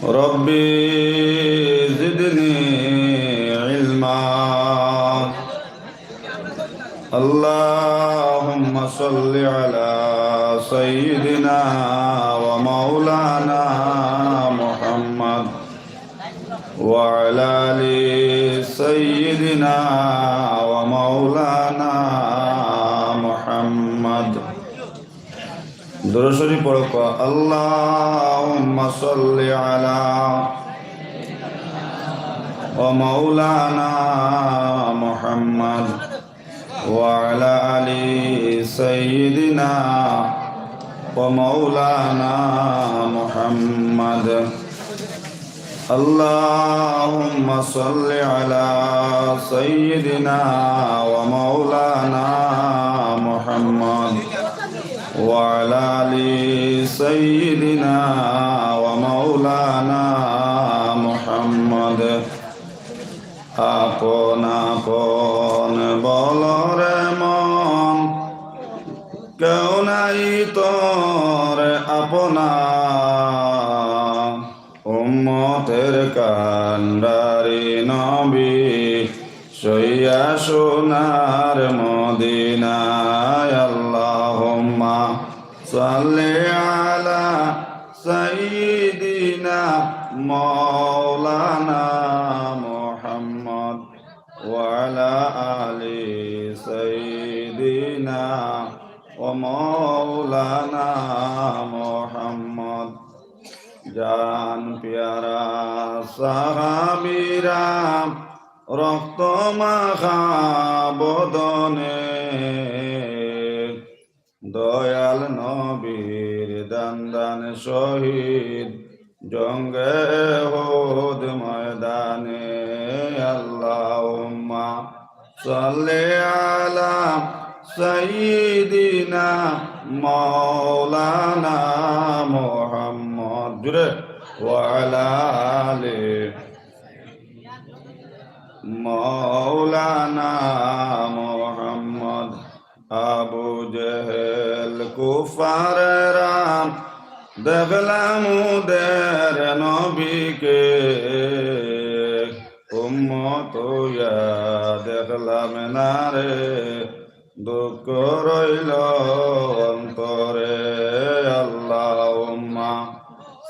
ربي زدني علما اللهم صل على سيدنا ومولانا محمد وعلى آل سيدنا ومولانا محمد درود شریف پڑھو اللهم صل على ومولانا محمد وعلى آل سيدنا ومولانا محمد اللهم صل على سيدنا ومولانا محمد وعلى آل سيدنا ومولانا محمد আপন আপন বলরে মন কেউ নাই তোর আপনা উম্মতের কান্ডারি নবী সইয়া সোনার মদিনায় আল্লাহুম্মা সাল্লি আলা সাইয়্যিদিনা মাওলানা মুহাম্মদ ওয়া আলা আলি সাইয়্যিদিনা ওয়া মাওলানা মুহাম্মদ জান প্যারা সাহাবীরা রক্ত মাখা বদনে দয়াল নবীর দান দান শহীদ জঙ্গে হুদ ময়দানে আল্লাহুম্মা সাল্লি আলা সাইয়্যিদিনা মাওলানা মুহাম্মদ জুরে ওয়া আলা আলি মাওলানা মুহাম্মদ আবু জেহেল কুফাররা দেখলাম ওদের নবীকে উম্মত হইয়া দেখলাম না রে দুঃখ রইল অন্তরে আল্লাহুম্মা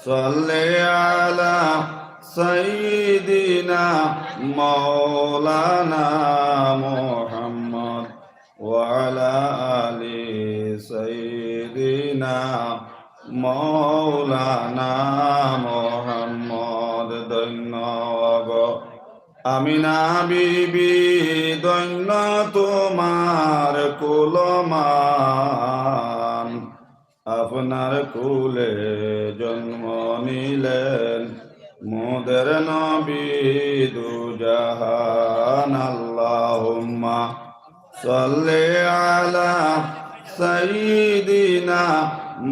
সাল্লি আলা সাইয়্যিদিনা মাওলানা মুহাম্মদ ওয়া আলা আলি সাইয়্যিদিনা মাওলানা মুহাম্মদ ধন্য গো আমিনা বিবি ধন্য তোমার কুলমান আপনার কুলে জন্ম নিলেন মোদের নবী দুজাহান আল্লাহুম্মা সাল্লি আলা সাইয়্যিদিনা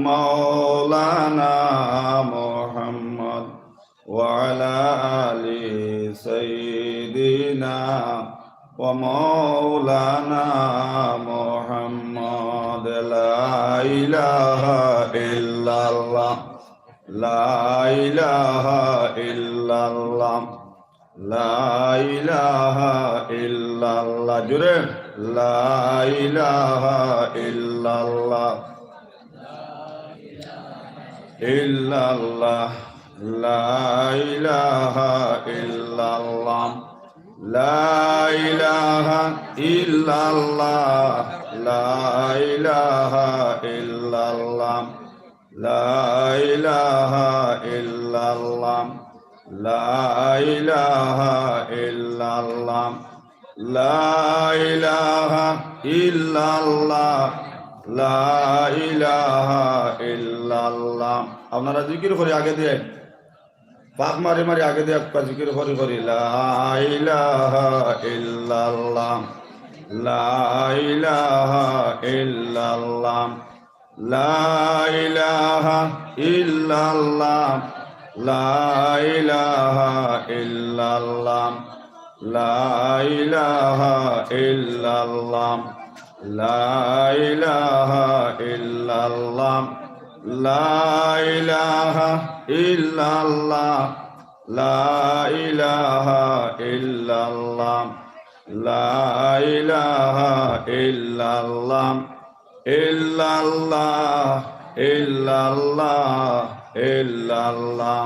মাওলানা মুহাম্মদ ওয়া আলা আলি সাইয়্যিদিনা ওয়া মাওলানা মুহাম্মদ লা ইলাহা ইল্লাল্লাহ লা ইলাহা ইল্লাল্লাহ লা ইলাহা ইল্লাল্লাহ জুরে লা ইলাহা ইল্লাল্লাহ ইল্লাল্লাহ লা ইলাহা ইল্লাল্লাহ লা ইলাহা ইল্লাল্লাহ লা ইলাহা ইল্লাল্লাহ লা ইলাহা ইল্লাল্লাহ লা ইলাহা ইল্লাল্লাহ লা ইলাহা ইল্লাল্লাহ লা ইলাহা ইল্লাল্লাহ আপনারা জিকির করে আগে দিয়ে পাক মারি মারি আগে দিয়ে জিকির করি করি লা ইলাহা ইল্লাল্লাহ লা ইলাহা ইল্লাল্লাহ লা ইলাহা ইল্লাল্লাহ লা ইলাহা ইল্লাল্লাহ লা ইলাহা ইল্লাল্লাহ লা ইলাহা ইল্লাল্লাহ লা ইলাহা illallah, la ilaha illallah, la ilaha illallah, illallah, illallah, illallah,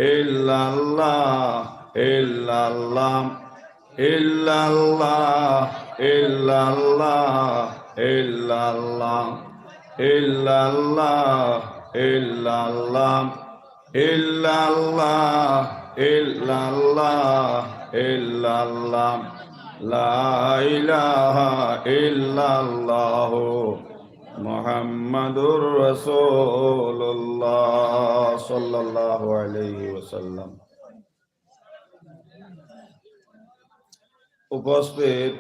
illallah, illallah, illallah, illallah, illallah, illallah, illallah, illallah, illallah, illallah, la ilaha illallah, Muhammadur Rasulullah sallallahu alaihi wasallam. উপস্থিত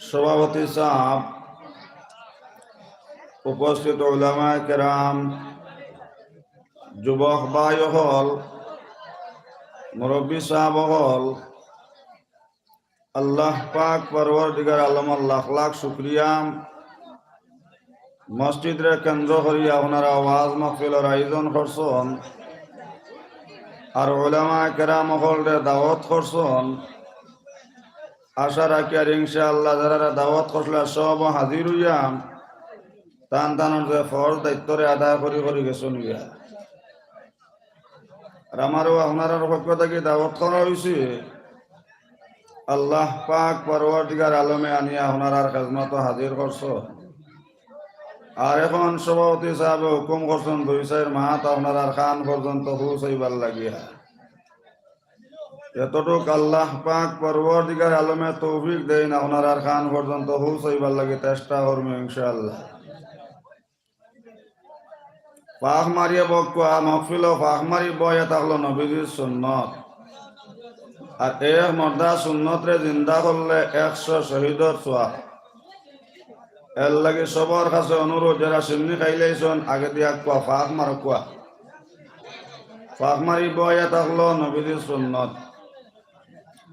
সভাপতি সাহেব, উপস্থিত উলামায়ে কেরাম, যুবক ভাই হল, মুরব্বী সাহেব হল, আল্লাহ পাক পরওয়ারদিগার আলম লাখ লাখ শুকরিয়া। মসজিদরে কেন্দ্র করিয়া আপনারা ওয়াজ মাহফিলের আয়োজন করছেন আর উলামায়ে কেরাম হলরে দাওয়াত করছেন। আশা রাখি আর ইনশাআল্লাহ যারা দাওয়াত করলে সব হাজির হইয়া টান টানোর যে ফরজ দায়িত্বরে আদায় করি করি গেছেন গিয়া। আর আমারও আপনার পক্ষ থেকে দাওয়াত করা হয়েছে। আল্লাহ পাক পরওয়ারদিগার আলমে আনিয়া আপনার খেজমত হাজির করছ। আর এখন সভাপতি সাহেব হুকুম করছেন 2-4 মাস আপনার খান পর্যন্ত হুসাইবার লাগিয়া। এতটুক আল্লাহ পাক পরওয়ারদিগার আলমে তৌফিক দেন আপনার খান পর্যন্ত হুসাইবার লাগে চেষ্টা করবো ইনশাআল্লাহ। পাখ মারিয়ে বকুয়া মহফিল পাখ মারি বয়ে থাকলো নবীজির সুন্নত। আর এক মর্দা সুন্নতরে জিন্দা করলে 100 শহীদর সোয়া। এর লাগে সবার কাছে অনুরোধ, যারা সিমনি খাইলেছেন আগে দিয়া কুয়া পাখ মার কুয়া। পাখ মারি বয়ে থাকলো নবীজির সুন্নত।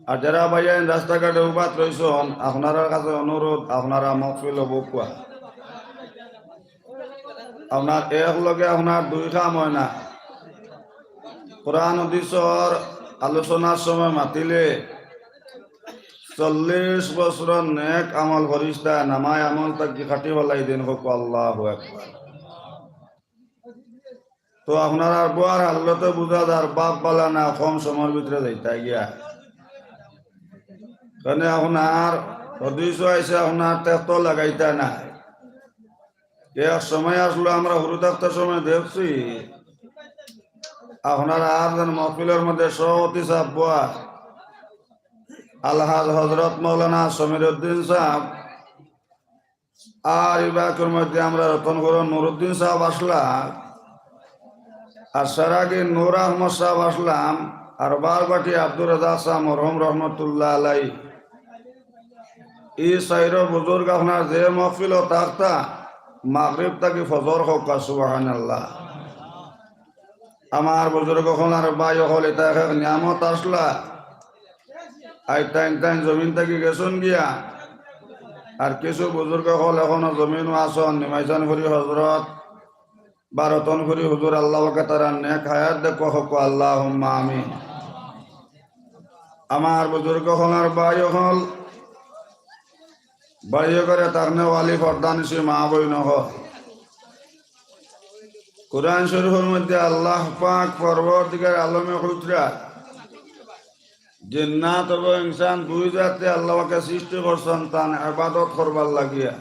আর যারা ভাইয়ান রাস্তাঘাটে উবাত রয়েছেন আপনার কাছে অনুরোধ, আপনারা মহফিল বকুয়া। আপনার এক লগে আপনার 2 কাম হয় না। কোরআন হাদিসের আলোচনার সময় মাতিলে 40 বছর নেক আমল ফরিস্তা নামায় আমল তাকে কাটি বলাই দিন হোক আল্লাহু আকবার। তো আপনার আর বোয়ার হালতে বুঝা যার বাপ বালা না কম সময়ের ভিতরে যাইতা গিয়া। কারণ আপনার হাদিস আছে আপনার তেত লাগাইতা না। এক সময় আসলো আমরা হুরু থাকতার সময় দেখছি আপনার আর মহফিলের মধ্যে সভাপতি সাহেব বুয়া আলহাজ হজরত মৌলানা সমীর উদ্দিন সাহেব আর ইবাকের মধ্যে আমরা রতনগর নুরুদ্দিন সাহেব আসলাম আর সারাগি নূর আহমদ সাহেব আসলাম আর বারবাটি আব্দুর রাজা সাহেব মরহুম রহমতুল্লাহ আলাই। এই সাইর বুজুর্গ আপনার যে মহফিল থাকতা মাগরিব তাকে ফজর হোক সুবহানাল্লাহ। আমার বুজুর্গ হল আর ভাই হল এটা নিয়ামত আসলা আই টাইম টাইম জমিন থেকে গেছন গিয়া। আর কিছু বুজুর্গ হল এখনো জমিনও আসন নিমাইচানপুরি হজরত বা রতনপুরি হুজুর আল্লাহকে তারা নেক হায়াত দেখো হোক আল্লাহুম্মা আমিন। আমার বুজুর্গ হল আর ভাই হল বাড়িয়ে করে তাকনে ওয়ালি ফরদানিসি মা বই নহ। কুরআন শরীফের মধ্যে আল্লাহ পাক পরওয়ারদিগার আলমে হুজরা জিন্নাত এবং ইনসান 2 জাতে আল্লাহকে সৃষ্টি করছেন তান ইবাদত করবার লাগিয়া।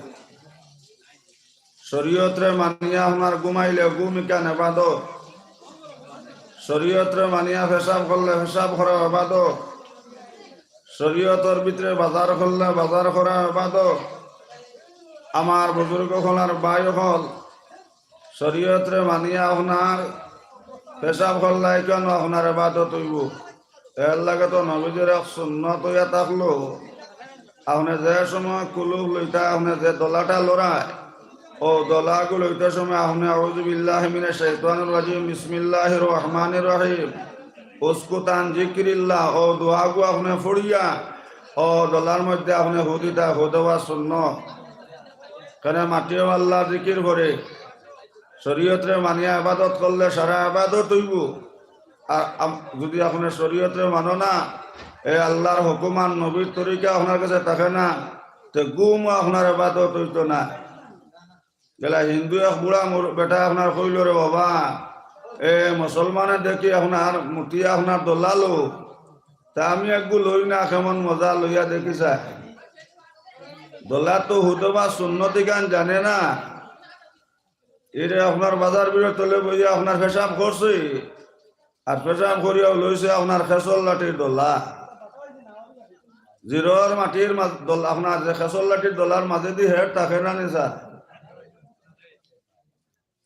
শরীয়তরে মানিয়া আপনার ঘুমাইলে ঘুম কেন ইবাদত, শরীয়তরে মানিয়া পেশাব করলে পেশাব করা ইবাদত, শরীয়তের ভিতরে বাজার করলে বাজার করা ইবাদত। আমার বুজুর্গ হল আর ভাই হল শরীয়তরে মানিয়া আপনার পেশাব করলে কেন আপনার ইবাদত হইব। এর লাগে তো নবীজির এক সুন্নত হইয়া থাকলো আপনি যে সময় কুলুপ লইতা আপনি যে দলাটা লড়ায় ও দলাগুলো লইতে সময় আপনি আউযু বিল্লাহি মিনাশ শাইতানির রাজিম বিসমিল্লাহির রহমানির রহিম উসকুতান জিকিরিল্লাহ ও দোয়াগু আপনি ফুড়িয়া ও দলার মধ্যে আপনি হুদিতা হুদওয়া সুন্নত কেন মাটিও আল্লাহ জিকির করে শরীয়তরে মানিয়া ইবাদত করলে সারা ইবাদত হইব। আর যদি আপনার শরীয়তরে মানো না, এই আল্লাহর হুকুমান নবীর তরিকা আপনার কাছে থাকে না, তো গুম আপনার ইবাদত হইতো না। গেলা হিন্দু এক বুড়া বেটা আপনার কইল রে বাবা, এ মুসলমানে দেখি আপনার মুতিয়া আপনার দোলালো, তা আমি একগু লই না, কেমন মজা লইয়া দেখি চাই। দোলা তো হুতবা সুন্নতি গান জানে না, এরে আপনার বাজার বিড়ে তলে বইয়া আপনার পেশাব করছে, আর পেশাব করিয়াও লইছে আপনার খেসল লাঠির দোলা। জিরোর মাটির আপনার যে খেসল লাঠির দোলার মাঝে দিয়ে হেড থাকে না নিসা,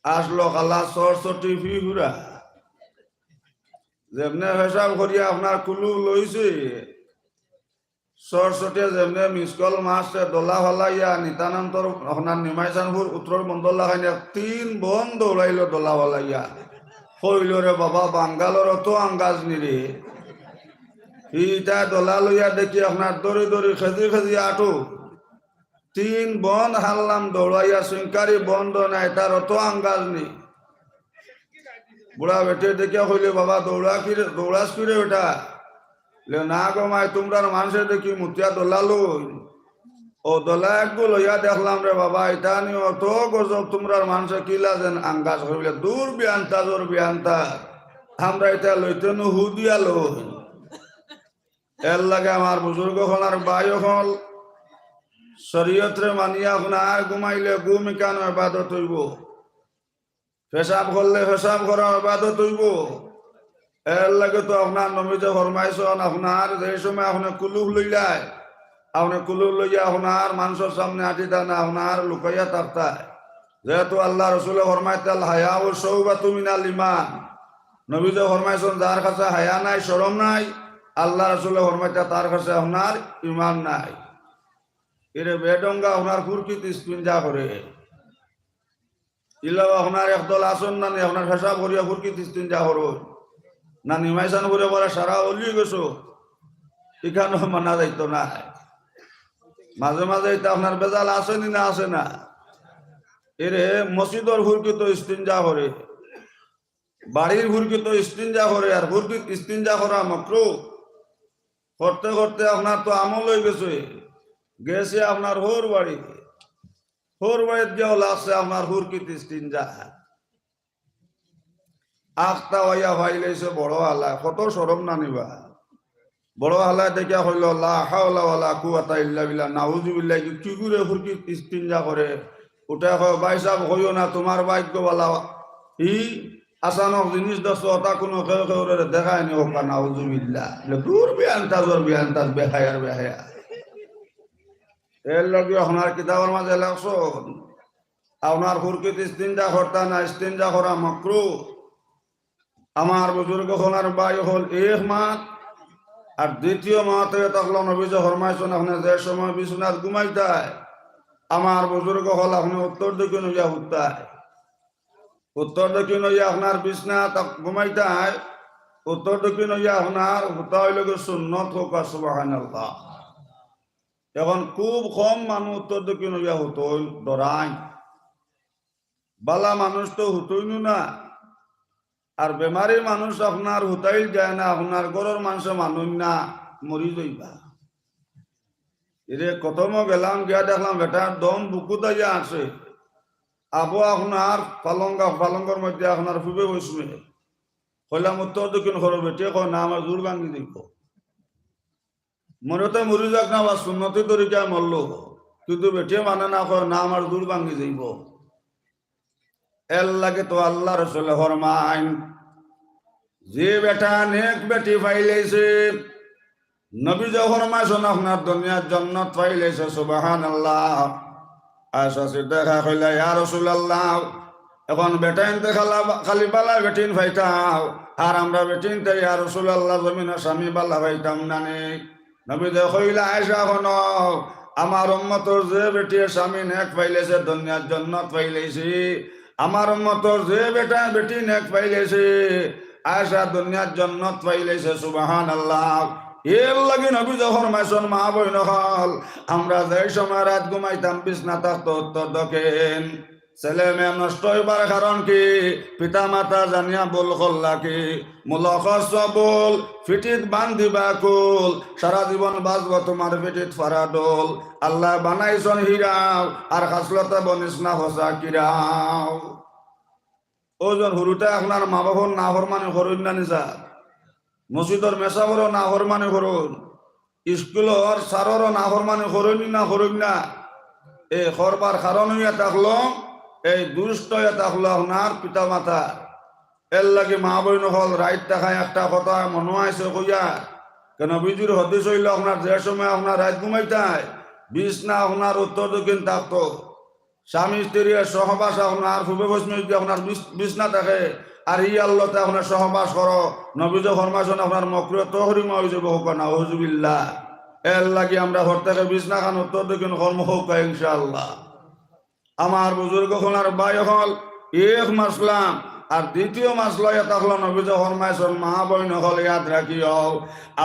আসলো কালা চর চটি ফি ঘুরা যেমনে পেশাব করিয়া আপনার কুলু লইছে, সরস্বতী যেমনে মিসকল মাছ দোলা ফালাইয়া নিতানন্তর আপনার নিমাইচানপুর উত্তর বন্দর লাগাইয়া 3 বন দৌড়াইল দোলা ফালাইয়া। কইল রে বাবা, বাঙ্গালোর তো আঙ্গাজ নিরে, ইটা দোলা লইয়া দেখি আপনার দড়ি দড়ি খেজি খেজি আটু 3 বন হারলাম দৌড়াইয়া, সিংকারি বন্ধ নাই, তার অত আঙ্গাজ নি। বুড়া বেটে দেখিয়া কইলে বাবা দৌড়াস কিরে ওটা? না গমাই তোমরা মানুষের দেখি মুতিয়া দোলা লই, ও দোলা একগু লইয়া দেখলাম রে বাবা, এটা নিয়ে অত গজব তোমরা মানুষে কিলা যেন আঙ্গাজ হইলে দূর বিয়ান্তা জোর বিয়ান্তা, আমরা এটা লইতে নু হু দিয়া লই। এর লাগে আমার বুজুর্গ হল আর বাই হল শরীয়তরে মানিয়া আপনার ঘুমাইলে ঘুম কেন ইবাদত হইব, পেশাব করলে পেশাব করা ইবাদত হইব। এর লাগে তো আপনার নবীতে ফরমাইছেন, আপনার যে সময় আপনার কুলুফ লইলাই, আপনার কুলুফ লইয়া আপনার মানুষের সামনে আটি দেন, আপনার লুকাইয়া থাকতায়। যেহেতু আল্লাহ রসুলে ফরমাইতাল হায়া ও সৌবাতু মিনাল ঈমান, নবীতে ফরমাইছেন যার কাছে হায়া নাই, শরম নাই, আল্লাহ রসুলে ফরমাইতা তার কাছে আপনার ঈমান নাই। এরে বেডঙ্গা আপনার কুরকিত ইস্তিনজা করে, ইলাও আপনার একদল আসন না, আপনার পেশাব করিয়া কুরকিত ইস্তিনজা করো না, নিমাইচান করে বলে সারা অলি গেছো, এখানেও মানা যাইত না। মাঝে মাঝে এটা আপনার বেজাল আসেনি না, আসে না। এরে মসজিদর হুরকিত ইস্তিনজা করে, বাড়ির হুরকিত ইস্তিনজা করে, আর হুরকিত ইস্তিনজা করা মাকরুহ। করতে করতে আপনার তো আমল হয়ে গেছে আপনার হোর বাড়িতে গিয়েও লাগছে আপনার হুরকিত ইস্তিনজা। আখটা হইয়া ভাইলেছে বড় আলা, কত সরম না নিবা। বড় আলা দেখিয়া হইল লা হাওলা ওয়ালা কুওয়াতা ইল্লা বিল্লাহ, নাউযুবিল্লাহ। কি করে হুরকিত ইস্তিনজা করে? ওটা কয় ভাই সাহেব হইও না, তোমার ভাগ্য বলা ই আসানক জিনিস দশ ওটা কোনো কেউ কেউ দেখায়নি, হোক নাউযুবিল্লাহ। দূর বিয়ান্তা জোর বিয়ান্তা, বেহায়ার বেহায়া। এর লগে আপনার কিতাবের মাঝে লেখছেন আপনার হুরকিত ইস্তিনজা করতা না, ইস্তিনজা করা মাকরুহ। আমার বুজুর্গ হলার বাই হল এক মাত, আর দ্বিতীয় মাতে তখন নবীজ ফরমাইছেন আপনি যে সময় বিছানাত ঘুমাইতায়, আমার বুজুর্গ হল আপনি উত্তর দক্ষিণ হইয়া উঠতায়, উত্তর দক্ষিণ হইয়া আপনার বিছনাত ঘুমাইতায়, উত্তর দক্ষিণ হইয়া আপনার হুতা হইল সুন্নত হোক সুবহানাল্লাহ। এখন খুব কম মানুষ উত্তর দক্ষিণ হইয়া হুতই ডরাই, বালা মানুষ তো হুতইনু না। আর বেমারি মানুষ আপনার হুতাইল যায় না, আপনার ঘরের মানুষ মানুষ না, মরি যাইবা। এরে কতম গেলাম, গিয়া দেখলাম বেটার দম বুকু দাইয়া আছে, আবু আপনার পালঙ্গর মধ্যে আপনার ফুবে বসবে। কইলাম উত্তর দক্ষিণ ঘর বেটে, কয় না আমার জোর ভাঙ্গি দিব। মনে তো মরি যাক না, বা সুন্নতি তরিকায় মরল, কিন্তু বেটে মানে না, কয় না আমার জোর ভাঙ্গি যাইব। এর লাগে তো আল্লাহ রসুল ফরমাইন, যে বেটা নেক বেটি পাইলেছে, নবী যে ফরমাইছেন আপনার দুনিয়ার জান্নাত পাইলেছে, সুবহানাল্লাহ। আয়েশা সিদ্দিকা কইলা ইয়া রাসূলুল্লাহ, এখন বেটাইনতে খালি বালা বেটিন পাইতাম, আর আমরা বেটিনতে ইয়া রাসূলুল্লাহ জমিনে স্বামী বালা পাইতাম না নে? নবী যে কইলা আয়েশা শোনো, আমার উম্মতর যে বেটি স্বামী নেক পাইলেছে, দুনিয়ার জান্নাত পাইলেছে। আমার উম্মতর যে বেটা বেটি নেক পাইলেছে, আয়েশা দুনিয়ার জান্নাত পাইলেছে, সুবহানাল্লাহ। এর লাগি নবী যখন মাইসন মা বইন হল, আমরা যে সময় রাত ঘুমাইতাম বিছনা থাকতো উত্তর দক্ষিণ, ছেলে মেয়ে নষ্ট হইবার কারণ কি? পিতা মাতা জানিয়া বল করলা কি? মুলখস বল ফিটিত বান্ধিবা কুল, সারা জীবন বাঁচব তোমার পিঠিত ফারা ডোল। আল্লাহ বানাইছন হীরাও আর খাসলতা বনিস না হসা কিরাও। ওজন হুরুতে আপনার মা বাবার না ফরমানি করুন না নিসা, মসজিদর মেসাবরও না ফরমানি করুন, স্কুলর সাররও না ফরমানি করুন না করুন না। এই করবার কারণ হইয়া থাকলো এই দুষ্ট হইয়া থাকলো আপনার পিতা মাতা। এর লাগে মা বইন হল রাইত দেখায় একটা কথা মনে হয়েছে কইয়া কেন বিজুর হদিস হইল আপনার যে সময় আপনার রাত ঘুমাইতায় বিছনা আপনার উত্তর দক্ষিণ থাকতো, স্বামী স্ত্রীর সহবাস আপনার পূর্ব পশ্চিমে যদি আপনার বিছনা থাকে আর ই আল্লাহতে আপনার সহবাস করো, নবীজ ফরমাইছেন আপনার মকরুহ তহরিমা হয়ে যাবে হোক না হুজুবিল্লাহ। এর লাগি আমরা ঘর থেকে বিছনা খান উত্তর দক্ষিণ কর্ম হোক ইনশাআল্লাহ। আমার বুজুর্গ হলার বাই হল এক মাসলাম। আর দ্বিতীয় মাসলা এটা হলো নবীজ ফরমাইছেন মা বইন হল ইয়াদ রাখিও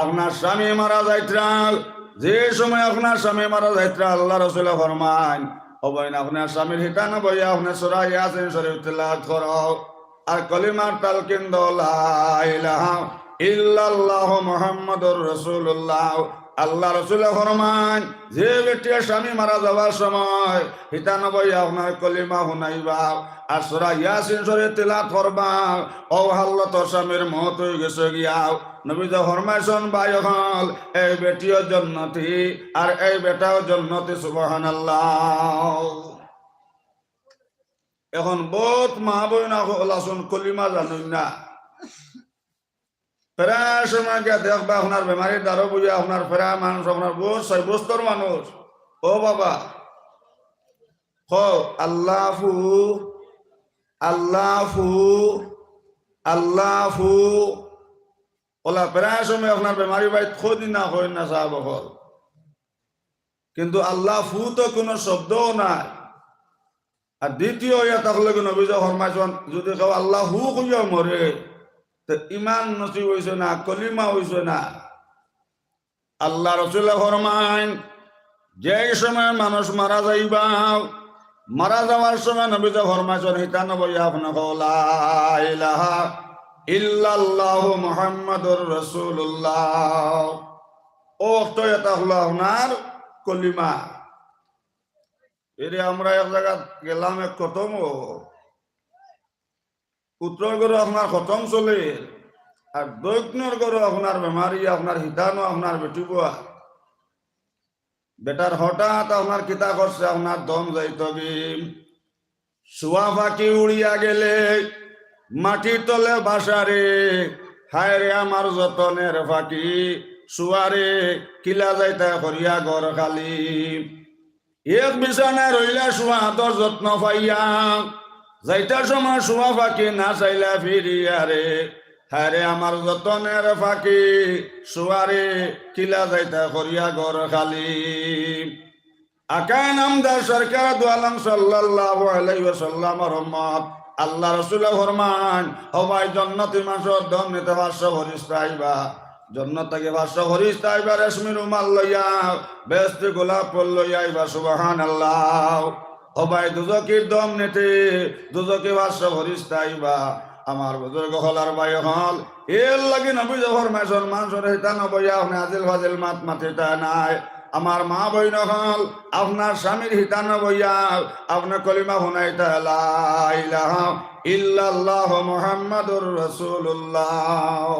আপনার স্বামী মারা যাইত্রা, যে সময় আপনার স্বামী মারা যাইত্রা আল্লাহ রাসূল ফরমান অবৈন আপনার স্বামীর হিতানা বইয়া আপনার সূরা ইয়াসিন শরীফ তেলাওয়াত করো আর কলিমার তালকিন দাও লা ইলাহা ইল্লাল্লাহু মুহাম্মাদুর রাসূলুল্লাহ। আল্লাহ রাসূল ফরমান যে ব্যক্তি স্বামী মারা যাওয়ার সময় হিতানা বইয়া আপনার কলিমা শুনাইবা আর সূরা ইয়াসিন শরীফ তেলাওয়াত করবা, ও আল্লাহ তোর স্বামীর মওত হয়ে গেছে গিয়াও নবী যে ফরমাইছেন ভাই হল এই বেটিও জান্নাতি আর এই বেটাও জান্নাতি সুবহানাল্লাহ। এখন বহুত মা বোনা হল আসুন কলিমা জানুন না, প্রায় সময় গিয়া দেখবা আপনার বেমারির দ্বারা বুঝে আপনার প্রায় মানুষ আপনার বহুত সর্বস্তর মানুষ ও বাবা হ আল্লাহ ফু আল্লাহ ফু আল্লাহ ফু ওলা প্রায় সময় আপনার বেমারি ভাই খোঁজি না হয় না সাহাব হল, কিন্তু আল্লাহ ফু তো কোনো শব্দও নাই। আর দ্বিতীয় ইয়া তাহলে নবীজ ফরমাইছেন যদি কেউ আল্লাহ হু কইয়া মরে তো ইমান নসিব হইছে না, কলিমা হইছে না। আল্লাহ রাসূল ফরমান যে সময় মানুষ মারা যাইবা মারা যাওয়ার সময় নবী যে ফরমাইছেন হিতানা বইয়া আপনাকে লা ইলাহা ইল্লাল্লাহু মুহাম্মাদুর রাসূলুল্লাহ। ও তো এটা হলো আপনার কলিমা। এরে আমরা এক জায়গা গেলাম এক খতম উত্তর গরু আপনার খতম চলে আর দক্ষিণের গরু আপনার বেমারি আপনার হিতানো আপনার বেটিবুয়া বেটার হঠাৎ আপনার কিতা করছে আপনার দম যাইত গিম শুয়া ফাঁকি উড়িয়া গেলে মাটির তলে বাসারে হায় রে আমার যতনের ফাঁকি শুয়ারে কিলা যাইতা করিয়া ঘর খালি এক বিছানায় রইলা শুয়া তোর যত্ন পাইয়া যাইতার সময় শুয়া ফাঁকি না চাইলা ফিরিয়া রে হায় রে আমার যতনের ফাঁকি শুয়ারে কিলা যাইতা করিয়া ঘর খালি। আকান আমদার সরকার দুয়ালাম সাল্লাল্লাহু আলাইহি ওয়াসাল্লাম রহমত আল্লাহ রাসূল ফরমান হবাই জান্নাতি মাসর দম নিতে পারছো ফরিস্তা আইবা জন্নত থেকে পারছো ফরিস্তা আইবা রেশমি রুমাল লইয়া বেহেশতি গোলাপ ফুল লইয়া আইবা সুবহানাল্লাহ। হবাই দুজকির দম নিতে দুজকি পারছো ফরিস্তা আইবা। আমার বুজুর্গ হলার ভাই হল এর লাগি নবী ফরমাইছেন মানুষের হিতানো বইয়া আপনি আজিল ফাজিল মাত মাতিতা নাই। আমার মা বই নহল আপনার স্বামীর হিতানো বইয়া আপনার কলিমা শুনাইতা লা ইলাহা ইল্লাল্লাহু মুহাম্মাদুর রাসূলুল্লাহ।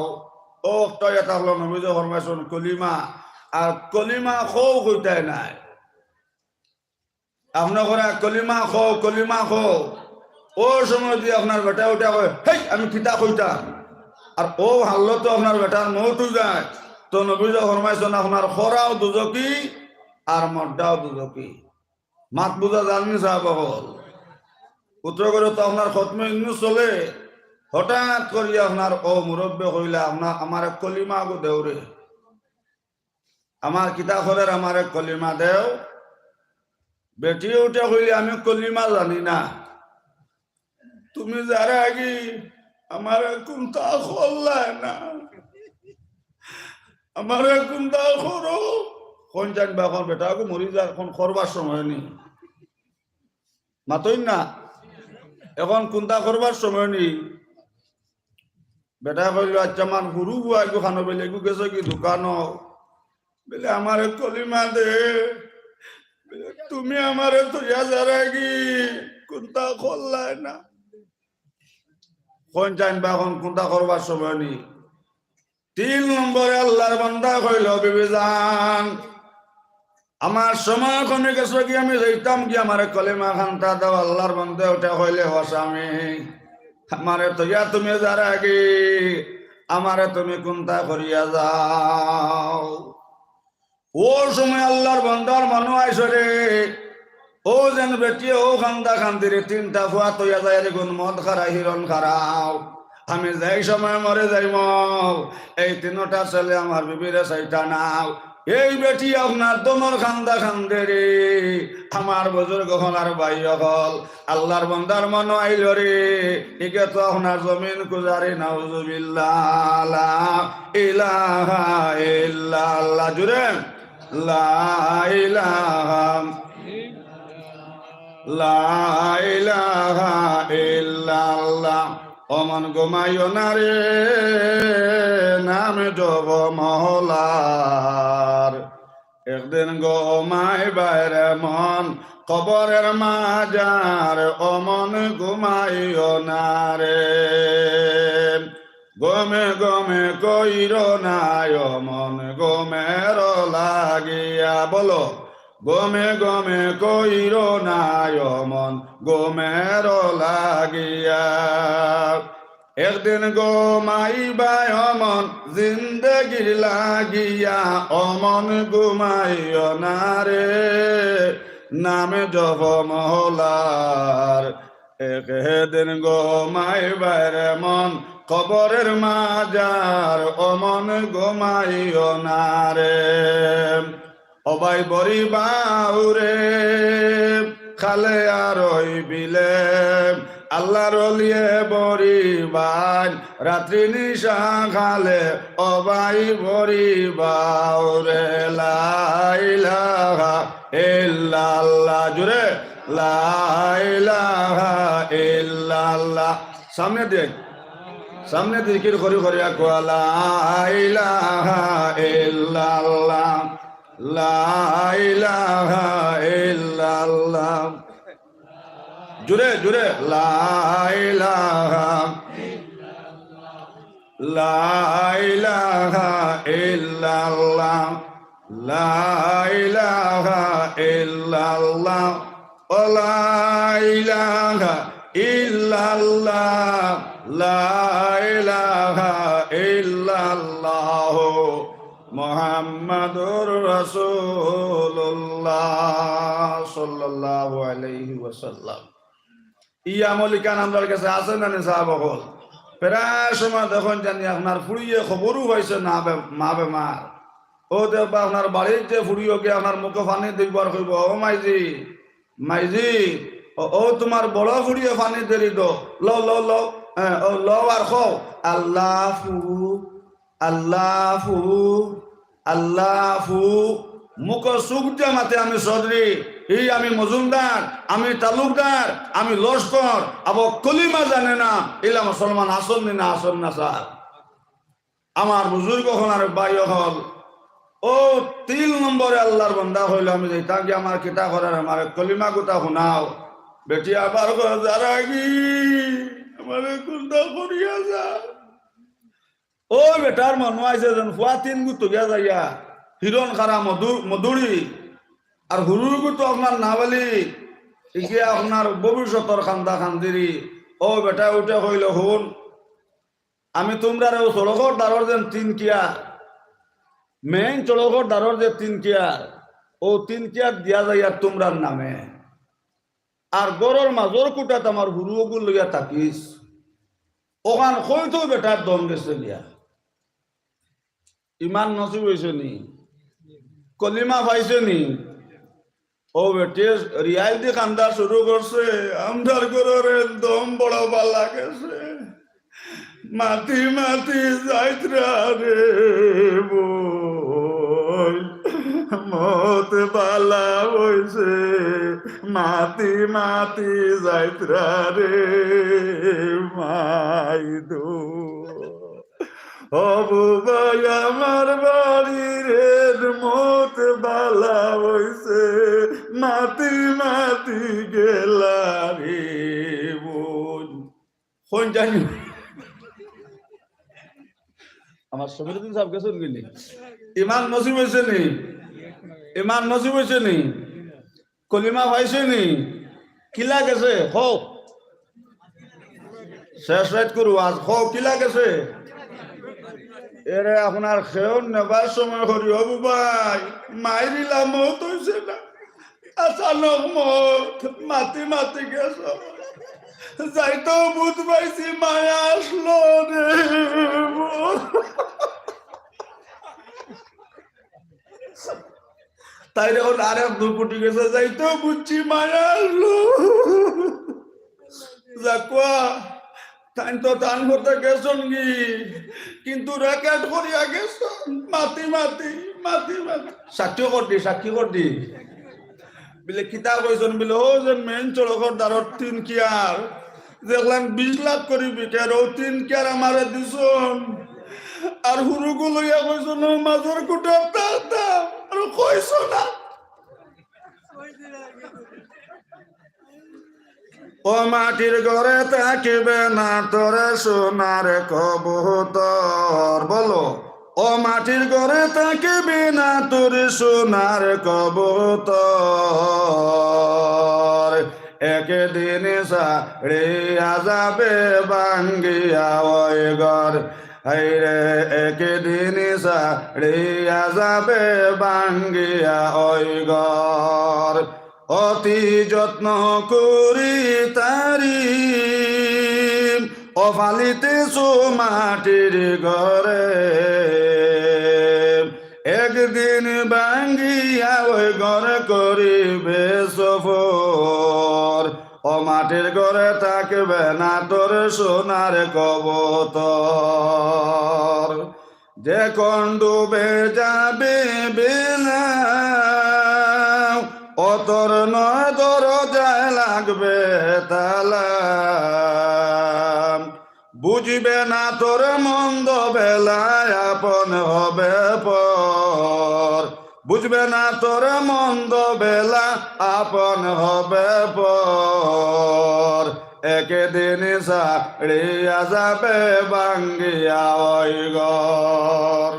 ও তো এটা হলো নবী ফরমাইছেন কলিমা আর কলিমা খৌ কইতাই নাই আপনার ঘরে কলিমা খৌ ও সময় দিয়ে আপনার বেটা উঠা কয় হেই আমি কিতা কইতাম আর ও হাল্লো তো আপনার বেটার মৌত যায় তো নবী ফরমাইছেন আপনার খরাও দুজকি আর মড্ডাও দুজকি। মাত বুঝা জাননি সাহেব হল উত্তর করে তো আপনার খতমে ইন্নু চলে হঠাৎ করি আপনার ও মুরব্বে হইলে আপনার আমার এক কলিমা গো দেওরে আমার কিতা খরের আমার এক কলিমা দেও। বেটি উঠে হইলে আমি কলিমা জানি না, তুমি যারা আগে আমার কোনটা করলাই না আমার কোনটা করো কোন জানবা এখন বেটা মরি যা এখন করবার সময় নেই মাতই না এখন কোনটা করবার সময় নেই বেটা কইল আচ্ছা মান হুরু বুয়া গো খানো বেলে গু গেছে কি দোকানো বলে আমার কলিমা দে তুমি আমারে তো যারা কি কোনটা করলাই না কোন জানবা এখন কোনটা করবার সময় নেই 3 নম্বরে আল্লাহর বান্দা কইল বিবিজান আমার সময় কমে গেছে কি আমি যাইতাম কি আমার কলিমা খানটা দাও আল্লাহর বান্দা ওটা কইলে হসামি আমারে তো ইয়া তুমি যারা কি আমারে তুমি কোনটা করিয়া যাও ও সময় আল্লাহর বান্দার মানু আইসে রে ও যেন বেটি ও খান্দা খান্দিরে 3টা ফুয়া তৈয়া যায় রে গুণ মদ খারা হিরণ খারাও আমি যাই সময় মরে যাইম এই 3টা ছেলে আমার বিবিরে চাইটা নাও এই বেটি আপনার দমর খান্দা খান্দে রে আমার বুজুর্গ হল আর ভাই হল আল্লাহর বান্দার মন আইল রে একে তো আপনার জমিন কুজারি নাউজুবিল্লাহ লা ইলাহা ইল্লাল্লাহ জুরে লা ইলাহা ইল্লাল্লাহ অমন গোমাইও না রে নাম জব মহলার একদিন গোমাই বাইরে মন কবরের মাজার অমন ঘুমাইও না রে গমে গমে কইর নাই অমন গোমের লাগিয়া বলো গমে গমে কইর নাই অমন গোমের লাগিয়া একদিন গোমাইবাই অমন জিন্দগির লাগিয়া অমন ঘুমাইও না রে নামে জপ মহলার একদিন গোমাইবাই রে মন কবরের মাজার অমন ঘুমাইও না রে অবাই বরি বাউরে খালে আর বিলে আল্লাহর লিয়ে বরি বান রাত্রি নিশা খালে অবাই বরি বাউরে লা ইলাহা ইল্লাল্লাহ জুরে লা ইলাহা ইল্লাল্লাহ সামনে দিকির করি করি আকওয়া লা ইলাহা ইল্লাল্লাহ লা ইলাহা ইল্লাল্লাহ জুরে জুরে লা ইলাহা ইল্লাল্লাহ লা ইলাহা ইল্লাল্লাহ ও লা ইলাহা ইল্লাল্লাহ লা ইলাহা ইল্লাল্লাহ মুহাম্মাদুর রাসূলুল্লাহ সাল্লাল্লাহু আলাইহি ওয়াসাল্লাম ইয়া মলিকান আমরার কাছে আছে না নে সাহাবাগণ প্রায় সময় দেখুন জানি আপনার ফুড়িয়ে খবরও হয়েছে না মা বেমার ও দেবা আপনার বাড়িতে ফুড়িও গিয়ে আপনার মুখে পানি দিবার কইব ও মাইজি মাইজি ও তোমার বড় ফুড়িয়ে পানি দেরি দো ল ল ল ও ল আর খো আল্লাহু আল্লাহু আল্লাহু মুখ সুখ দিয়ে মাতে আমি চৌধুরী এই আমি মজুমদার আমি তালুকদার আমি লস্কর আব কলিমা জানে না এলা মুসলমান আসল না আসল না স্যার আমার বুজুর্গ হল আর ভাই হল ও 3 নম্বরে আল্লাহর বান্দা হইল আমি যাই তাকে আমার কিতা করার আমার কলিমা কথা শোনাও বেটি আবার যারা কি আমার কোনটা করিয়া যা ও বেটার মনে আছে যেন ফুয়া 3 গুতো গিয়া যাইয়া হিরণ খারা মধুরি আর হুরুর গুতো আপনার নাবালি ইকে আপনার ভবিষ্যতর খান্দা খান্দিরি ও বেটা উঠে হইল হুন আমি তোমরা চড়কর দ্বারর যেন 3 কিয়া মেইন চড়কর দ্বারর যে 3 কিয়া ও 3 কিয়া দিয়া যাইয়া তোমরার নামে আর গরর মাজর কুটাত আমার হুরুগুল লইয়া থাকিস ওখান হয়তো বেটার দম গেছে গিয়া ইমান নসিব হয়েছে নি কলিমা পাইছে নি ও বেটে রিয়াল দিয়ে কান্দা শুরু করছে আমদার করে দম বড় বালা গেছে মাটি মাটি যাইত্রা রে বই মত বালা হইছে মাতি মাতি যাইত্রা রে মাই দো হবু ভাই আমার বাড়ির মত বালা হইছে মাতি মাতি গেলা রে বোন কোন জানি আমার সমীর দিন সব গেছেন গেলি ইমান নসিব হয়েছে নি ইমান নসিব হয়েছে নি কলিমা পাইছে নি কিলা গেছে হোক শেষ রাত করু আজ হোক কিলা গেছে এরে আপনার খেয়ন নেবার সময় করি হবু ভাই মাইরিলা মত হয়েছে না আচানক মত মাতি মাতি গেছ যাইতো বুধ পাইছি মায়া আসলো রে তাই রে ওর আরেক দুপুটি গেছে যাইতো বুঝছি মায়া আসলো যাকুয়া তাই তো টান করতে গেছন কি কিন্তু রেকর্ড করিয়া গেছ মাতি মাতি মাতি মাতি সাক্ষী করদি বলে কিতাব কইছেন বলে ও যে মেন চড়কর দ্বারত 3 কিয়ার দেখলাম 20 লাখ করি বিকের ও 3 কিয়ার আমারে দিছন আর হুরুগু লইয়া কইছেন মাঝের কুটার দাম আর কইছ না ও মাটির ঘরে থাকিবে না তোরে সোনার কবুতর বলো ও মাটির ঘরে থাকিবে না তোরে সোনার কবুতর একদিন সাড়িয়া যাবে ভাঙ্গিয়া ওই ঘর হাইরে একদিন সাড়িয়া যাবে ভাঙ্গিয়া ওই ঘর অতি যত্ন করি তারি অফালিতেছো মাটির ঘরে একদিন ভাঙ্গিয়া ওই ঘর করিবে সফর ও মাটির ঘরে থাকবে না তোর সোনার কবুতর যে কোন ডুবে যাবে বেলা অতর নয় দরজায় লাগবে তালা বুঝবে না তোর মন্দ বেলায় আপন হবে পর বুঝবে না তোর মন্দ বেলা আপন হবে পর একদিন সাড়িয়া যাবে ভাঙ্গিয়া ওই ঘর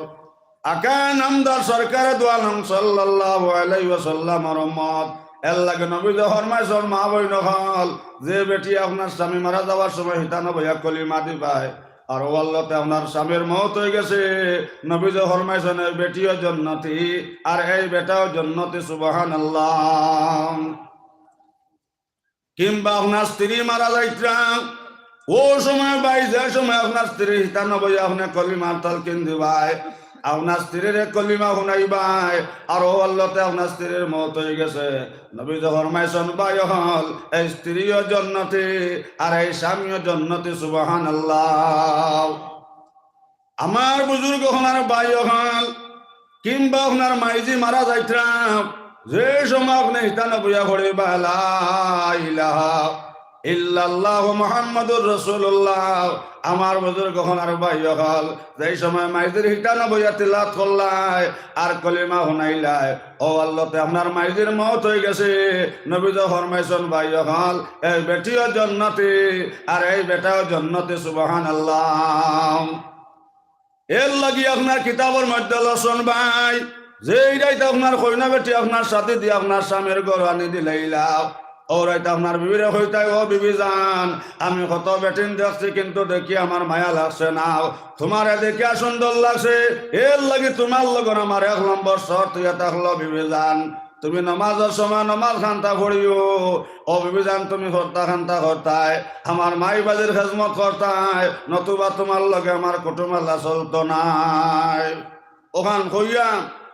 আকান আমদার সরকার দোয়ালম সাল্লাল্লাহু আলাইহি ওয়াসাল্লাম রহমত এল্লাহকে নবী ফরমাইছেন মা বইন হল যে বেটি আপনার স্বামী মারা যাওয়ার সময় হিতানো বইয়া কলিমা দিবায় আর ওয়াল্লাতে আপনার স্বামীর মওত হয়ে গেছে নবী ফরমাইছেন এই বেটিও জান্নাতি আর এই বেটাও জান্নাতি সুবহানাল্লাহ কিংবা আপনার স্ত্রী মারা যাইত্রা ও সময় ভাই যে সময় আপনার স্ত্রী হিতানো বইয়া আপনার কলিমার তালকিন দিবায় আপনার স্ত্রীর কলিমা শুনাইবাই আর ও আল্লাহতে আপনার স্ত্রীর মত হয়ে গেছে নবী ফরমাইছেন ভাই হল এই স্ত্রীও জান্নাতি আর এই স্বামীও জান্নাতি সুবহানাল্লাহ আমার বুজুর্গ হনার ভাই হল কিংবা আপনার মাইজি মারা যাইত্রাম যে সময় আপনি হিতানো বইয়া পড়িবা লা ইলাহা ইল্লাল্লাহ মুহাম্মাদুর রাসূলুল্লাহ আমার বুজুর্গ হনার ভাই হল যেই সময় মাইজির হিটানো বইয়া তিলাওয়াত করলাই আর কলিমা শুনাইলাই ও আল্লাহতে আপনার মাইজির মওত হয়ে গেছে নবী ফরমাইছেন ভাই হল এই বেটিও জান্নাতি আর এই বেটাও জান্নাতি সুবহানাল্লাহ এর লাগি আপনার কিতাবের মধ্যে লসন ভাই যেই রাইতে আপনার কইনা বেটি আপনার সাথে দিয়ে আপনার স্বামীর ঘর আনি দিলাইলা ও রাইতে আপনার বিবিরে হইতাই ও বিবি যান আমি কত বেটিন দেখছি কিন্তু দেখি আমার মায়া লাগছে না তোমারে দেখিয়া সুন্দর লাগছে এর লাগি তোমার লগন আমার 1 নম্বর শর্ত এটা হলো বিবি যান তুমি নমাজের সময় নমাজ খান্তা পড়িও ও বিবি যান তুমি হত্যা খান্তা করতাই আমার মাই বাজির খেজমত করতাই নতুবা তোমার লগে আমার কুটুমাল্লা চলতো নাই ওখান কইয়া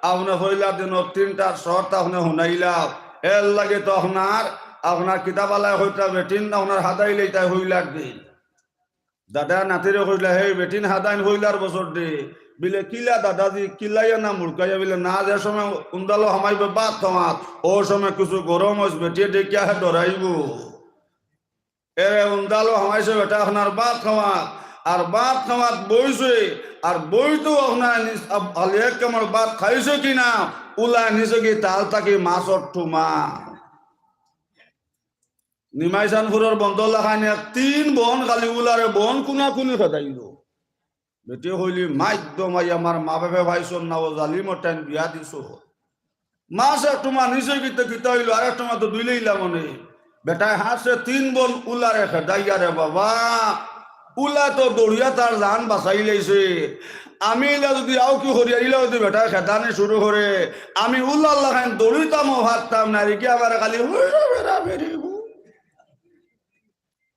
আপনি হইলা দিন 3টা শর্ত আপনি শুনাইলা এর লাগে তো আপনার কিতাবালায় হইতা বেটিন আপনার হাদাইলেই তাই হইলার দিন দাদা নাতিরে কইলা হে বেটিন হাদাইন হইলার বছর দে বিলে কিলা দাদাজি কিলাইয়া না মুড়কাইয়া বিলে না যে সময় উন্দালো হামাইবে বাদ খাওয়াত ও সময় কিছু গরম হইস বেটিয়ে ডেকিয়া ডরাইব এরে উন্দালো হামাইছে বেটা আপনার বাদ খাওয়াত আর বাদ খাওয়াত বইছে আর বই তো আপনার আলিয়া কামার বাদ খাইছে কিনা উলা নিছে কি তাল তাকি মাছর ঠুমা নিমাইচানপুরের বন্ধ লাখানি 3 বন খালি উলারে বন কুনা কুনি খেদাইল বেটি হইলি মাইদ্য মাই আমার মা বাপে ভাইছন না ও জালিমর টাইম বিয়া দিছ মাছ একটু মা নিচে গিতে গীতা হইল আর একটা মা তো দুইলেইলা মনে বেটায় হাসে 3 বন উলারে খেদাইয়া রে বাবা উলা তো দৌড়িয়া তার জান বাঁচাই লাইছে আমি ইলা যদি আও কি হরিয়া ইলা যদি বেটায় খেদানি শুরু করে আমি উল্লা আল্লাহ খান দৌড়িতাম ভাবতাম না রেখে আবার খালি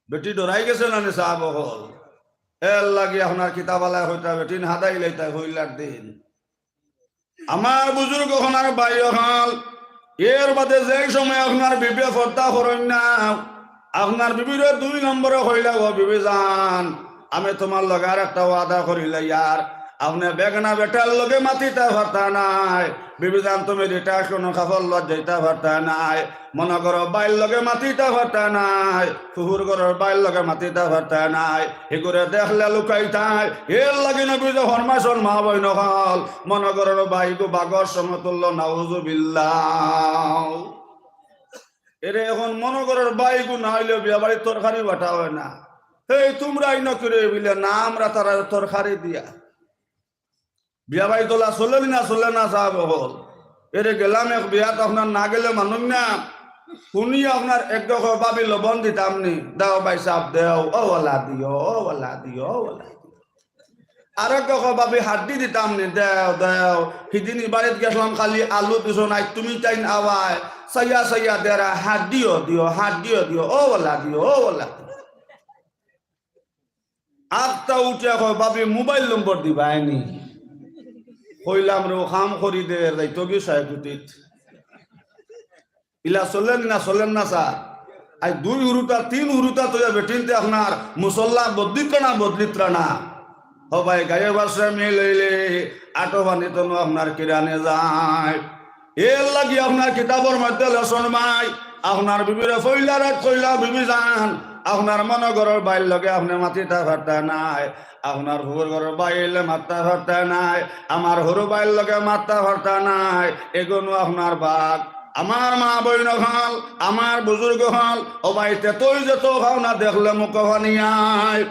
বেটি ডরাই গেছে না নে সাহাব হল এর লাগে আপনার কিতাবালায় হইতা বেটিন হাদাই লাইতা হইলার দিন আমার বুজুর্গ হনার ভাই হল এর বাদে যে সময় আপনার বিবে ফর্দা করেন না আপনার বিবির 2 নম্বরে হইলা ও বিবি জান আমি তোমার লগে আর একটা ওয়াদা করিলে ইয়ার আপনি বেগনা বেটার লগে মাতিতে পারতা নাই বিবি জান তুমি রেটা কোনো খাফল লজ্জাইতে পারতা নাই মনে করো বাইর লগে মাতিতে পারতা নাই ফুহুর ঘরের বাইর লগে মাতিতে পারতা নাই এগুলো দেখলে লুকাইতাই এর লাগে নবী যে ফরমাইছন মা বই নকল মনে করো বাইগো বাগর সমতুল্য নাউজুবিল্লাহ এরে এখন মনে করো বাইগো না হইলে বিয়া বাড়ির তরকারি বাটা হয় না এই তোমরাই ন করে বিলে না আমরা তারা তরকারি দিয়া বিয়া বাড়ি তোলা চলে না সাহেব হল এরে গেলাম এক বিয়াত আপনার না গেলে মানুষ না শুনি আপনার একদম বাবি লবণ দিতাম নি দাও ভাই সাহেব দেও ওলা দিও ওলা দিও ওলা আর একদম বাবি হাড্ডি দিতাম নি দেও দেও সিদিন বাড়িত গেছিলাম খালি আলু দিছো নাই তুমি তাই আওয়ায় সাইয়া সাইয়া দেরা হাড্ডিও দিও হাড্ডিও দিও ওলা দিও ওলা আটটা উঠে বাবি মোবাইল নম্বর দিবাইনি কইলাম রে খাম করি দে যাইতো কি সাহেবুতিত ইলা চলেন না স্যার আই 2 হুরুতা 3 হুরুতা তো বেটিনতে আপনার মুসল্লা বদলিত না ও ভাই গায়ে বাসা মিলাইলে আটো বানি তো আপনার কিরানে যায় এর লাগি আপনার কিতাবর মধ্যে লেসন মাই আপনার বিবিরে কইলা বিবি জান আপনার মনগরের বাইর লগে আপনি মাতিতে পারতা নাই আপনার হুর ঘরের বাইলে মারতে পারতা নাই আমার হরু বাইর লগে মারতে পারতা নাই এগুলো আপনার বাঘ আমার মা বইন হল আমার বুজুর্গ হল ও বাইতে তুই যে তো খাও না দেখলে মুখ ভানিয়ায়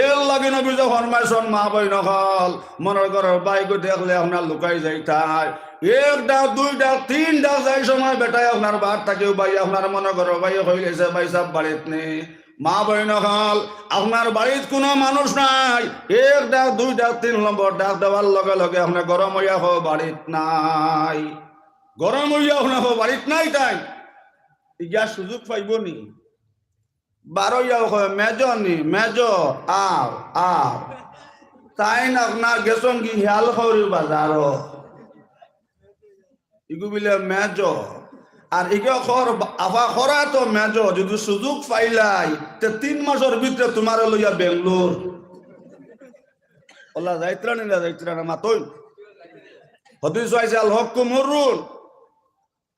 এর লাগে নবী যে ফরমাইছন মা বইন হল মনের ঘরের বাইকে দেখলে আপনার লুকাই যাইতাই 1 ডাক 2 ডাক 3 ডাক যাই সময় বেটায় আপনার বাদ থাকেও ভাই আপনার মনে ঘরের ভাই হইলেছে ভাই সব বাড়িত নেই মা বইন হল আপনার বাড়িত কোনো মানুষ নাই 1 ডাক 2 ডাক 3 নম্বর ডাক দেওয়ার লগে লগে আপনার গরম হইয়া হো বাড়িত নাই গরম হইয়া আপনার হো বাড়িত নাই তাই ইয়া সুযোগ পাইব নি 12 ইয়া মেজনি মেজ আও তাই না আপনার গেছন কি হেয়াল খৌরি বাজার ইগু বিলে মেজ আর ইগে খর আফা খরা তো মেজ যদি সুযোগ পাইলাই তে 3 মাসের ভিতরে তোমার লইয়া বেঙ্গলোর ওলা যাইত্রা না মাতই হদিস হইছে আল হকুম হুরুন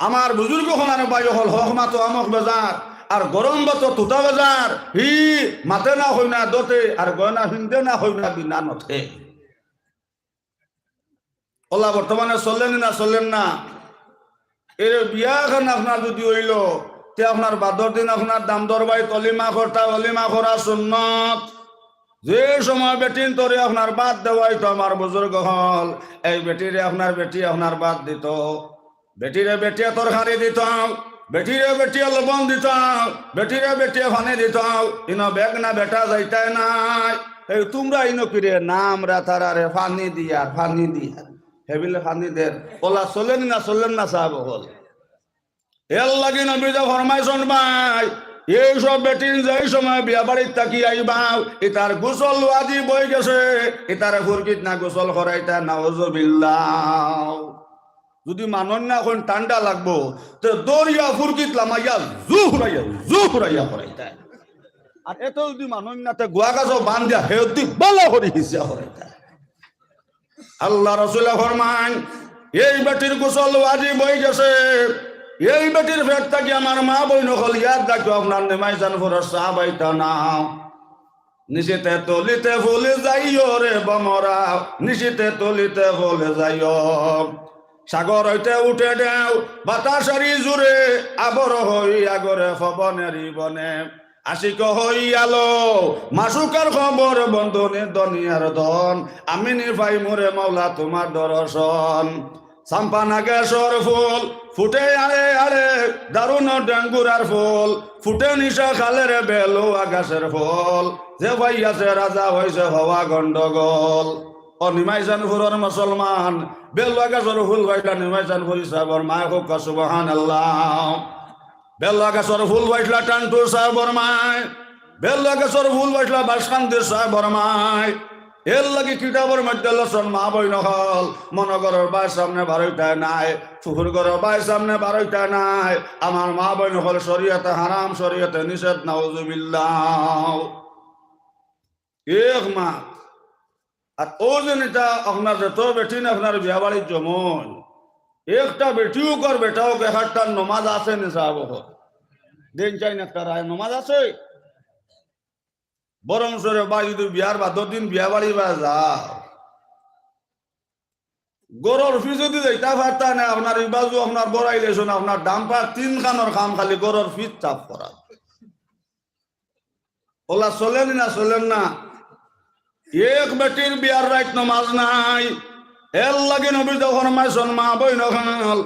আমার বুজুর্গ হনার বায়ু হল হক মাতো আমক বাজার আর গরম বাতো তুতা বাজার হি মাতে না হই না দতে আর গয়না হিন্দে না হই না বিনা নথে ওলা বর্তমানে চলেন না এর বিয়া খান আপনার যদি হইল তে আপনার বাদর দিন আপনার দাম দরবাই অলিমা করা সুন্নত যে সময় বেটিন তোরে আপনার বাদ দেওয়াই তো আমার বুজুর্গ হল এই বেটিরে আপনার বেটি আপনার বাদ দিত বেটিরে বেটিয়ে তরকারি দিত বেটিরে বেটিয়ে লবণ দিত বেটিরে বেটিয়ে ফানি দিত ইনো বেগ না বেটা যাইতাই নাই এই তোমরা ইনো কিরে নাম রাতারে ফানি দিয়া হেবিলে ফানি দের ওলা চলেন না সাহেব হল এর লাগে নবী যে ফরমাইছন ভাই এইসব বেটিন যেই সময় বিয়া বাড়ির থাকি আইবা ইতার গোসল আজি বই গেছে ইতারে ফুরকিত না গোসল করাইতা নাউজুবিল্লাহ যদি মানন না এখন ঠান্ডা লাগবো তো দরিয়া ফুরকিত লামাইয়া জুহরাইয়া করাইতা আর এত যদি মানন না তে গোয়া গাছ বান দিয়া হেউদি বলা করে হিসা করাইতা আল্লাহ রাসূল ফরমান এই বেটির গোসল ওয়াজিব হয়ে গেছে এই বেটির পেট থেকে আমার মা বইন হল ইয়াদ রাখো আপনার নিমাইচানপুরের সাহাবাইটা নাও নিশিতে তলিতে ফুলে যাইও রে বমরা নিশিতে তলিতে ফুলে যাইও সাগর হইতে উঠে দেও বাতাসারি জুড়ে আবর হই আগরে ফবনেরি বনে আশিক হই আলো মাসুকার খবর বন্ধনে দনিয়ার দন আমি নিফাই মোরে মাওলা তোমার দর্শন সাম্পা নাগেশ্বর ফুল ফুটে আড়ে আড়ে দারুণ ডাঙ্গুরার ফুল ফুটে নিশা খালের বেলো আকাশের ফুল যে ভাই আছে রাজা হয়েছে হওয়া গন্ডগোল ও নিমাইচানপুরের মুসলমান বেলো আকাশের ফুল ভাইটা নিমাইচানপুর সাহেবর মায় হোক সুবহানাল্লাহ বেলো আকাশের ফুল ভাইটলা টানটুর সাহেবর মায় বেলো আকাশের ফুল ভাইটলা বাসকান্দির সাহেবর মায় এর লাগে কিতাবের মধ্যে লসন মা বইন হল মনগরের বাই সামনে বারোইটায় নাই ফুকুর ঘরের বাই সামনে বারোইটায় নাই আমার মা বইন হল শরীয়তে হারাম শরীয়তে নিষেধ নাউজুবিল্লাহ এক মা আর ও জনিটা আপনার যত বেটি না আপনার বিয়া বাড়ির জমন একটা বেটিও কর বেটাও কে হাটটা নমাজ আছে নি সাহেব দিন চাই না একটা রায় নমাজ আছে বরং সরে বা যদি বিয়ার বা দিন বিয়া বাড়ি বা যাও গরুর ফি যদি যাইতা পারতা না আপনার এই বাজু আপনার বড়াইলে শোন আপনার ডাম্পার তিন খানোর খাম খালি গরুর ফিট চাপ করা ওলা চলেন না চলেন না এক বেটির বিয়ার রাইত নমাজ নাই এর লাগে নবী যখন মাইছন মা বই নখাল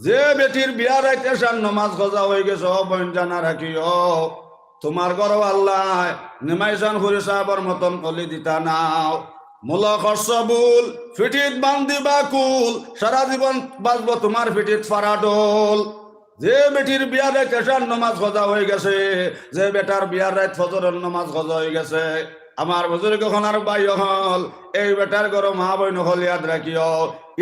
যে বেটির বিয়ার রাইত এসার নমাজ খোঁজা হয়ে গেছে ও বইন জানা রাখিও তোমার গরব আল্লাহ নিমাইচানপুর সাহেবর মতন কলি দিতা নাও মূল খরচ বুল ফিটিত বান্দিবা কুল সারা জীবন বাঁচবো তোমার ফিটিত ফারাডোল যে বেটির বিয়ার রাত এসার নমাজ খোঁজা হয়ে গেছে যে বেটার বিয়ার রাত ফজরের নমাজ খোঁজা হয়ে গেছে আমার বুজুর্গ আর বাই হল এই বেটার গরো মা বইন হল ইয়াদ রাখিও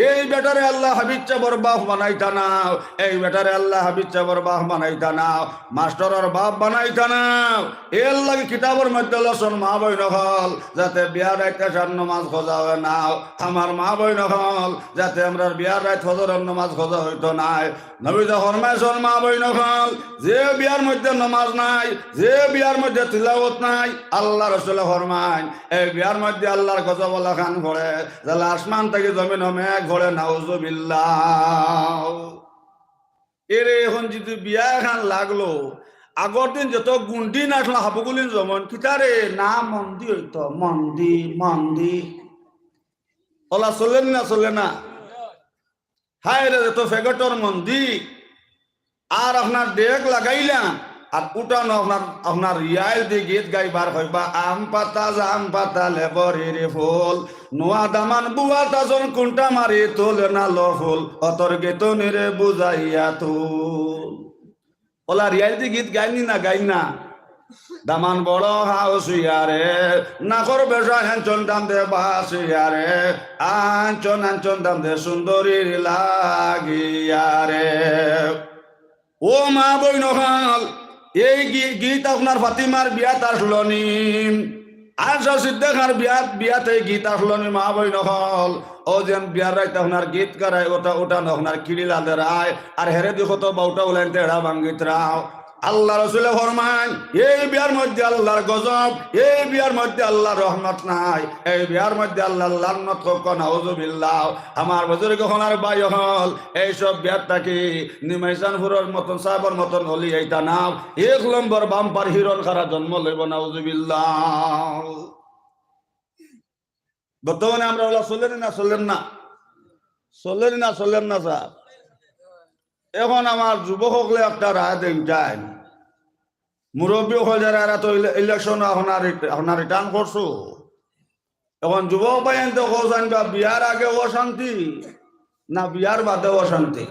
এই বেটারে আল্লাহ হাবিচ্ছা বর বাপ বানাইতা নাও এই বেটারে আল্লাহ হাবিচ্ছা বর বাপ বানাইতা নাও মাস্টারের বাপ বানাইতা নাও এর লাগে কিতাবের মধ্যে লসন মা বইন হল যাতে বিয়ার রাত এসার নমাজ খোঁজা হয় নাও আমার মা বইন হল যাতে আমরা বিয়ার রাত ফজরের নমাজ খোঁজা হইতো নাই নবী যখন মাইছন মা বইন হল যে বিয়ার মধ্যে নমাজ নাই যে বিয়ার মধ্যে তিলাওয়াত নাই আল্লাহ রাসূল ফরমান এই বিয়ার মধ্যে আল্লাহর গজব আল্লাহ খান করে যারা আসমান থেকে জমিন মেঘ ঘরে নাউজুবিল্লাহ এরে এখন যদি বিয়া খান লাগলো আগর দিন যত গুন্ডি নাচলো হাবুগুলিন জমন কিতারে না মন্দি হইতো মন্দি মন্দি ওলা চলেন না চলে না হায় রে যত ফেগটর মন্দি আর আপনার ডেক লাগাইলাম আর উঠানো আপনার রিয়াল দিয়ে গীত গাইবার হইবা আম পাতা জাম পাতা লেবরের ফুল নোয়া দামান বুয়া তাজন কুন্টা মারি তোল না ল ফুল অতর গেতনের বুঝাইয়া তুল ওলা রিয়াল দিয়ে গীত গাইনি না গাই না দামান বড় হাউসিয়ারে নাকর বেশা হেঞ্চন দাম দে বাসিয়ারে আঞ্চন আঞ্চন দাম দে সুন্দরীর লাগিয়ারে ও মা বইন হল এই গীত আপনার ফাতিমার বিয়াত আসলো নি আশা সিদ্দিকার বিয়াতে গীত আসলো নি মা বইন হল ও যেন বিয়ার রাইতে আপনার গীত করায় ওটা ওটা আপনার কিড়িলা দেরায় আর হেরে দেখো তো বউটা উলাইন তেড়া ভাঙ্গিত রাও আল্লাহ রাসূল ফরমান এই বিয়ার মধ্যে আল্লাহর গজব এই বিয়ার মধ্যে আল্লাহর রহমত নাই এই বিয়ার মধ্যে আল্লাহর লানত হোক নাউজুবিল্লাহ আমার বুজুর্গ হনার ভাই হল এই সব বিয়ারটাকে নিমাইচানপুরের মতন সাহেবের মতন হলি এইটা নাম এক নম্বর বাম্পার হিরণ খারা জন্ম লইব নাউজুবিল্লাহ বর্তমানে আমরা ওলা চলেন না চলেন না চলেন না চলেন না স্যার এখন আমার যুবকসকলে একটা রায় দেন যায় মুরব্বী হয়ে যারা তো ইলেকশন আপনার রিটার্ন করছো এখন যুবক পাইন তো জানবা বিয়ার আগে অশান্তি না বিয়ার বাদে অশান্তি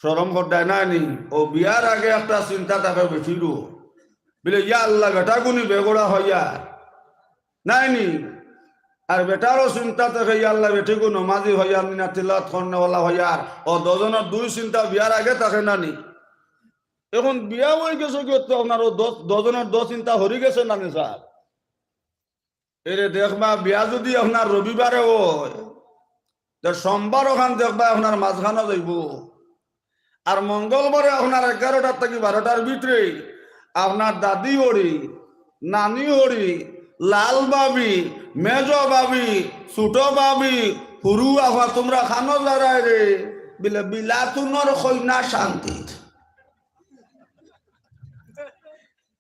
শরম করতায় নাইনি ও বিয়ার আগে একটা চিন্তা থাকে বেশি বলে ইয়া আল্লাহ বেটা গুনি বেগোড়া হইয়া নাইনি আর বেটারও চিন্তা থাকে আল্লাহ বেটিকু নমাজি হইয়ার না তিলাওয়াত করনেওয়ালা হইয়ার ও দুজনের দুই চিন্তা বিয়ার আগে থাকে নানি এখন বিয়া হয়ে গেছে কি তো আপনার ও দুজনের দশ চিন্তা হরি গেছে নানি স্যার এরে দেখবা বিয়া যদি আপনার রবিবারে হয় সোমবার ওখান দেখবা আপনার মাঝখানে যাইব আর মঙ্গলবারে আপনার 11টার থেকে 12টার ভিতরে আপনার দাদি হরি নানি হরি লাল বাবি মেজ বাবি ছোট বাবি হুরু আফা তোমরা খানো যারাই রে বিলে বিলাতুনর কইনা শান্তি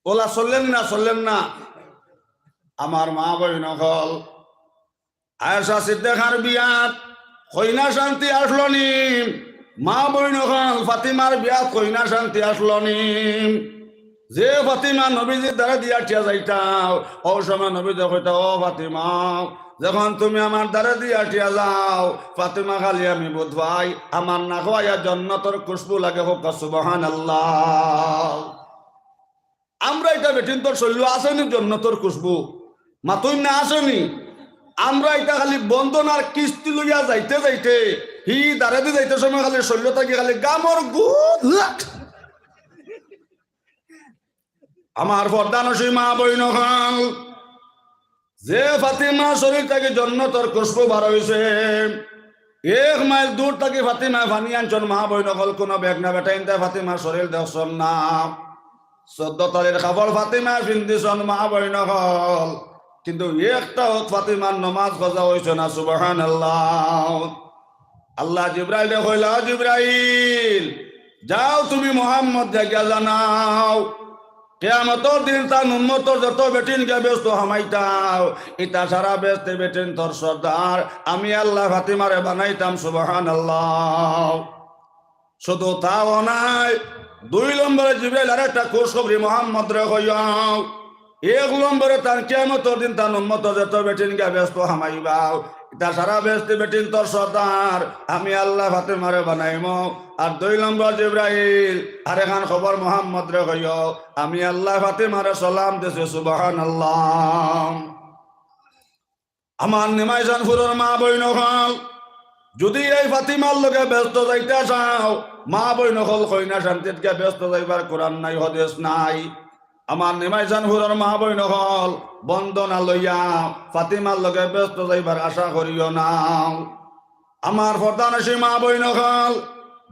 ওলা চললেন না আমার মা বইন হল আয়েশা সিদ্দিকার বিয়াত কইনা শান্তি আসলো নি মা বইন হল ফাতিমার বিয়াত কইনা শান্তি আসলো নি যে ফাতিমা নবীজির দ্বারা দিয়া টিয়া যাইতাও ও সময় নবী কইতা ও ফাতিমা যখন তুমি আমার দ্বারা দিয়া টিয়া যাও ফাতিমা খালি আমি বোধবাই আমার না খাওয়াইয়া জন্নতর খুশবু লাগে হোক সুবহানাল্লাহ। আমরা এটা বেটিন তোর শৈল আসেনি জন্নতর খুশবু মাতুই না আসেনি আমরা এটা খালি বন্ধনার কিস্তি লইয়া যাইতে যাইতে হি দ্বারা দিয়ে যাইতে সময় খালি শৈল থাকি খালি গামর গুদ আমার পর্দানসী মা বইন হল যে ফাতিমা শরীর থেকে জন্নতর খুশবু বার হইছে 1 মাইল দূর থেকে ফাতিমা ফানি আনছন মা বইন হল কোন বেগ না বেটা ইনতে ফাতিমা শরীর দেখছন না 14 তারিখ খবর ফাতিমা ফিন্দিছন মা বইন হল কিন্তু একটা ফাতিমার নমাজ গজা হইছে না সুবহানাল্লাহ। আল্লাহ জিব্রাইলে কইলা জিব্রাইল যাও তুমি মুহাম্মদ জায়গা জানাও কিয়ামতের দিন তার উম্মতর যত বেটিনকে ব্যস্ত হামাইতাও ইটা সারা ব্যস্ত বেটিন তোর সর্দার আমি আল্লাহ ফাতিমারে বানাইতাম সুবহানাল্লাহ। শুধু তাও নাই 2 নম্বরে জিব্রাইল আরেকটা খুশখবরি মুহাম্মদ রে কইয়াও 1 নম্বরে তার কিয়ামতের দিন তার উম্মতর যত বেটিনকে ব্যস্ত হামাইবাও ইটা সারা ব্যস্ত বেটিন তোর সর্দার আমি আল্লাহ ফাতিমারে বানাইমো। আর 2 নম্বর জিব্রাইল আরেখান খবর মুহাম্মদ রে কইও আমি আল্লাহ ফাতিমারে সালাম দিছে সুবহানাল্লাহ। আমার নিমাইশানপুরের মা বইন হল যদি এই ফাতিমার লগে ব্যস্ত যাইতে চাও মা বইন হল কইনা শান্তিতে ব্যস্ত যাইবার কোরআন নাই হাদিস নাই। আমার নিমাইশানপুরের মা বইন হল বন্দনা লইয়া ফাতিমার লগে ব্যস্ত যাইবার আশা করিও না। আমার পর্দানসী মা বইন হল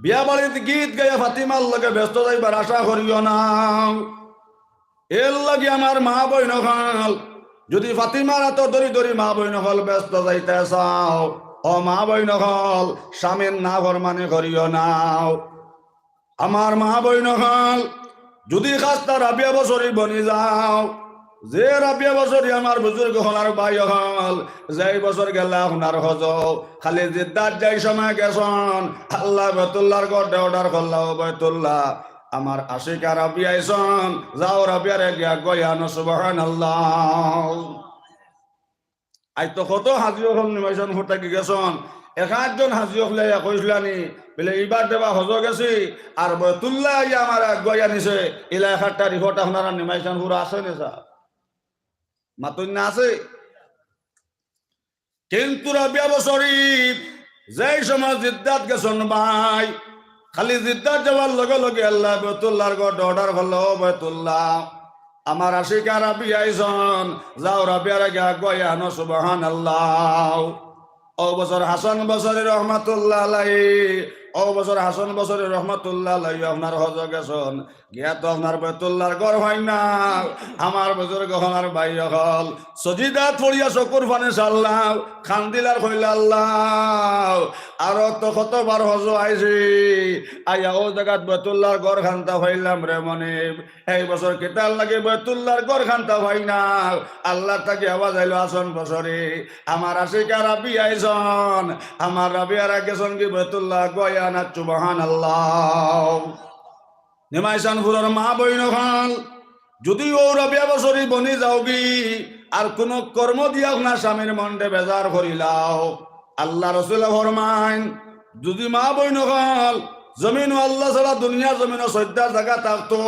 বিয়া বাড়িতে গীত গাইয়া ফাতিমার লগে ব্যস্ত যাইবার আশা করিও না। এর লাগে আমার মা বইন হল যদি ফাতিমার এত দরি দরি মা বইন হল ব্যস্ত যাইতে চাও ও মা বইন হল স্বামীর না ফরমানি করিও না। আমার মা বইন হল যদি খাস্তা রাবিয়া বছরই বনি যাও যে রাবিয়া বছরই আমার বুজুর্গ হল আর ভাই হল যাই বছর গেলা আপনার হজ খালি জিদ্দার যাই সময় গেছন আল্লাহ বেতুল্লাহর গড়ে অর্ডার করলাম বেতুল্লাহ আমার আশিকা রাবিয়াইছন যাও রাবিয়ারে গিয়া গয়ানো সুবহানাল্লাহ। আজ তো কত হাজি হল নিমাইশানপুর থাকি গেছন 1-8 জন হাজি হলে কইসলানি বলে এইবার দেবা হজ গেছি আর বেতুল্লাহ আমার গয়া নিছে এলা 1-8টা রিপোর্ট আপনারা নিমাইশানপুর আছে না স্যার মাতুন না আছে। কিন্তু রাবিয়া বছরই যেই সময় জিদ্দাত গেছন ভাই খালি জিদ্দাত যাওয়ার লগে লগে আল্লাহ বেতুল্লাহর গড়ে অর্ডার করলো বেতুল্লাহ আমার আশিকা রাবিয়া আইছন যাও রাবিয়ারে গিয়া গয়া আনো সুবহানাল্লাহ। ও বছর হাসান বছরের রহমাতুল্লাহ আলাইহি ও বছর হাসান বছরের রহমাতুল্লাহ আলাইহি আপনার হজ গেছন গিয়া তো আপনার বেতুল্লাহর ঘর হয় না আমার বুজুর্গ হলার ভাই হল সজিদাত পড়িয়া চকুর পানে সাল্লাহ খান্দিলার কইলা আল্লাহ আরো তো কতবার হজ আইছি আইয়া ও জায়গাত বেতুল্লাহর ঘর খান্তা হইলাম রে মনে এই বছর কেতাল লাগে বেতুল্লাহর ঘর খান্তা হয় না আল্লাহ তাকে আওয়াজ আইলো আসন বছরে আমার আশিকা রাবি আইছন আমার রাবিয়ারা গেছন কি বেতুল্লাহ গয়া না সুবহানাল্লাহ। নিমাইশানপুরের মা বইন হল যদি ও রাবিয়া বছরই বনি যাওগি আর কোন কর্ম দিয়া না স্বামীর মনটা বেজার করিলাও আল্লাহ রাসূল ফরমান যদি মা বইন হল জমিন আল্লাহ ছাড়া দুনিয়া জমিন 14 জায়গা থাকতো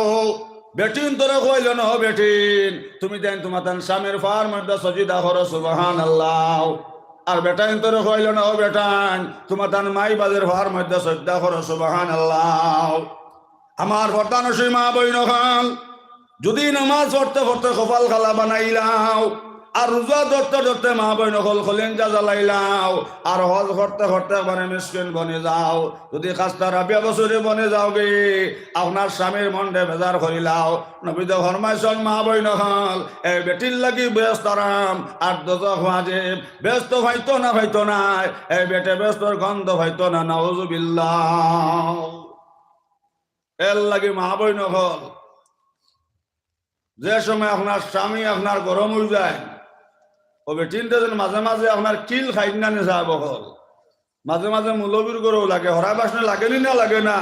বেটিন তোরে কইল না বেটিন তুমি দেন তোমার স্বামীর ফার মধ্যে সজিদা করো সুবহানাল্লাহ আর বেটাইন তোরে কইল না বেটান তোমার মাই বাজের ফার মধ্যে সজিদা করো সুবহানাল্লাহ। আমার পর্দানসী মা বইন হল যদি নামাজ পড়তে পড়তে কপাল খালা বানাইলাও আর রোজা ধরতে ধরতে মা বইন হল খলিঞ্জা জ্বালাইলাও আর হজ করতে করতে একবারে মিসকিন বনে যাও যদি খাস্তা রাবিয়া বছরে বনে যাও গে আপনার স্বামীর মন্ডে বেজার করিলাও নবীদ ফরমাইছেন মা বইন হল এই বেটির লাগি ব্যস্ত আরাম আর দোজখ ওয়াজিব ব্যস্ত হইতো না এই বেটে ব্যস্তর গন্ধ হইতো না নাউজুবিল্লাহ এর লাগি মা বইন হল যে সময় আপনার স্বামী আপনার গরম হয়ে যায় ও বেটিনটা যেন মাঝে মাঝে আপনার কিল খাইন না নিশা বহল মাঝে মাঝে মূলবীর গরু লাগে হরাই বাসনে লাগেনি না লাগে না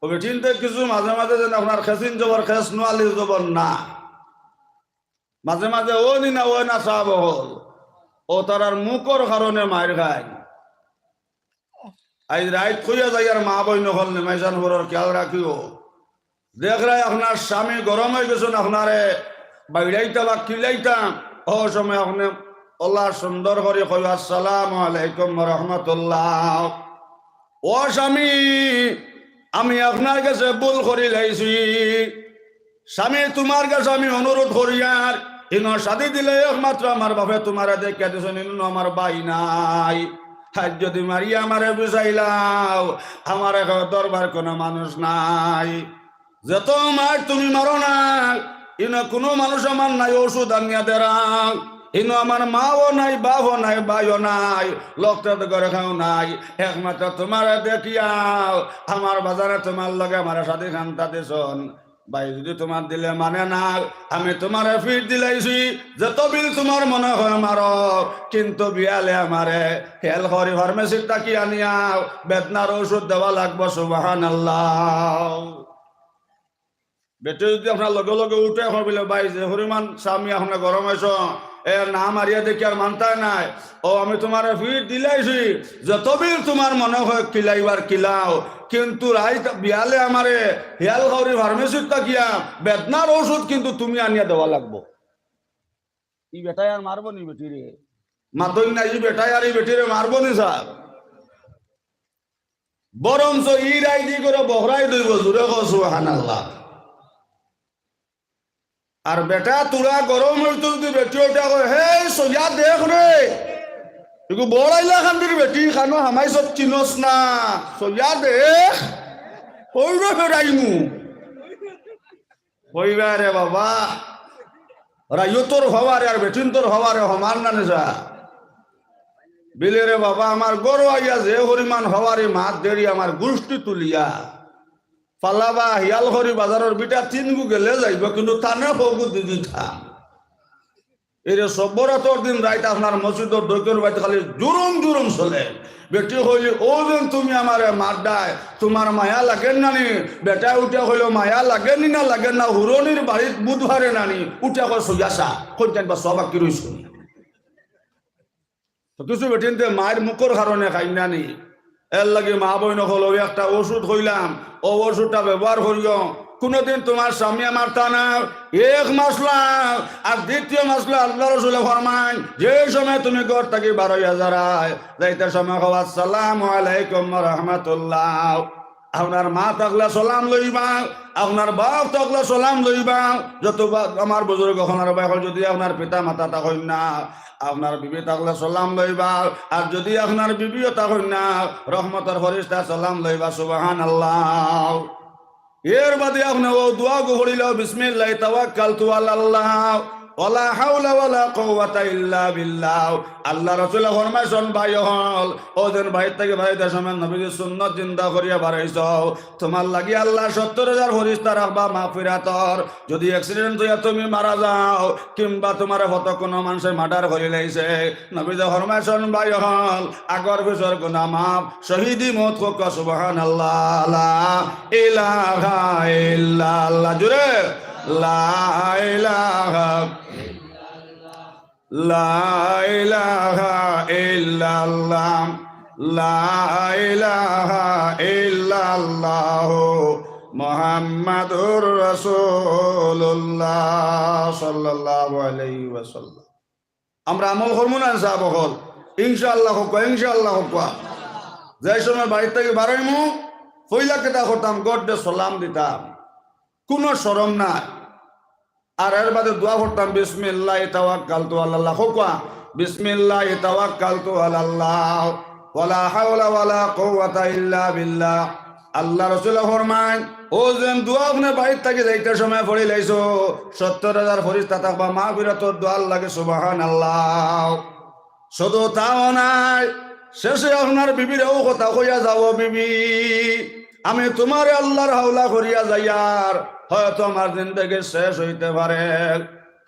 ও বেটিনতে কিছু মাঝে মাঝে যেন আপনার খেসিন জবর খেস নোয়ালি জবর না মাঝে মাঝে ও নি না ও না চা বহল ও তার মুখর কারণে মায়ের খায় আজ রাইত খুঁজে যাই আর মা বই নহল নিমাইচানপুরের খেয়াল রাখিও দেখ রায় আপনার স্বামী গরম হয়ে গেছেন আপনারে বাইরাইতা বা কিলাইতাম ও সময় আপনি আল্লাহ সুন্দর করে কই আসসালামু আলাইকুম ওয়া রাহমাতুল্লাহ ও স্বামী আমি আপনার কাছে ভুল করি লাইছি স্বামী তোমার কাছে আমি অনুরোধ করি আর ইনো শাদি দিলে একমাত্র আমার বাপে তোমার দেখে দিছেন ইনো আমার বাই নাই আজ যদি মারিয়া আমারে বুঝাইলাও আমার এখন দরবার কোনো মানুষ নাই যত মার তুমি মারো না ইনো কোনো মানুষ আমার নাই ওষুধ আনিয়া দেরাও ইনো আমার মাও নাই বাবও নাই ভাইও নাই লোকটা ঘরে খাও নাই একমাত্র তোমার দেখিয়াও আমার বাজারে তোমার লগে আমার সাথে খান্তা দিছন ভাই যদি তোমার দিলে মানে না আমি তোমার ফিট দিলাইছি যত বিল তোমার মনে হয় মারো কিন্তু বিয়ালে আমারে হেল করি ফার্মেসির টাকি আনিয়াও বেদনার ওষুধ দেওয়া লাগবো সুবহানাল্লাহ বেটে যদি আপনার লগে লগে উঠে বলে ভাই যে হরিমান স্বামী আপনার গরম হয়েছ এ না মারিয়া দেখি আর মানতায় নাই ও আমি তোমার ফিট দিলাইছি যত বিল তোমার মনে হয় কিলাইবার কিলাও কিন্তু রাই বিয়ালে আমারে হিয়াল খাউরি ফার্মেসির তাকিয়া বেদনার ওষুধ কিন্তু তুমি আনিয়া দেওয়া লাগবো ই বেটাই আর মারবো নি বেটি রে মাতই না ই বেটাই আর ই বেটি রে মারবো নি স্যার বরঞ্চ ই রাই দি করে বহরাই দইব জুড়ে সুবহানাল্লাহ আর বেটা তোরা গরম হইতো যদি বেটি ওটা কয় হে সইয়া দেখ রে এগু বড়াইলা খান্দির বেটি খানো হামাই সব চিনস না সইয়া দেখ কইবে ফেরাইমু কইবা রে বাবা রাইও তোর হওয়ারে আর বেটিন তোর হওয়ারে সমান না যা বিলে রে বাবা আমার গরু আইয়া যে হরিমান হওয়ারে মাত দেরি আমার গোষ্ঠী তুলিয়া পালাবা হিয়াল হরি বাজারের বিটা তিন গু গেলে যাইব কিন্তু থানে ফগু দিদি থা এরে সব্বরাতর দিন রাইত আপনার মসজিদর দৈকের বাইতে খালি জুরুম চলে বেটি হইলে ও দিন তুমি আমারে মার দায় তোমার মায়া লাগেন নানি বেটা উঠে হইলো মায়া লাগেনি না লাগেন না হুরনির বাড়িত বুধবারে নানি উঠে কয় সইয়াসা কইতেন বা সবা কি রইছ তো কিছু বেটিনতে মায়ের মুখর কারণে খাই নানি এর লাগে মা বইন হলো একটা ওষুধ হইলাম ও ওষুধটা ব্যবহার করিও কোনদিন তোমার স্বামী আমার তা না এক মাসলা আর দ্বিতীয় মাসলা আল্লাহ রসুল ফরমান যে সময় তুমি ঘর থাকি 12,000 যাইতে সময় হওয়া আসসালামু আলাইকুম ওয়া রাহমাতুল্লাহ আপনার মা থাকলে সালাম লইবা আপনার বাপ থাকলে সালাম লইবা যত আমার বুজুর্গ হনার ভাই যদি আপনার পিতা মাতা থাকেন না আপনার বিবি থাকলে সালাম লইবা আর যদি আপনার বিবিও থাকেন না রহমতের ফেরেশতা সালাম লইবা সুবহানাল্লাহ এর বাদে আপনি ও দোয়া করিল বিসমিল্লাহ তাওয়াক্কালতু আলাল্লাহ ওয়ালা হাওলা ওয়ালা কুওয়াতা ইল্লা বিল্লাহ আল্লাহ রাসূল ফরমাইছেন ভাই হল ওদের ভাই থেকে ভাই দেশমের নবীর সুন্নাত জিন্দা করিয়া বাড়াইছো তোমার লাগি আল্লাহ 70,000 ফেরেশতা রাখবা মাগফিরাতর যদি অ্যাক্সিডেন্ট হইয়া তুমি মারা যাও কিংবা তোমার হত কোনো মানুষে মার্ডার করে লাইছে নবী ফরমাইছেন ভাই হল আগর পিছর গুনাহ মাফ শহীদি মত হোক সুবহানাল্লাহ লা ইলাহা ইল্লাল্লাহ জুরে লা ইলাহা ইল্লাল্লাহ লা ইলাহা ইল্লাল্লাহ মুহাম্মাদুর রাসূলুল্লাহ সাল্লাল্লাহু আলাইহি ওয়াসাল্লাম আমরা আমল করব না সাহেব হল ইনশাআল্লাহ যে সময় বাড়ি থেকে বাড়াইমু পয়লা কেটা করতাম গড্ডে সালাম দিতাম কোনো শরম নাই আর এর বাদে দোয়া করতাম বিসমিল্লাহি তাওয়াক্কালতু আলাল্লাহ। কোয়া বিসমিল্লাহি তাওয়াক্কালতু আলাল্লাহ ওয়ালা হাওলা ওয়ালা কুওয়াতা ইল্লা বিল্লাহ। আল্লাহ রাসূল ফরমান ও যেন দোয়া আপনি বাড়ির থেকে যাইতে সময় পড়ি লাইছো 70,000 ফেরেশতা থাকবা মাগফিরাতর দোয়া লাগে সুবহানাল্লাহ। শুধু তাও নাই, শেষে আপনার বিবিরেও কথা কইয়া যাব, বিবি আমি তোমারে আল্লাহর হাওলা করিয়া যাইয়ার হয়তো আমার জিন্দেগি শেষ হইতে পারে।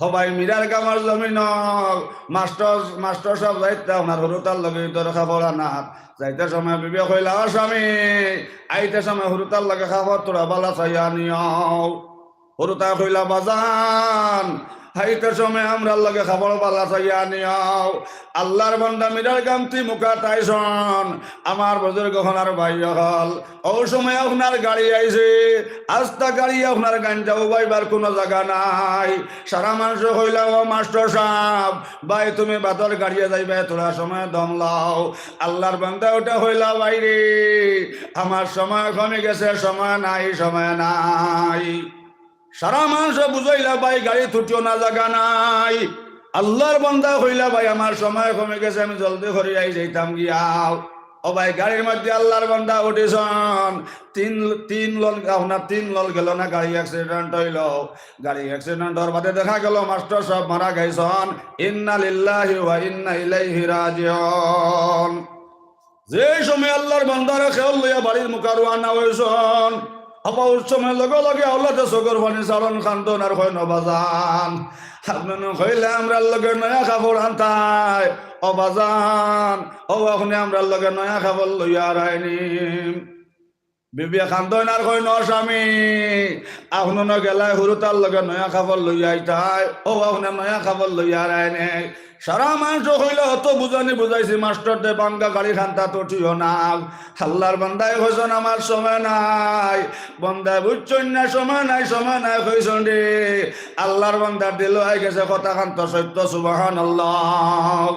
সবাই মিরার কামার জমিন মাস্টার সব যাইতে আপনার হরুতার লগে দরখা পড়া না যাইতে সময় বিবে কইলা স্বামী আইতে সময় হরুতার লগে খাবার তোরা বালা চাইয়া নিও। হরুতা কইলা বাজান হাইতে সময় আমরা লগে খাবার বালা চাইয়া নিও। আল্লাহর বান্দা মিরার গামতি মুখা তাইছন আমার বুজুর্গ হনার ভাই হল। ও সময় আপনার গাড়ি আইছে, আস্তা গাড়ি আপনার গান যাও বাইবার কোনো জায়গা নাই। সারা মানুষ কইলা ও মাস্টার সাহেব ভাই তুমি বাদর গাড়িয়ে যাইবে তোরা সময় দম লাও। আল্লাহর বান্দা ওটা হইলা বাইরে আমার সময় কমে গেছে, সময় নাই সময় নাই। সারা মানুষ বুঝাইলা ভাই গাড়ি ছুটিও না জায়গা নাই। আল্লাহর বান্দা হইলা ভাই আমার সময় কমে গেছে আমি জলদি করে আই যাইতাম গিয়াও। ও ভাই গাড়ির মধ্যে আল্লাহর বান্দা উঠেছন তিন লল গেল না, গাড়ি অ্যাক্সিডেন্ট হইল। গাড়ি অ্যাক্সিডেন্ট হওয়ার বাদে দেখা গেল মাস্টার সব মারা গেছেন। ইন্না লিল্লাহি ওয়া ইন্না ইলাইহি রাজিউন। যে সময় আল্লাহর বান্দারা খেয়াল লইয়া বাড়ির মুখা রওনা হইছন আবার সময় লগে লগে আল্লাহতে চোখের পানি চালন কান্দন আর হয় নবাজান আপনার কইলে আমরা লগে নয়া কাপড় আনতাই অবাজান ও এখন আমরা লগে নয়া কাপড় লইয়া রাইনি বিবিয়া কান্দন আর কই ন স্বামী এখন গেলাই হুরু তার লগে নয়া কাপড় লইয়া আইতাই ও এখন নয়া কাপড় লইয়া রাইনি। সারা মানুষ হইলে অত বুঝানি বুঝাইছি মাস্টার দে বাঙ্গা গাড়ি খান্তা তো ঠিও না। আল্লাহর বান্দায় কইছন আমার সময় নাই, বান্দায় বুঝছন না সময় নাই সময় নাই কইছন রে। আল্লাহর বান্দার দিল হয়ে গেছে কথা খান্ত সত্য সুবহানাল্লাহ।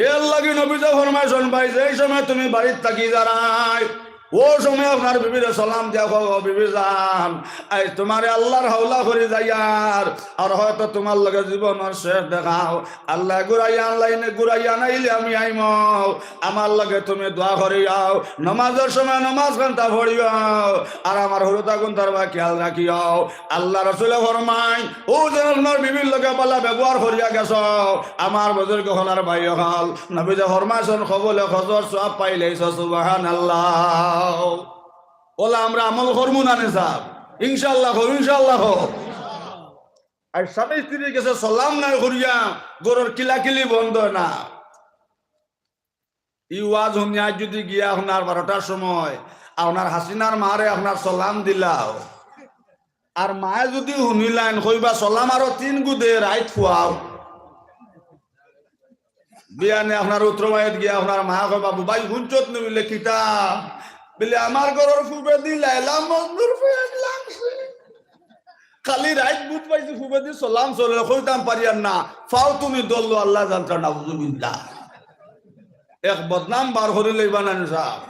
এর লাগি নবীতে ফরমাইছেন ভাই যেই সময় তুমি বাড়ির থাকি যারাই ও সময় আপনার বিবিরে সালাম দিয়া বিবি যান আজ তোমারে আল্লাহর হাওলা করে যাইয়ার আর হয়তো তোমার লগে জীবনের শেষ দেখাও। আল্লাহ ঘুরাইয়া আনলাইনে ঘুরাইয়া নাইলে আমি আইম আমার লগে তুমি দোয়া করিয়াও, নমাজের সময় নমাজ ঘন্টা পড়িও আর আমার হরুতা গুন্তার বা খেয়াল রাখিও। আল্লাহ রাসূল ফরমাই ও যেন আপনার বিবির লগে বলা ব্যবহার করিয়া গেছ আমার বুজুর্গ হলার ভাই হল নবী যে ফরমাইছেন কবলে খজর সওয়াব পাইলেছ সুবহানাল্লাহ। ওলা আমরা আমল করবো না নিসাব ইনশাআল্লাহ ইনশাআল্লাহ। আর স্বামী স্ত্রীর কাছে সালাম না করিয়া গরুর কিলাকিলি বন্ধ না। ইওয়াজ হুনিয়া যদি গিয়া আপনার 12টার সময় আপনার হাসিনার মারে আপনার সালাম দিলাও আর মায়ে যদি শুনিলেন কইবা সালাম আরো 3 গুদে রাইট খুয়াও। বিয়ানে আপনার উত্তর মায়ের গিয়া আপনার মা কই বাবু ভাই হুঞ্চত নিলে কিতা বলে আমার ঘরের ফুবে দি লাইলা মজদুর ফেন লাগছে খালি রাইট বুঝ পাইছি ফুবে দি সালাম চলে কইতাম পারিয়ার না ফাও তুমি দল্লো আল্লাহ জানতা নাউজুবিল্লাহ। এক বদনাম বার করে লইবা না সাহেব।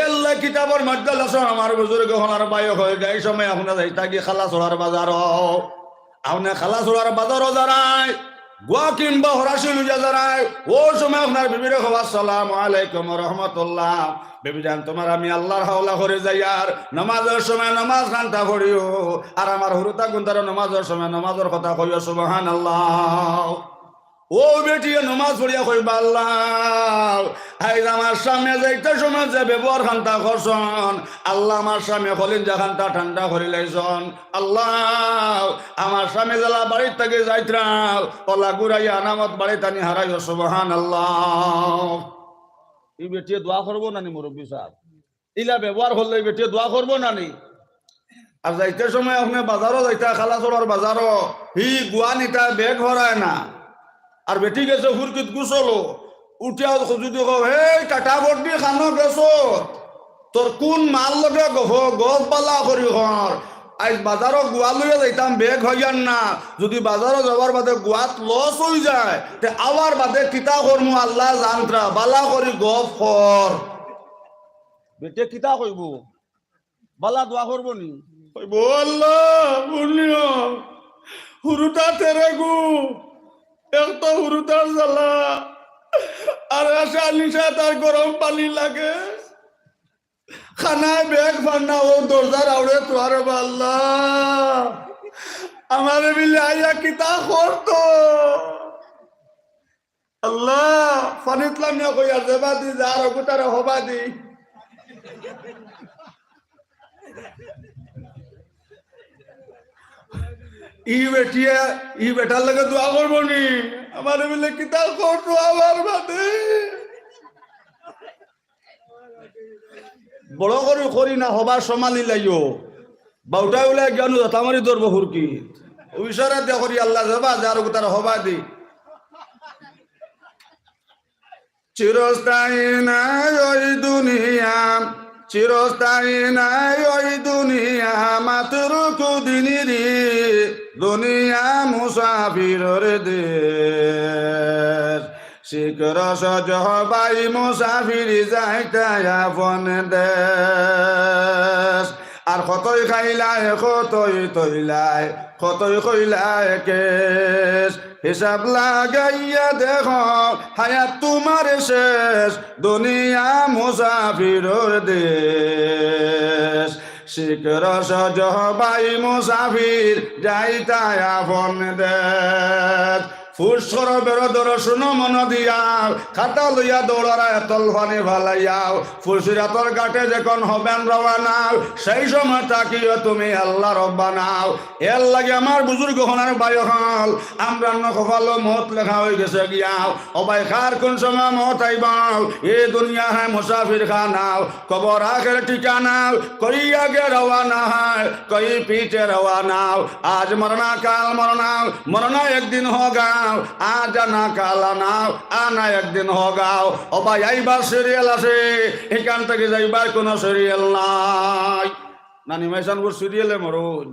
এল্লা কিতাবের মধ্যে লাসন আমার বুজুর্গ হনার বায়ক হয়ে যায় সময় আপনার যাইতা গিয়ে খালা চড়ার বাজার আপনি খালা চড়ার বাজারও দাঁড়ায় গোয়া কিংবা হরাশি লুজা দাঁড়ায় ও সময় আপনার বিবির খবর আসসালামু আলাইকুম রহমতুল্লাহ। বেবি জান তোমার আমি আল্লাহর হাওলা করে যাই আর নামাজের সময় নামাজ কান্তা করিও আর আমার হুরুতা গুন্তার নামাজের সময় নামাজের কথা কইও সুবহানাল্লাহ। ও বেটি নামাজ পড়িয়া কইবা আল্লাহ আইজ আমার সামনে যাইতে সময় যে ব্যবহার খান্তা করছন আল্লাহ আমার সামনে কলিজা খান্তা ঠান্ডা করে লাইছন। আল্লাহ আমার স্বামী জেলা বাড়ির থেকে যাইতাম ওলা গুড়াইয়া আনামত বাড়ি টানি হারাইও সুবহানাল্লাহ। এই বেটি দোয়া করবো নানি মুরব্বী সাহেব ইলা ব্যবহার করলে বেটি দোয়া করবো নানি। আর যাইতে সময় আপনি বাজারও যাইতা খালা চড়ার বাজারও হি গুয়া নিতা বেগ ভরায় না আর বেটি গেছে ফুরকিত গুছলো উঠিয়া যদি কও হে টাটা বড্ডি খানো গেছো তোর কোন মাল লগে গছ পালা করি ঘর আজ বাজারও গুয়া লইয়া যাইতাম বেগ হইয়ান না যদি বাজারও যাবার বাদে গুয়াত লস হয়ে যায় তে আবার বাদে কিতা করমু আল্লাহ জানত্রা বালা করি গপ কর। বেটে কিতা কইব বালা দোয়া করবো নি কইব আল্লাহ বুনিও হুরুটা তেরে গু এক তো হুরুটার জ্বালা আর আসা নিশা তার গরম পানি লাগে খানায় বেগ ফান্না ও দরজার আউড়ে তোয়ার আল্লাহ আমার মিলে আইয়া কিতা করতো আল্লাহ ফানিতলাম না কই আর দেবা দি যার গুতারে হবা দি ই বেটার লাগে দোয়া করবো নি আমার মিলে কিতা করতো আমার বাদে বড় করে করি না হবার সমালি লাইও বাউটা উলাই জ্ঞান তামারি ধরবো হুরকি ইশারা দিয়া করি আল্লাহ যাবা যার তার হবা দি চিরস্থায়ী নাই ওই দুনিয়া চিরস্থায়ী নাই ওই দুনিয়া মাত্র কুদিনী দুনিয়া মুসাফিরের দেশ শিখর সজবাই মুসাফির যাইতাই আপন দেশ আর কতই খাইলাই কতই তৈলাই কতই কইলাই কেশ হিসাব লাগাইয়া দেখ হায়াত তোমার শেষ দুনিয়া মুসাফিরের দেশ শিখর সজবাই মুসাফির যাইতাই আপন দেশ ফুসর বেরোদর শুনো মন দিয়াও খাতা লইয়া দৌড়ারা এতল ফানি ভালাইয়াও ফুসিরাতর ঘাটে যখন হবেন রওয়ানাও সেই সময় তাকিও তুমি আল্লাহ রব্বানাও এর লাগে আমার বুজুর্গ হনার বায়ু হল আমরা নকফালো মত লেখা হয়ে গেছে গিয়াও অবাই খার কোন সময় মত আইবাও এ দুনিয়া হ্যাঁ মুসাফির খানাও কবর আখের ঠিকানাও কই আগে রওয়ানা হয় কই পিছে রওয়ানাও আজ মরনা কাল মরনাও মরনা একদিন হোগা আজ না কালা নাও আনা একদিন হগাও ও ভাই এইবার সিরিয়াল আছে এখান থেকে যাইবার কোনো সিরিয়াল নাই না নিমাইশানপুর সিরিয়ালে মরুন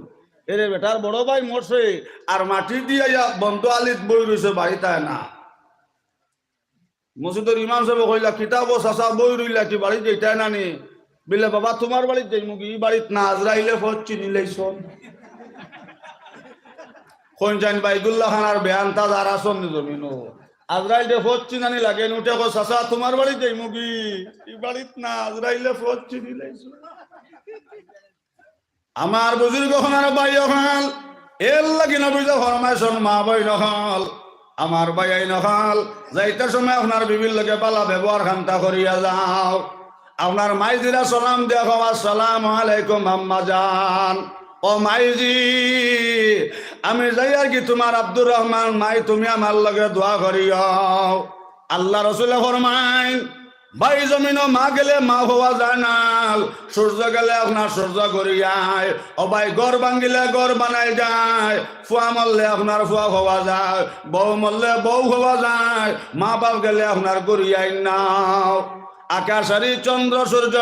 এরে বেটার বড় ভাই মরছে আর মাটি দিয়ে বন্ধ আলিত বই রয়েছে বাড়িতে না মসজিদের ইমাম সাহেব কইলা কিতাব চাচা বই রইলা কি বাড়ি যেটাই নানি বিলে বাবা তোমার বাড়িতে যাই মুগি বাড়িত না আজরাইলে ফোন চিনি লাইছন কোনজান বাইদুল্লাহ খানার বেয়ানতা যারা আসন জমিন আজরাইলে ফোজ চিনানি লাগে উঠে কো চাচা তোমার বাড়িতে যাই মুগি এই বাড়িত না আজরাইলে ফোজ চিনি লাইছো আমার বুজুর্গ খানার ভাই হল এর লাগি নবীজ ফরমাইছন মা বই নহল আমার ভাই আই নহল যাইতে সময় আপনার বিবির লগে পালা ব্যবহার খান্তা করিয়া যাও আপনার মাইজিরা সালাম দেখো আসসালামু আলাইকুম আম্মা জান ও মাইজি আমি যাই আর কি তোমার আব্দুর রহমান মাই তুমি আমার লগে দোয়া করিও আল্লাহ রসুলে ফরমাই ভাই জমিন মা গেলে মা হওয়া যায় না সূর্য গেলে আপনার সূর্য গড়িয়ায় ও ভাই গড় ভাঙ্গিলে গড় বানাই যায় ফুয়া মরলে আপনার ফুয়া হওয়া যায় বউ মরলে বউ হওয়া যায় মা বাপ গেলে আপনার গড়িয়াই নাও আকাশারি চন্দ্র সূর্য